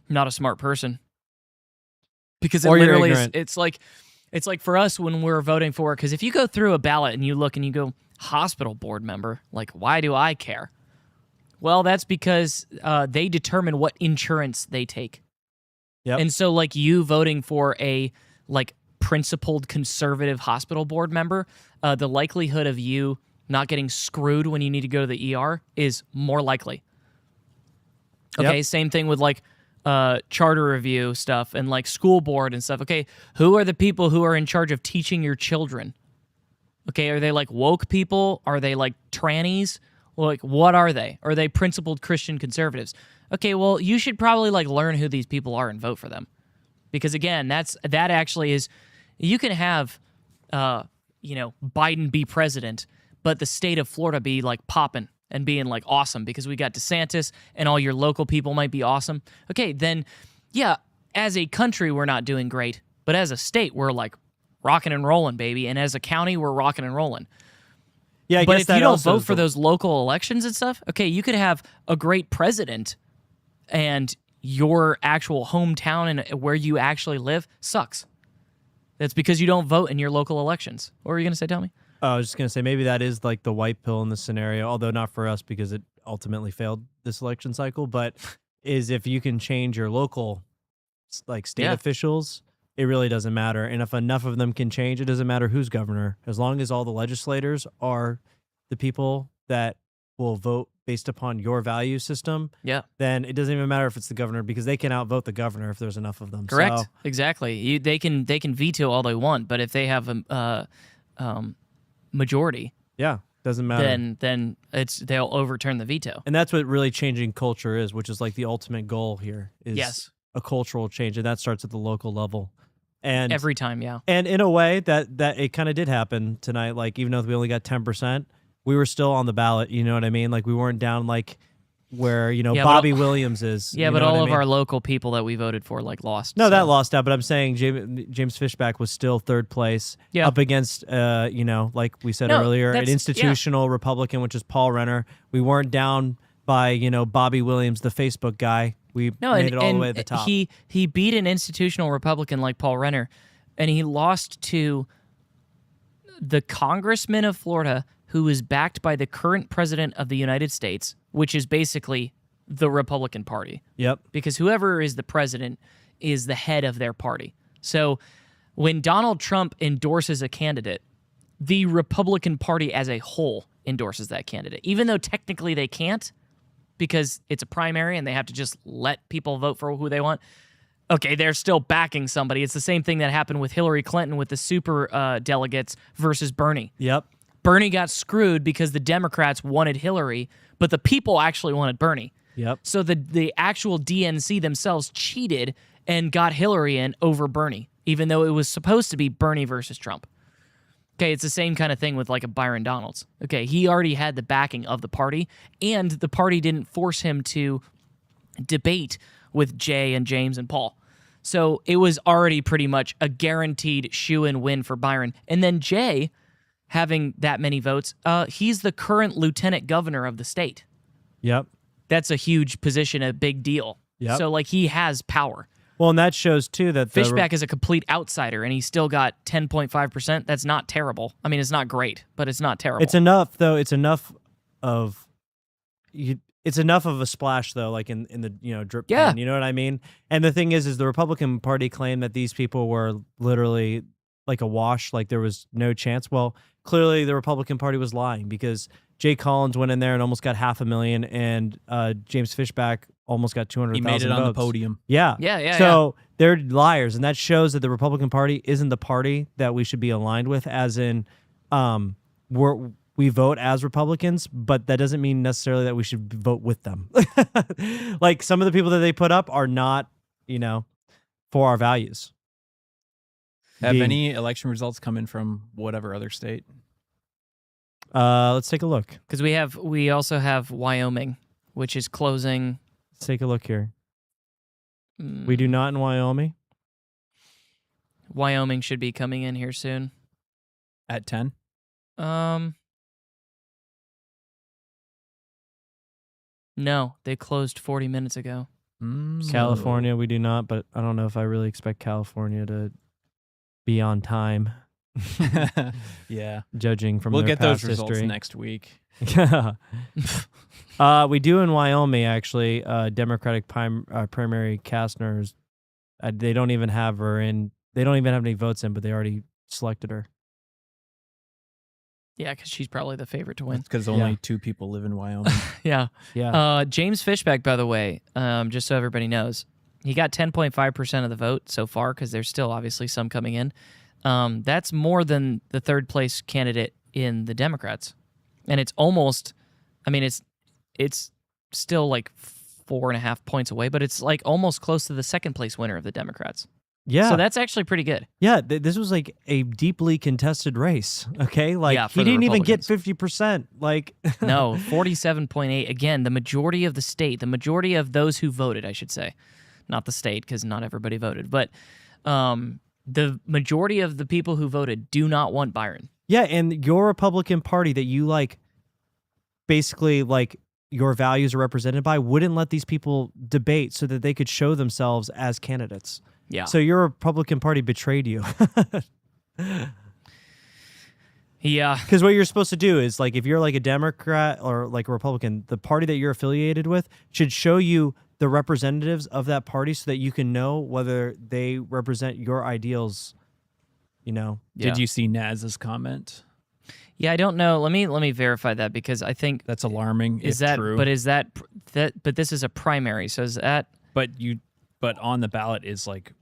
not a smart person. Because it Or you're literally is, ignorant. it's like for us when we're voting for, because if you go through a ballot and you look and you go hospital board member, like why do I care? Well, that's because they determine what insurance they take. Yep. And so like you voting for a like principled conservative hospital board member, the likelihood of you not getting screwed when you need to go to the ER is more likely. Okay, Yep. same thing with like charter review stuff and like school board and stuff. Okay, who are the people who are in charge of teaching your children? Okay, are they like woke people? Are they like trannies? Like, what are they? Are they principled Christian conservatives? Okay, well, you should probably like learn who these people are and vote for them, because again, that actually is. You can have, Biden be president, but the state of Florida be like popping and being like awesome because we got DeSantis and all your local people might be awesome. Okay, then, yeah, as a country we're not doing great, but as a state we're like rocking and rolling, baby, and as a county we're rocking and rolling. Yeah, I But guess if that you don't also vote is for the- those local elections and stuff, okay, you could have a great president and your actual hometown and where you actually live sucks. That's because you don't vote in your local elections. What were you going to say, tell me? I was just gonna say maybe that is like the white pill in this scenario, although not for us because it ultimately failed this election cycle. But is if you can change your local, like state Yeah. officials, it really doesn't matter. And if enough of them can change, it doesn't matter who's governor, as long as all the legislators are the people that will vote based upon your value system. Yeah. Then it doesn't even matter if it's the governor because they can outvote the governor if there's enough of them. Correct. So, Exactly. They can veto all they want, but if they have a majority, yeah, doesn't matter. then they'll overturn the veto. And that's what really changing culture is, which is like the ultimate goal here is Yes. a cultural change, and that starts at the local level. And Every time, yeah. and in a way that it kind of did happen tonight. Like even though we only got 10%, we were still on the ballot. You know what I mean? Like we weren't down like where Yeah, but Bobby Williams is. Yeah, you but know what all I of mean? our local people that we voted for like lost. No, so. that lost out, but I'm saying James Fishback was still third place Yeah. up against, like we said No, earlier, an that's- institutional Republican, which is Paul Renner. We weren't down by, Bobby Williams, the Facebook guy. We No, made and, it all the and way to the top. He beat an institutional Republican like Paul Renner, and he lost to the congressman of Florida who is backed by the current president of the United States, which is basically the Republican Party. Yep. Because whoever is the president is the head of their party. So when Donald Trump endorses a candidate, the Republican Party as a whole endorses that candidate, even though technically they can't because it's a primary and they have to just let people vote for who they want. Okay, they're still backing somebody. It's the same thing that happened with Hillary Clinton with the super delegates versus Bernie. Yep. Bernie got screwed because the Democrats wanted Hillary, but the people actually wanted Bernie. Yep. So the actual DNC themselves cheated and got Hillary in over Bernie, even though it was supposed to be Bernie versus Trump. Okay, it's the same kind of thing with like a Byron Donalds. Okay, he already had the backing of the party, and the party didn't force him to debate with Jay and James and Paul. So it was already pretty much a guaranteed shoe-in win for Byron. And then Jay, having that many votes, he's the current lieutenant governor of the state. Yep. That's a huge position, a big deal. Yep. So like he has power. Well, and that shows too that Fishback is a complete outsider, and he still got 10.5%. That's not terrible. I mean, it's not great, but it's not terrible. It's enough, though. It's enough of it's enough of a splash, though, like in the drip pan. You know what I mean? And the thing is the Republican Party claimed that these people were literally like a wash, like there was no chance. Well, clearly the Republican Party was lying because Jay Collins went in there and almost got 500,000, and James Fishback almost got 200,000 He made it on the votes. podium. Yeah. So they're liars, and that shows that the Republican Party isn't the party that we should be aligned with, as in we vote as Republicans, but that doesn't mean necessarily that we should vote with them. Like some of the people that they put up are not, for our values. Have any election results come in from whatever other state? Let's take a look. Because we also have Wyoming, which is closing. Let's take a look here. We do not in Wyoming. Wyoming should be coming in here soon. At 10? No, they closed 40 minutes ago. California, we do not, but I don't know if I really expect California to be on time. Yeah. Judging from we'll their get those past results history. next week. We do in Wyoming, actually. Democratic primary Kastner's. They don't even have her in. They don't even have any votes in, but they already selected her. Yeah, because she's probably the favorite to win. Because only 2 people live in Wyoming. Yeah. Yeah. James Fishback, by the way, just so everybody knows, he got 10.5% of the vote so far because there's still obviously some coming in. That's more than the third place candidate in the Democrats. And it's almost, I mean, it's still like 4.5 points away, but it's like almost close to the second place winner of the Democrats. Yeah. So that's actually pretty good. Yeah, this was like a deeply contested race, okay? Like, for he the didn't even get Republicans. 50%. Like, No, 47.8. Again, the majority of the state, the majority of those who voted, I should say. Not the state, because not everybody voted. But the majority of the people who voted do not want Byron. yeah, and your Republican Party that you, like, basically, like, your values are represented by wouldn't let these people debate so that they could show themselves as candidates. Yeah. So your Republican Party betrayed you. Yeah. Because what you're supposed to do is, like, if you're like a Democrat or like a Republican, the party that you're affiliated with should show you the representatives of that party so that you can know whether they represent your ideals, Yeah. Did you see Naz's comment? Yeah, I don't know. Let me verify that because I think That's alarming. is if that true. but this is a primary. So is that But on the ballot is like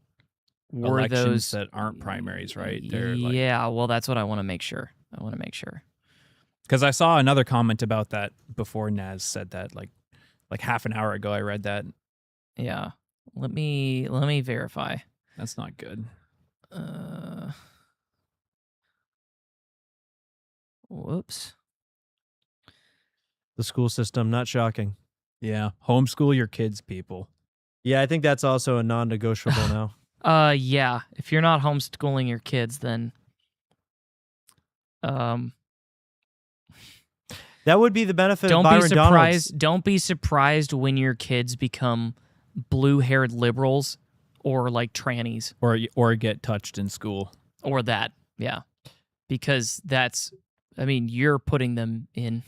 were elections those that aren't primaries, right? They're like, yeah, well, that's what I want to make sure. because I saw another comment about that before Naz said that, like half an hour ago. I read that. Yeah. Let me verify. That's not good. Whoops. the school system. Not shocking. Yeah, homeschool your kids, people. Yeah, I think that's also a non-negotiable now. Yeah. If you're not homeschooling your kids, then That would be the benefit don't of Byron be surprised. Donalds. Don't be surprised when your kids become blue-haired liberals or like trannies Or get touched in school. or that. Yeah, because that's. I mean, you're putting them in.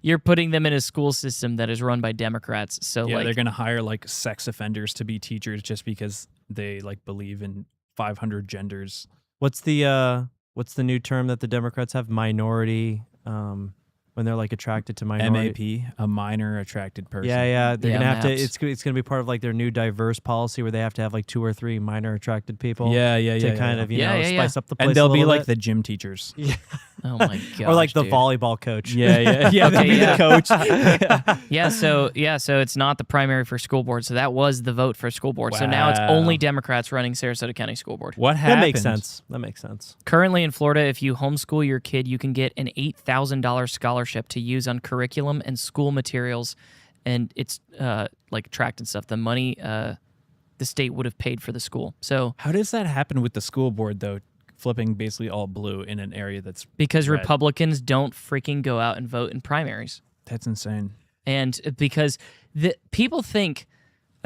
You're putting them in a school system that is run by Democrats. So Yeah, like, they're gonna hire like sex offenders to be teachers just because they like believe in 500 genders. What's the new term that the Democrats have? Minority. When they're like attracted to minority. MAP, a minor attracted person. Yeah. They're Yeah, gonna have to. MAPs. It's gonna be part of like their new diverse policy where they have to have like 2 or 3 minor attracted people. Yeah. To kind of Yeah, yeah, spice up the place. And they'll a be little like bit. the gym teachers. oh my god, or like the volleyball coach. Yeah. They'll Okay, be yeah. the coach. Yeah, so it's not the primary for school board. So that was the vote for school board. So now it's Wow. only Democrats running Sarasota County School Board. What That happened? makes sense. That makes sense. Currently in Florida, if you homeschool your kid, you can get an $8,000 scholarship to use on curriculum and school materials, and it's like tract and stuff. The money the state would have paid for the school. So How does that happen with the school board though? Flipping basically all blue in an area that's because red. Republicans don't freaking go out and vote in primaries. That's insane. And because the people think,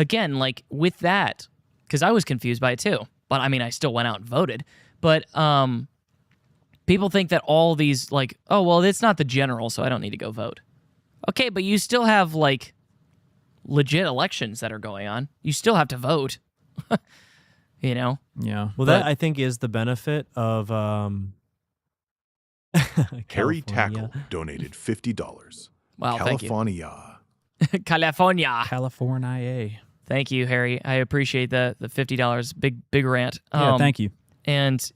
again, like with that, because I was confused by it too. But I mean, I still went out and voted. But people think that all these, like, oh, well, it's not the general, so I don't need to go vote. Okay, but you still have, like, legit elections that are going on. You still have to vote. You know? Yeah. Well, that I think is the benefit of Harry California. Tackle donated $50. Wow, thank you. California. California. California. Thank you, Harry. I appreciate the $50. Big rant. Yeah, thank you. And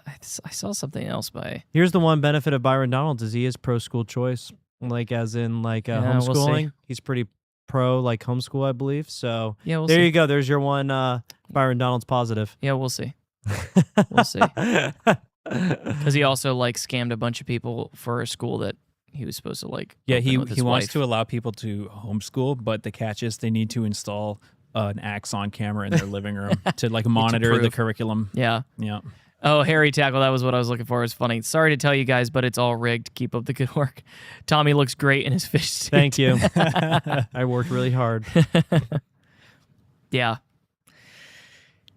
I saw something else by... Here's the one benefit of Byron Donalds is he is pro school choice, like as in like Yeah, we'll homeschooling. see. He's pretty pro like homeschool, I believe. So Yeah, we'll there see. you go. There's your one Byron Donalds positive. Yeah, we'll see. We'll see. Because he also like scammed a bunch of people for a school that he was supposed to like. Yeah, open he with his wants wife. to allow people to homeschool, but the catch is they need to install an Axon camera in their living room to like monitor the prove. curriculum. Yeah. Yeah. Oh, Harry Tackle, that was what I was looking for. It's funny. Sorry to tell you guys, but it's all rigged. Keep up the good work. Tommy looks great in his fish suit. Thank you. I worked really hard. Yeah.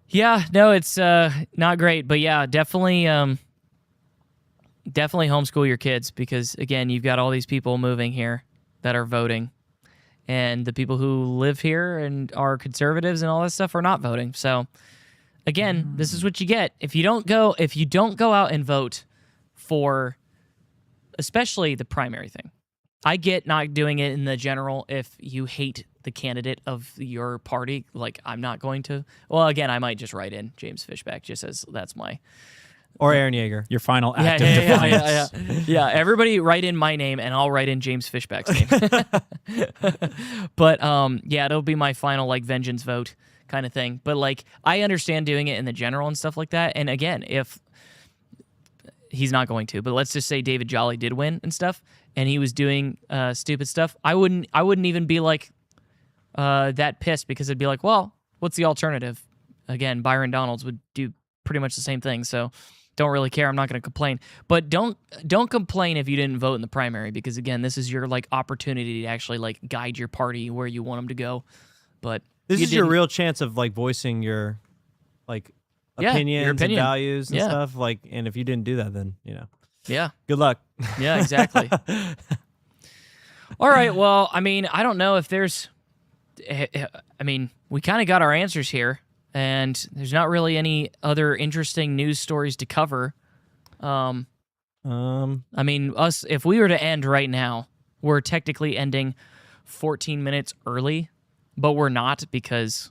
Yeah, no, it's not great, but yeah, definitely homeschool your kids because again, you've got all these people moving here that are voting. And the people who live here and are conservatives and all that stuff are not voting. So again, this is what you get. If you don't go out and vote for especially the primary thing. I get not doing it in the general if you hate the candidate of your party. Like, I'm not going to. Well, again, I might just write in James Fishback just as that's my... Or Aaron Yeager. Your final act of defiance. Yeah, everybody write in my name, and I'll write in James Fishback's name. But, yeah, it'll be my final, like, vengeance vote kind of thing. But, like, I understand doing it in the general and stuff like that. And, again, if... He's not going to, but let's just say David Jolly did win and stuff, and he was doing stupid stuff. I wouldn't even be like that pissed because it'd be like, well, what's the alternative? Again, Byron Donalds would do pretty much the same thing, so don't really care. I'm not going to complain, but don't complain if you didn't vote in the primary because again, this is your like opportunity to actually like guide your party where you want them to go. But this is your real chance of like voicing your like. Opinions your opinion. And values and Yeah. stuff like, and if you didn't do that, then Yeah. good luck. Yeah, exactly. All right. Well, I mean, I don't know if there's. I mean, we kind of got our answers here, and there's not really any other interesting news stories to cover. I mean, us if we were to end right now, we're technically ending 14 minutes early, but we're not because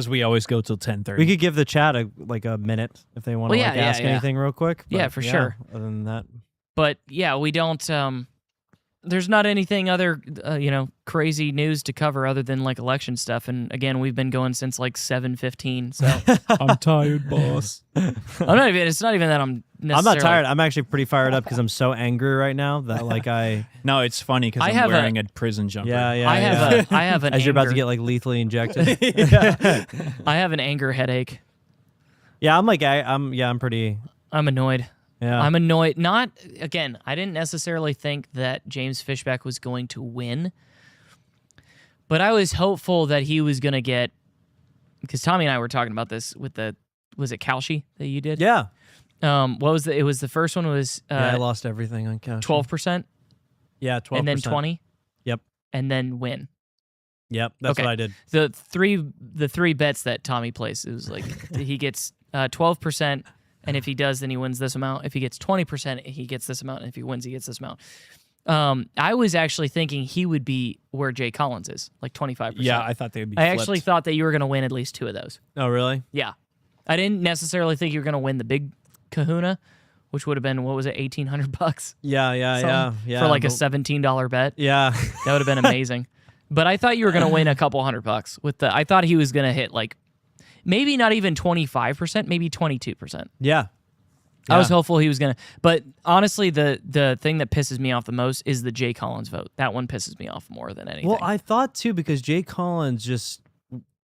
we always go till 10:30. We could give the chat a minute if they want to ask anything real quick. Yeah, but for sure. Other than that, But yeah, we don't. There's not anything other, crazy news to cover other than like election stuff. And again, we've been going since like 7:15. So I'm tired, boss. It's not even that I'm necessarily. I'm not tired. I'm actually pretty fired up because I'm so angry right now that like I. No, it's funny because I'm wearing a prison jumper. Yeah. I have an. As you're about to anger- get like lethally injected. I have an anger headache. Yeah, I'm pretty. I'm annoyed. Yeah. I'm annoyed. Not, again, I didn't necessarily think that James Fishback was going to win, but I was hopeful that he was going to get, because Tommy and I were talking about this with was it Kalshi that you did? Yeah. What was the first one was I lost everything on cash. 12%? Yeah, 12%. And then 20? Yep. And then win. Yep, that's Okay. what I did. The three bets that Tommy plays, it was like he gets 12%. And if he does, then he wins this amount. If he gets 20%, he gets this amount. And if he wins, he gets this amount. I was actually thinking he would be where Jay Collins is, like 25%. Yeah, I thought they would be I flipped. actually thought that you were going to win at least two of those. Oh, really? Yeah. I didn't necessarily think you were going to win the big kahuna, which would have been, what was it, $1,800? Yeah. For like a $17 bet. Yeah. That would have been amazing. But I thought you were going to win a couple $100 with I thought he was going to hit like, maybe not even 25%, maybe 22%. Yeah. I was hopeful he was going to. But honestly, the thing that pisses me off the most is the Jay Collins vote. That one pisses me off more than anything. Well, I thought too, because Jay Collins just,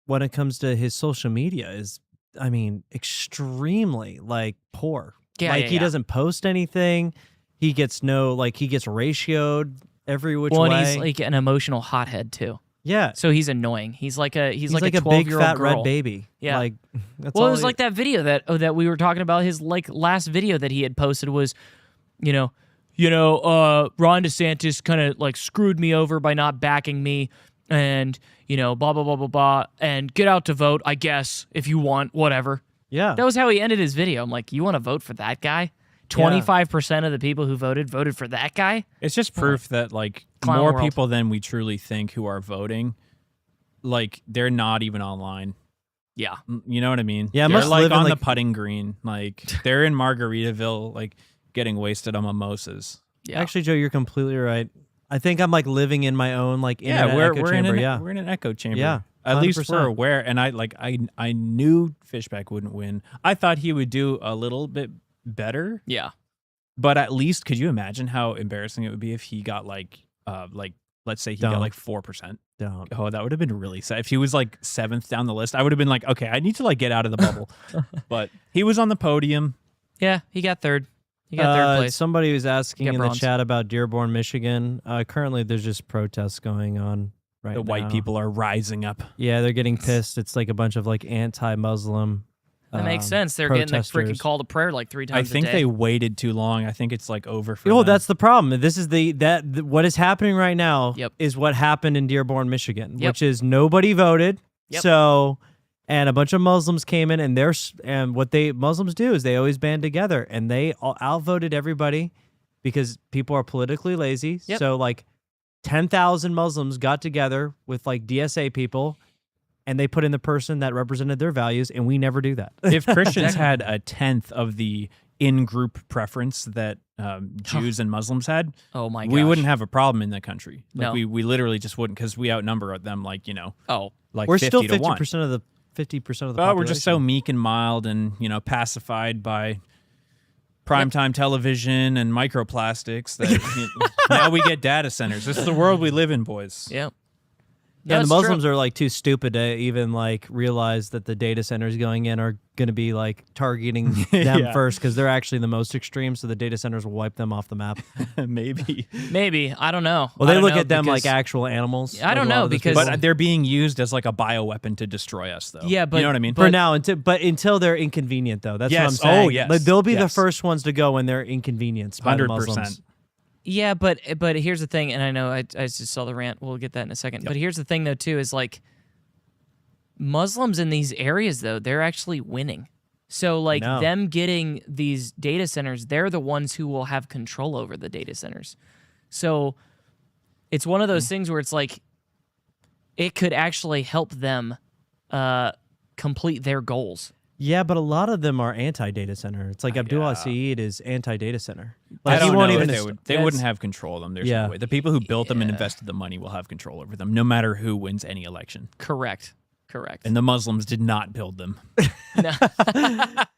when it comes to his social media, is, I mean, extremely like poor. Yeah, he doesn't post anything. He gets he gets ratioed every which way. And he's like an emotional hothead too. Yeah. So he's annoying. He's like a He's like a big 12-year-old fat girl. red baby. Yeah. Like that's Well, all it was like that video that we were talking about. His like last video that he had posted was, Ron DeSantis kind of like screwed me over by not backing me, and blah blah blah blah blah, and get out to vote, I guess, if you want, whatever. Yeah. That was how he ended his video. I'm like, you want to vote for that guy? 25% of the people who voted for that guy. It's just proof that like Clown more world. people than we truly think who are voting, like they're not even online. Yeah. You know what I mean? Yeah, it they're must like live in, on the like- putting green. Like they're in Margaritaville, like getting wasted on mimosas. Yeah. Actually, Joe, you're completely right. I think I'm like living in my own like internet we're echo in chamber. we're in an echo chamber. Yeah, At least 100%. we're aware. And I knew Fishback wouldn't win. I thought he would do a little bit better. Yeah. But at least, could you imagine how embarrassing it would be if he got like let's say he got Don't. like 4%? Don't. Oh, that would have been really sad. If he was like 7th down the list, I would have been like, okay, I need to like get out of the bubble. But he was on the podium. Yeah, he got third. He got third place. Somebody was asking Got in bronze. the chat about Dearborn, Michigan. Currently, there's just protests going on right The now. white people are rising up. Yeah, they're getting pissed. It's like a bunch of like anti-Muslim. That makes sense. They're getting the freaking protesters. call to prayer like 3 I times think a day. they waited too long. I think it's like over for Oh, them. that's the problem. This is what is happening right now. Yep. Is what happened in Dearborn, Michigan, Yep. which is nobody voted. Yep. So, and a bunch of Muslims came in, and what Muslims do is they always band together, and they all outvoted everybody because people are politically lazy. Yep. So like 10,000 Muslims got together with like DSA people, and they put in the person that represented their values, and we never do that. If Christians had a 10th of the in-group preference that Jews and Muslims had, Oh my we gosh. wouldn't have a problem in the country. Like No. we literally just wouldn't, because we outnumber them like Oh, like We're 50 still to 1. 50% of the 50% of the But we're just so population. meek and mild and pacified by primetime television and microplastics that now we get data centers. This is the world we live in, boys. yeah. Yeah, That's the Muslims true. are like too stupid to even like realize that the data centers going in are going to be like targeting them Yeah. first because they're actually the most extreme. So the data centers will wipe them off the map. Maybe. Maybe. I don't know. Well, I they don't look know at them like because- actual animals. I like don't a lot know of those because- people. But they're being used as like a bioweapon to destroy us, though. Yeah, but- you know what I mean? for now, until they're inconvenient, though. That's what I'm Yes. saying. Oh, yes. Like, they'll be the Yes. first ones to go when they're inconvenienced by the 100%. Muslims. Yeah, but here's the thing, and I know I just saw the rant. We'll get that in a second. But here's the thing, though, too, is like Muslims in these areas, though, they're actually winning. So, like, know. them getting these data centers, they're the ones who will have control over the data centers. So, it's one of those things where it's like it could actually help them complete their goals. Yeah, but a lot of them are anti-data center. It's like Abdullah Saeed is anti-data center. Like, I don't he won't know even. if they wouldn't have control of them. There's Yeah. no way. The people who built them and invested the money will have control over them, no matter who wins any election. Correct. And the Muslims did not build them.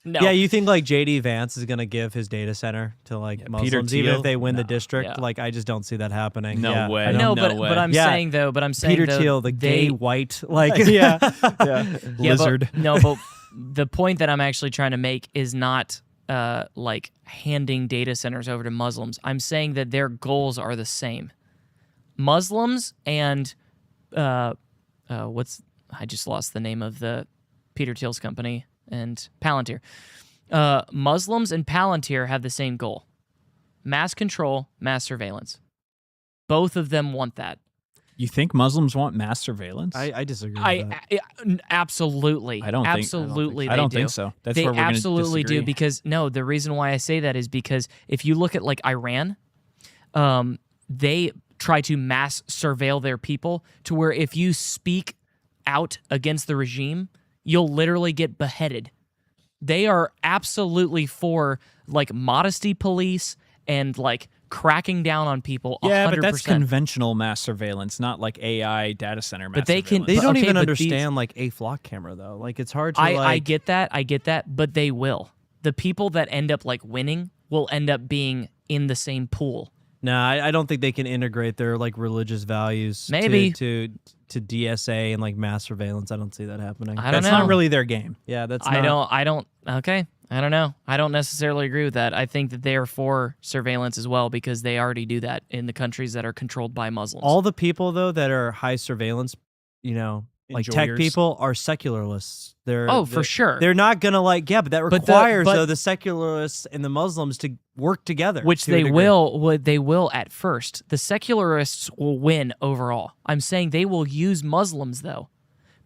No. Yeah, you think like JD Vance is gonna give his data center to like Muslims, even Thiel? if they win the No. district? Yeah. Like, I just don't see that happening. No Yeah, way. I don't- No, No but way. but I'm Yeah. saying though, Peter though, Thiel, the gay they- white, like Yeah. Yeah, lizard. But, no, but the point that I'm actually trying to make is not like handing data centers over to Muslims. I'm saying that their goals are the same. Muslims and I just lost the name of the Peter Thiel's company and Palantir. Muslims and Palantir have the same goal: mass control, mass surveillance. Both of them want that. You think Muslims want mass surveillance? I disagree with that. Absolutely. I don't think- Absolutely, I don't they think do. so. That's they where we're gonna absolutely do disagree. because no, the reason why I say that is because if you look at like Iran, they try to mass surveil their people to where if you speak out against the regime, you'll literally get beheaded. They are absolutely for like modesty police and like cracking down on people. yeah, 100%. but that's conventional mass surveillance, not like AI data center mass But they can- surveillance. They don't Okay, even but these- understand like a flock camera though. Like, it's hard to I get that, but they will. The people that end up like winning will end up being in the same pool. No, I don't think they can integrate their like religious values Maybe. to DSA and like mass surveillance. I don't see that happening. I don't That's know. not really their game. Yeah, that's I not, don't. Okay. I don't know. I don't necessarily agree with that. I think that they are for surveillance as well because they already do that in the countries that are controlled by Muslims. All the people though that are high surveillance, like tech Enjoyers. people are secularists. For sure. They're not gonna but that requires though the secularists and the Muslims to work together, which to a they degree. will. They will at first. The secularists will win overall. I'm saying they will use Muslims though.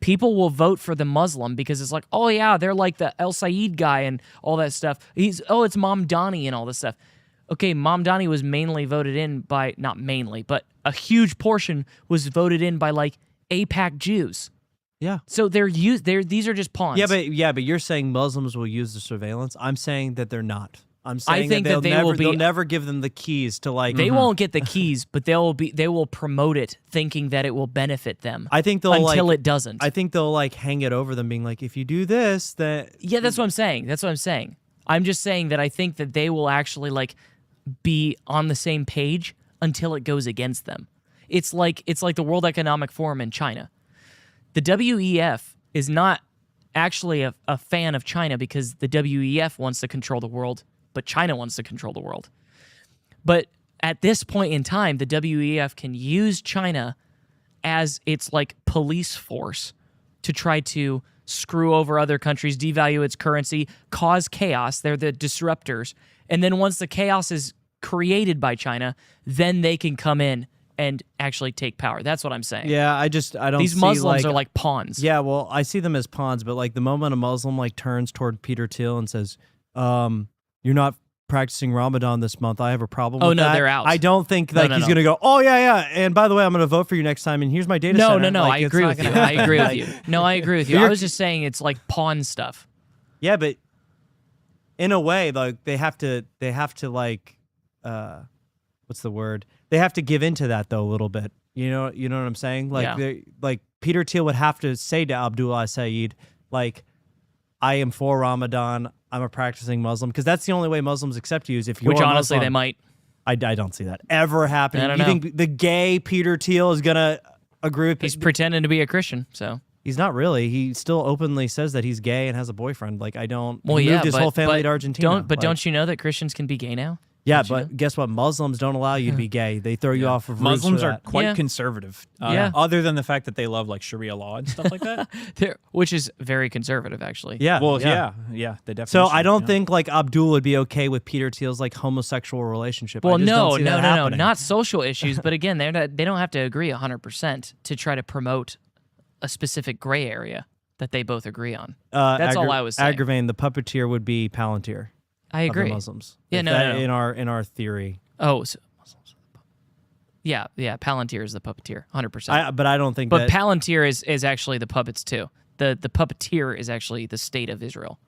People will vote for the Muslim because it's like, oh yeah, they're like the El Sayed guy and all that stuff. It's Mamdani and all this stuff. Okay, Mamdani was mainly voted in by, not mainly, but a huge portion was voted in by like AIPAC Jews. Yeah. So these are just pawns. Yeah, but you're saying Muslims will use the surveillance. I'm saying that they're not. I'm saying think that they'll never give them the keys to like. They won't get the keys, but they will promote it, thinking that it will benefit them. I think they'll until it doesn't. I think they'll hang it over them, being like, if you do this, that. Yeah, that's what I'm saying. I'm just saying that I think that they will actually be on the same page until it goes against them. It's like the World Economic Forum in China. The WEF is not actually a fan of China because the WEF wants to control the world, but China wants to control the world. But at this point in time, the WEF can use China as its police force to try to screw over other countries, devalue its currency, cause chaos. They're the disruptors. And then once the chaos is created by China, then they can come in and actually take power. That's what I'm saying. Yeah, I don't. These Muslims are like pawns. Yeah, well, I see them as pawns, but the moment a Muslim turns toward Peter Thiel and says, "You're not practicing Ramadan this month. I have a problem." with that. They're out. I don't think he's gonna go, "Oh yeah, and by the way, I'm gonna vote for you next time, and here's my data center." No. I agree with you. I agree with you. No, I agree with you. I was just saying it's like pawn stuff. Yeah, but in a way, they have to what's the word? They have to give into that though a little bit. You know what I'm saying? Peter Thiel would have to say to Abdullah Saeed, I am for Ramadan. I'm a practicing Muslim, because that's the only way Muslims accept you is if you're Which honestly Muslim. they might. I don't see that ever happening. I don't You know. think the gay Peter Thiel is gonna agree with? He's pretending to be a Christian, so. He's not really. He still openly says that he's gay and has a boyfriend. I don't. Well, he yeah, moved his whole family to Argentina. Don't you know that Christians can be gay now? Yeah, but guess what? Muslims don't allow you to be gay. They throw you off of roofs Muslims for are that. quite conservative. Other than the fact that they love Sharia law and stuff like that. Which is very conservative, actually. Yeah. Well, yeah, the definition. So I don't think Abdul would be okay with Peter Thiel's homosexual relationship. Well, I just don't see that no, happening. not social issues. But again, they don't have to agree 100% to try to promote a specific gray area that they both agree on. That's all I was saying. Aggravating, the puppeteer would be Palantir. I agree. Of the Muslims. Yeah, no. In our theory. Oh, so Muslims. Yeah. Palantir is the puppeteer, 100%. But I don't think. But Palantir is actually the puppets too. The puppeteer is actually the state of Israel.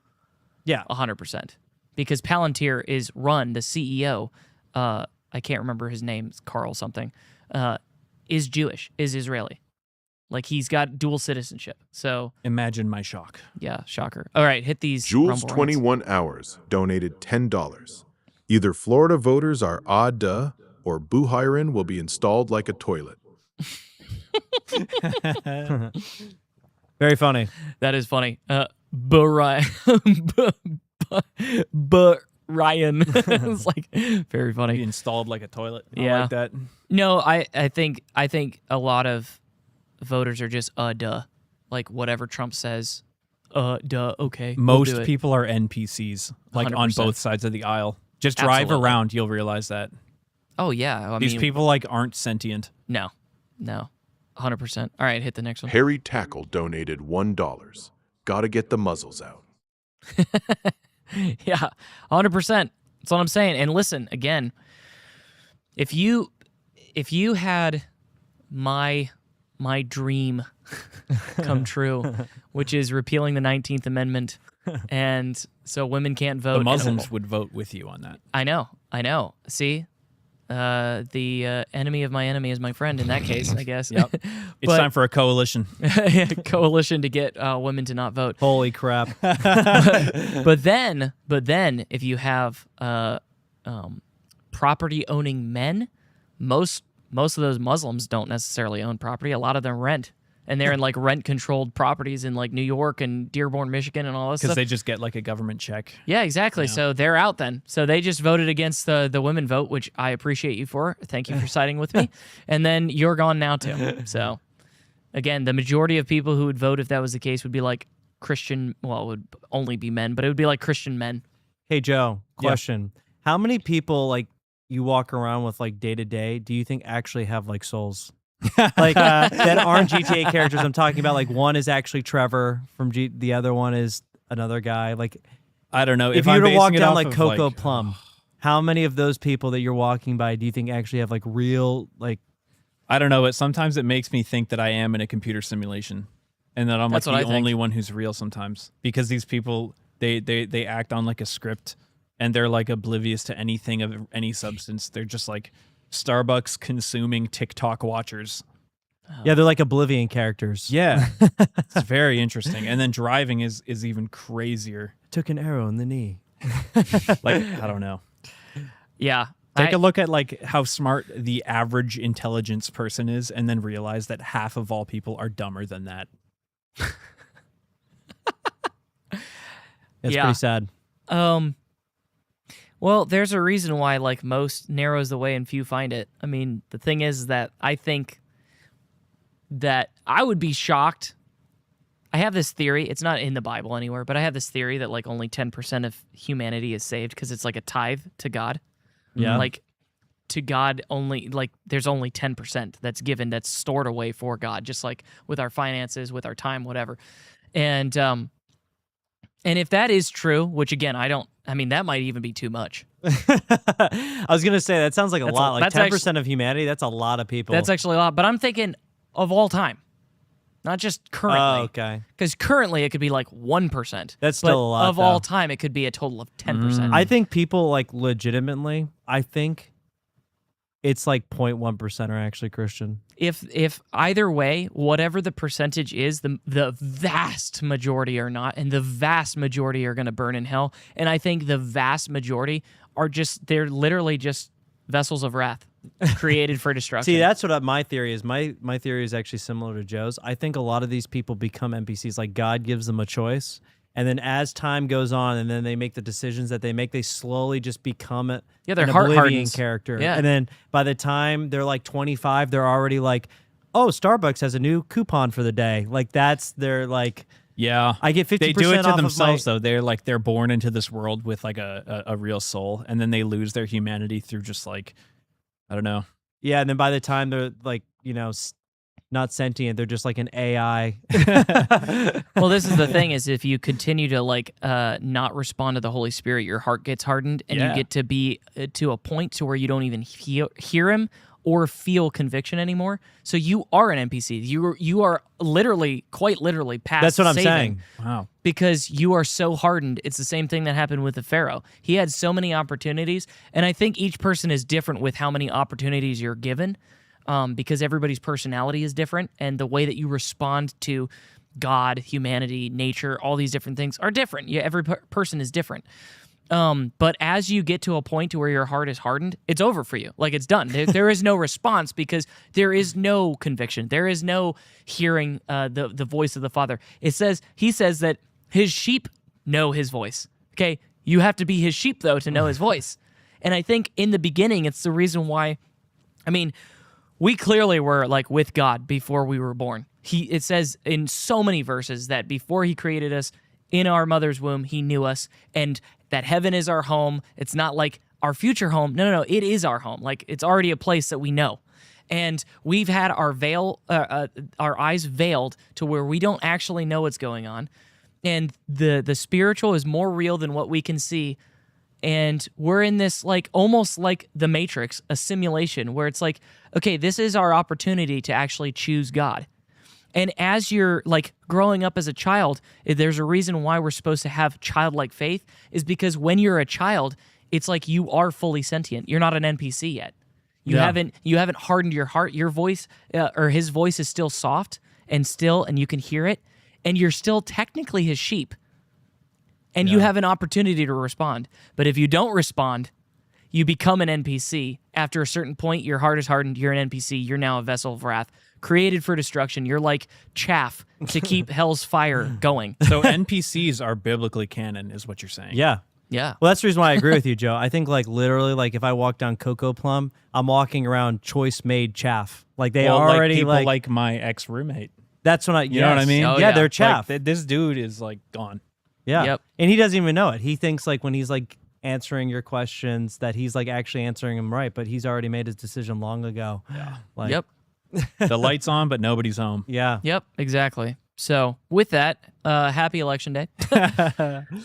Yeah, 100%. Because Palantir is run. The CEO, I can't remember his name, Carl something, is Jewish, is Israeli. He's got dual citizenship. So imagine my shock. Yeah, shocker. All right, hit these. Jules 21 Hours donated $10. Either Florida voters are duh, or Buhayrin will be installed like a toilet. Very funny. That is funny. Ryan. It's very funny. Be installed like a toilet. I Yeah. like that. No, I think a lot of voters are just duh, whatever Trump says, duh, okay. Most we'll do it. people are NPCs, on 100%. both sides of the aisle. Just drive Absolutely. around, you'll realize that. Oh yeah, These people aren't sentient. No, 100%. All right, hit the next one. Harry Tackle donated $1. Gotta get the muzzles out. Yeah, 100%. That's what I'm saying. And listen, again, if you had my dream come true, which is repealing the 19th Amendment, and so women can't vote. The Muslims would vote with you on that. I know. See? The enemy of my enemy is my friend in that case, I guess. Yep. It's time for a coalition. Coalition to get women to not vote. Holy crap. But then, if you have property-owning men, most of those Muslims don't necessarily own property. A lot of them rent. and they're in like rent-controlled properties in like New York and Dearborn, Michigan, and all this Because stuff. they just get like a government check. Yeah, exactly. So they're out then. So they just voted against the women vote, which I appreciate you for. Thank you for siding with me. And then you're gone now too. So again, the majority of people who would vote if that was the case would be like Christian. Well, it would only be men, but it would be like Christian men. Hey, Joe, question. How many people like you walk around with like day to day, do you think actually have like souls? Like that aren't GTA characters I'm talking about. Like one is actually Trevor from the other one is another guy. Like I don't know. if I'm you were to basing walk it down off like of, Coco Plum, how many of those people that you're walking by do you think actually have like real like? I don't know, but sometimes it makes me think that I am in a computer simulation, and that I'm like That's what I the think. only one who's real sometimes, because these people they act on like a script, and they're like oblivious to anything of any substance. They're just like Starbucks consuming TikTok watchers. Yeah, they're like Oblivion characters. Yeah, it's very interesting. And then driving is even crazier. Took an arrow in the knee. Like I don't know. Yeah. Take a look at like how smart the average intelligence person is, and then realize that half of all people are dumber than that. It's Yeah. pretty sad. Well, there's a reason why like most narrows the way and few find it. I mean, the thing is that I think that I would be shocked. I have this theory. It's not in the Bible anywhere, but I have this theory that like only 10% of humanity is saved because it's like a tithe to God. Yeah. Like to God only, like there's only 10% that's given, that's stored away for God, just like with our finances, with our time, whatever. And if that is true, which again, I mean, that might even be too much. I was going to say, that sounds like a That's lot. Like that's 10% of humanity, that's a lot of people. That's actually a lot, but I'm thinking of all time, not just currently. Oh, okay. Because currently it could be like 1%. That's still but a lot, of all though. time, it could be a total of 10%. I think people like legitimately, I think it's like 0.1% are actually Christian. If either way, whatever the percentage is, the vast majority are not, and the vast majority are going to burn in hell. And I think the vast majority are they're literally just vessels of wrath created for destruction. See, that's what my theory is. My theory is actually similar to Joe's. I think a lot of these people become NPCs. Like God gives them a choice, and then as time goes on, and then they make the decisions that they make, they slowly just become their an heart Oblivion hardens. character. Yeah. And then by the time they're like 25, they're already like, oh, Starbucks has a new coupon for the day. Like that's their like. Yeah, I get 50% They do it to off of themselves, my- though. They're born into this world with like a real soul, and then they lose their humanity through just like, I don't know. Yeah, and then by the time they're like, not sentient, they're just like an AI. Well, this is the thing: is if you continue to like not respond to the Holy Spirit, your heart gets hardened, and you get to be to a point to where you don't even hear Him or feel conviction anymore. So you are an NPC. You are literally, quite literally, past. That's what I'm saving. saying. Wow. Because you are so hardened. It's the same thing that happened with the Pharaoh. He had so many opportunities, and I think each person is different with how many opportunities you're given, because everybody's personality is different, and the way that you respond to God, humanity, nature, all these different things are different. Yeah, every person is different. But as you get to a point to where your heart is hardened, it's over for you. Like it's done. There is no response because there is no conviction. There is no hearing the voice of the Father. He says that his sheep know his voice. Okay, you have to be his sheep though to know his voice. And I think in the beginning, it's the reason why. I mean, we clearly were like with God before we were born. It says in so many verses that before he created us in our mother's womb, he knew us, and that heaven is our home. It's not like our future home. No, it is our home. Like it's already a place that we know. And we've had our eyes veiled to where we don't actually know what's going on. And the spiritual is more real than what we can see. And we're in this like almost like the Matrix, a simulation where it's like, okay, this is our opportunity to actually choose God. And as you're like growing up as a child, there's a reason why we're supposed to have childlike faith, is because when you're a child, it's like you are fully sentient. You're not an NPC yet. You haven't hardened your heart. Your voice or his voice is still soft and still, and you can hear it, and you're still technically his sheep. And you have an opportunity to respond. But if you don't respond, you become an NPC. After a certain point, your heart is hardened. You're an NPC. You're now a vessel of wrath, created for destruction. You're like chaff to keep hell's fire going. So NPCs are biblically canon, is what you're saying. Yeah. Yeah. Well, that's the reason why I agree with you, Joe. I think like literally, like if I walk down Cocoa Plum, I'm walking around choice made chaff. Like they already people like my ex roommate. That's when You know what I mean? Oh, yeah, yeah. they're chaff. Like, this dude is like gone. Yeah. Yep. And he doesn't even know it. He thinks like when he's like answering your questions that he's like actually answering them right, but he's already made his decision long ago. Yeah. Like, Yep. The light's on, but nobody's home. Yeah. Yep. Exactly. So with that, happy election day. It's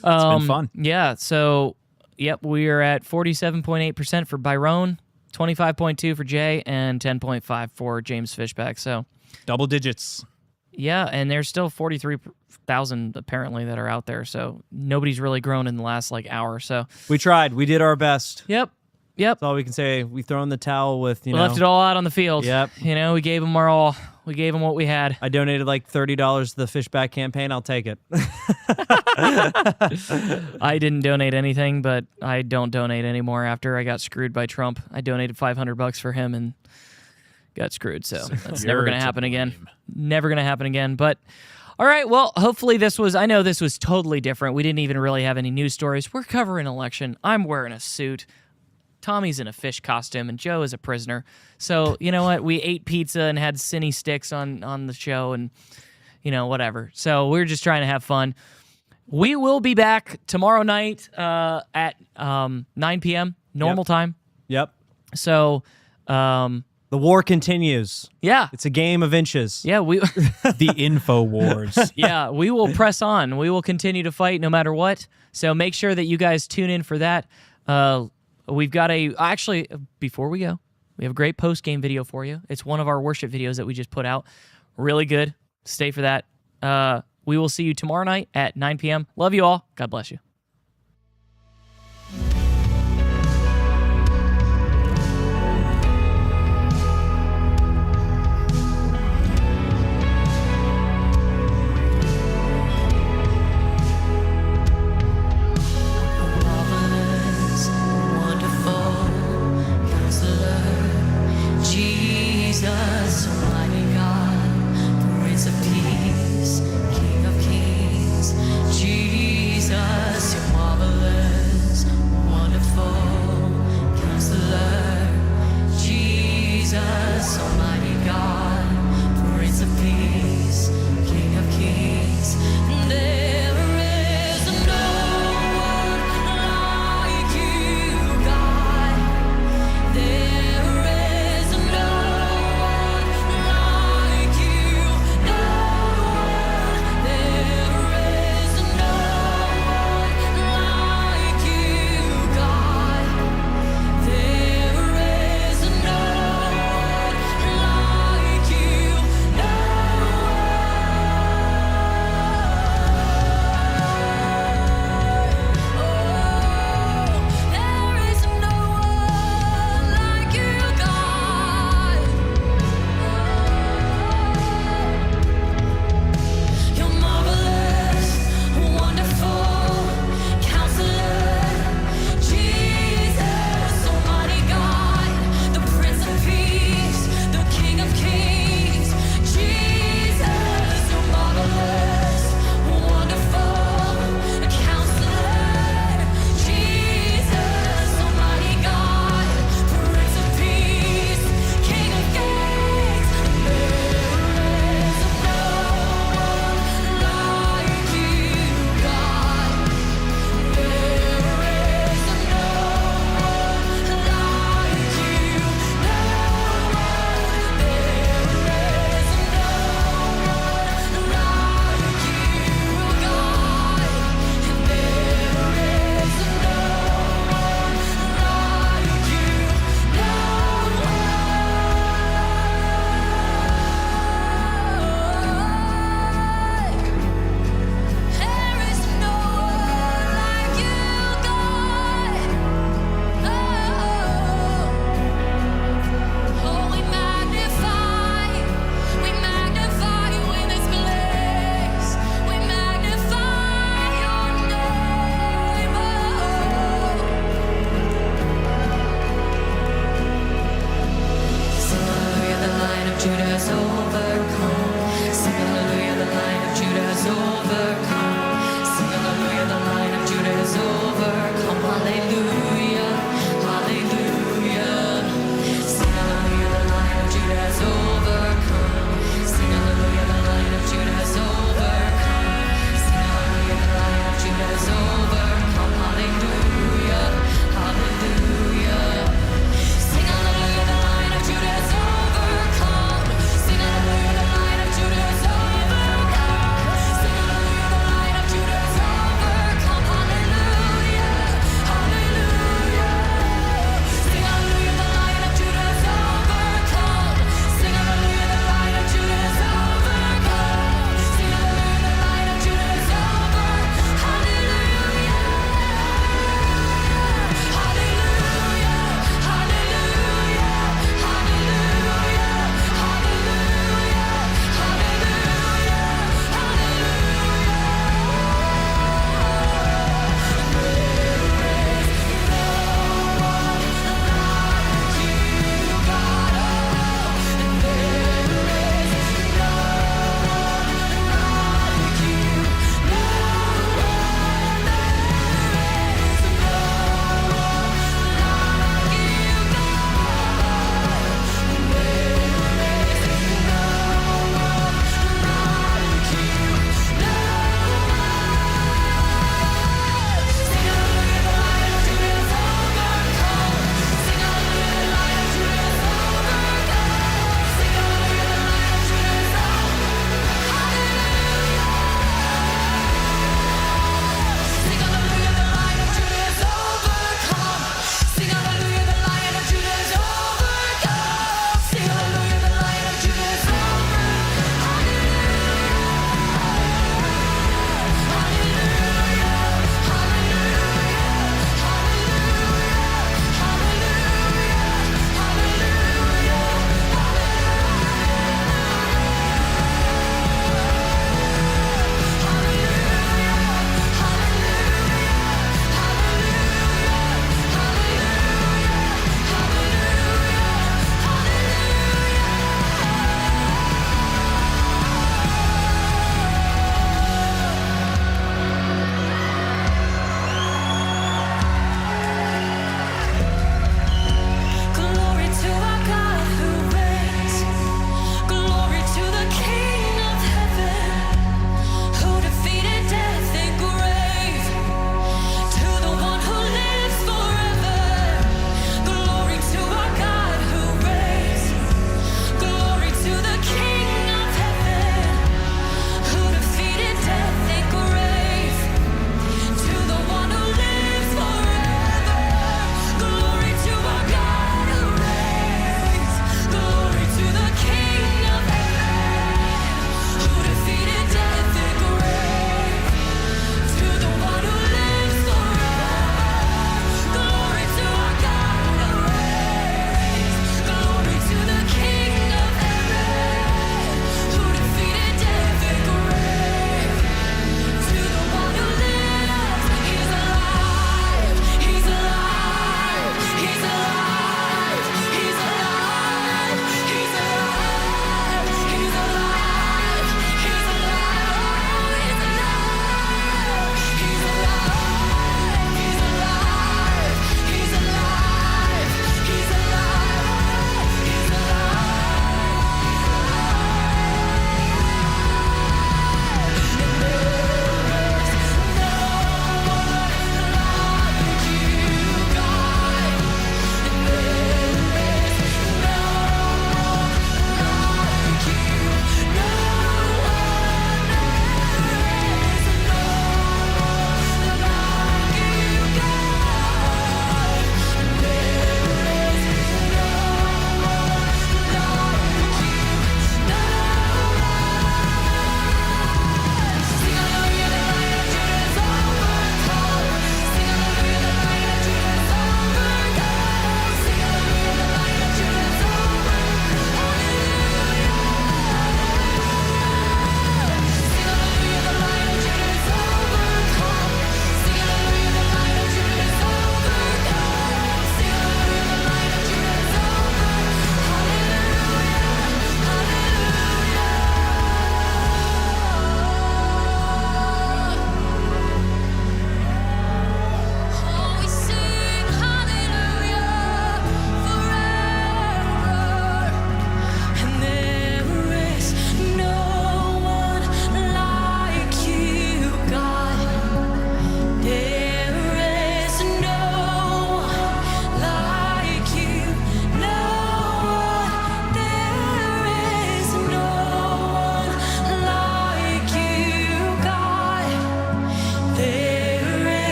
been fun. Yeah. So, yep, we are at 47.8% for Byron, 25.2 for Jay, and 10.5 for James Fishback. So, Double digits. yeah, and there's still 43,000 apparently that are out there. So nobody's really grown in the last like hour. So We tried. We did our best. yep. That's all we can say. We throw in the towel with, We left it all out on the field. Yep. You know, we gave them our all. We gave them what we had. I donated like $30 to the Fishback campaign. I'll take it. I didn't donate anything, but I don't donate anymore after I got screwed by Trump. I donated $500 for him and got screwed. So that's never going to happen again. Never going to happen again. But all right, well, hopefully I know this was totally different. We didn't even really have any news stories. We're covering election. I'm wearing a suit. Tommy's in a fish costume, and Joe is a prisoner. So, you know what? We ate pizza and had Cinny sticks on the show and, you know, whatever. So we're just trying to have fun. We will be back tomorrow night at 9 p.m. normal time. Yep. So, The war continues. yeah. It's a game of inches. Yeah, The Info Wars. yeah, we will press on. We will continue to fight no matter what. So make sure that you guys tune in for that. We've got actually, before we go, we have a great post-game video for you. It's one of our worship videos that we just put out. Really good. Stay for that. We will see you tomorrow night at 9 p.m. Love you all. God bless you. Jesus, Almighty God, Prince of Peace, King of Kings, Jesus.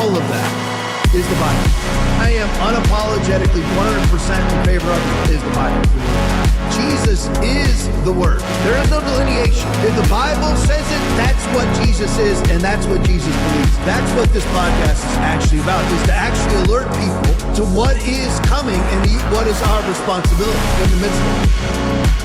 all of that is the Bible. I am unapologetically 100% in favor of is the Bible. Jesus is the Word. There is no delineation. If the Bible says it, that's what Jesus is, and that's what Jesus believes. That's what this podcast is actually about, is to actually alert people to what is coming and what is our responsibility in the midst of it.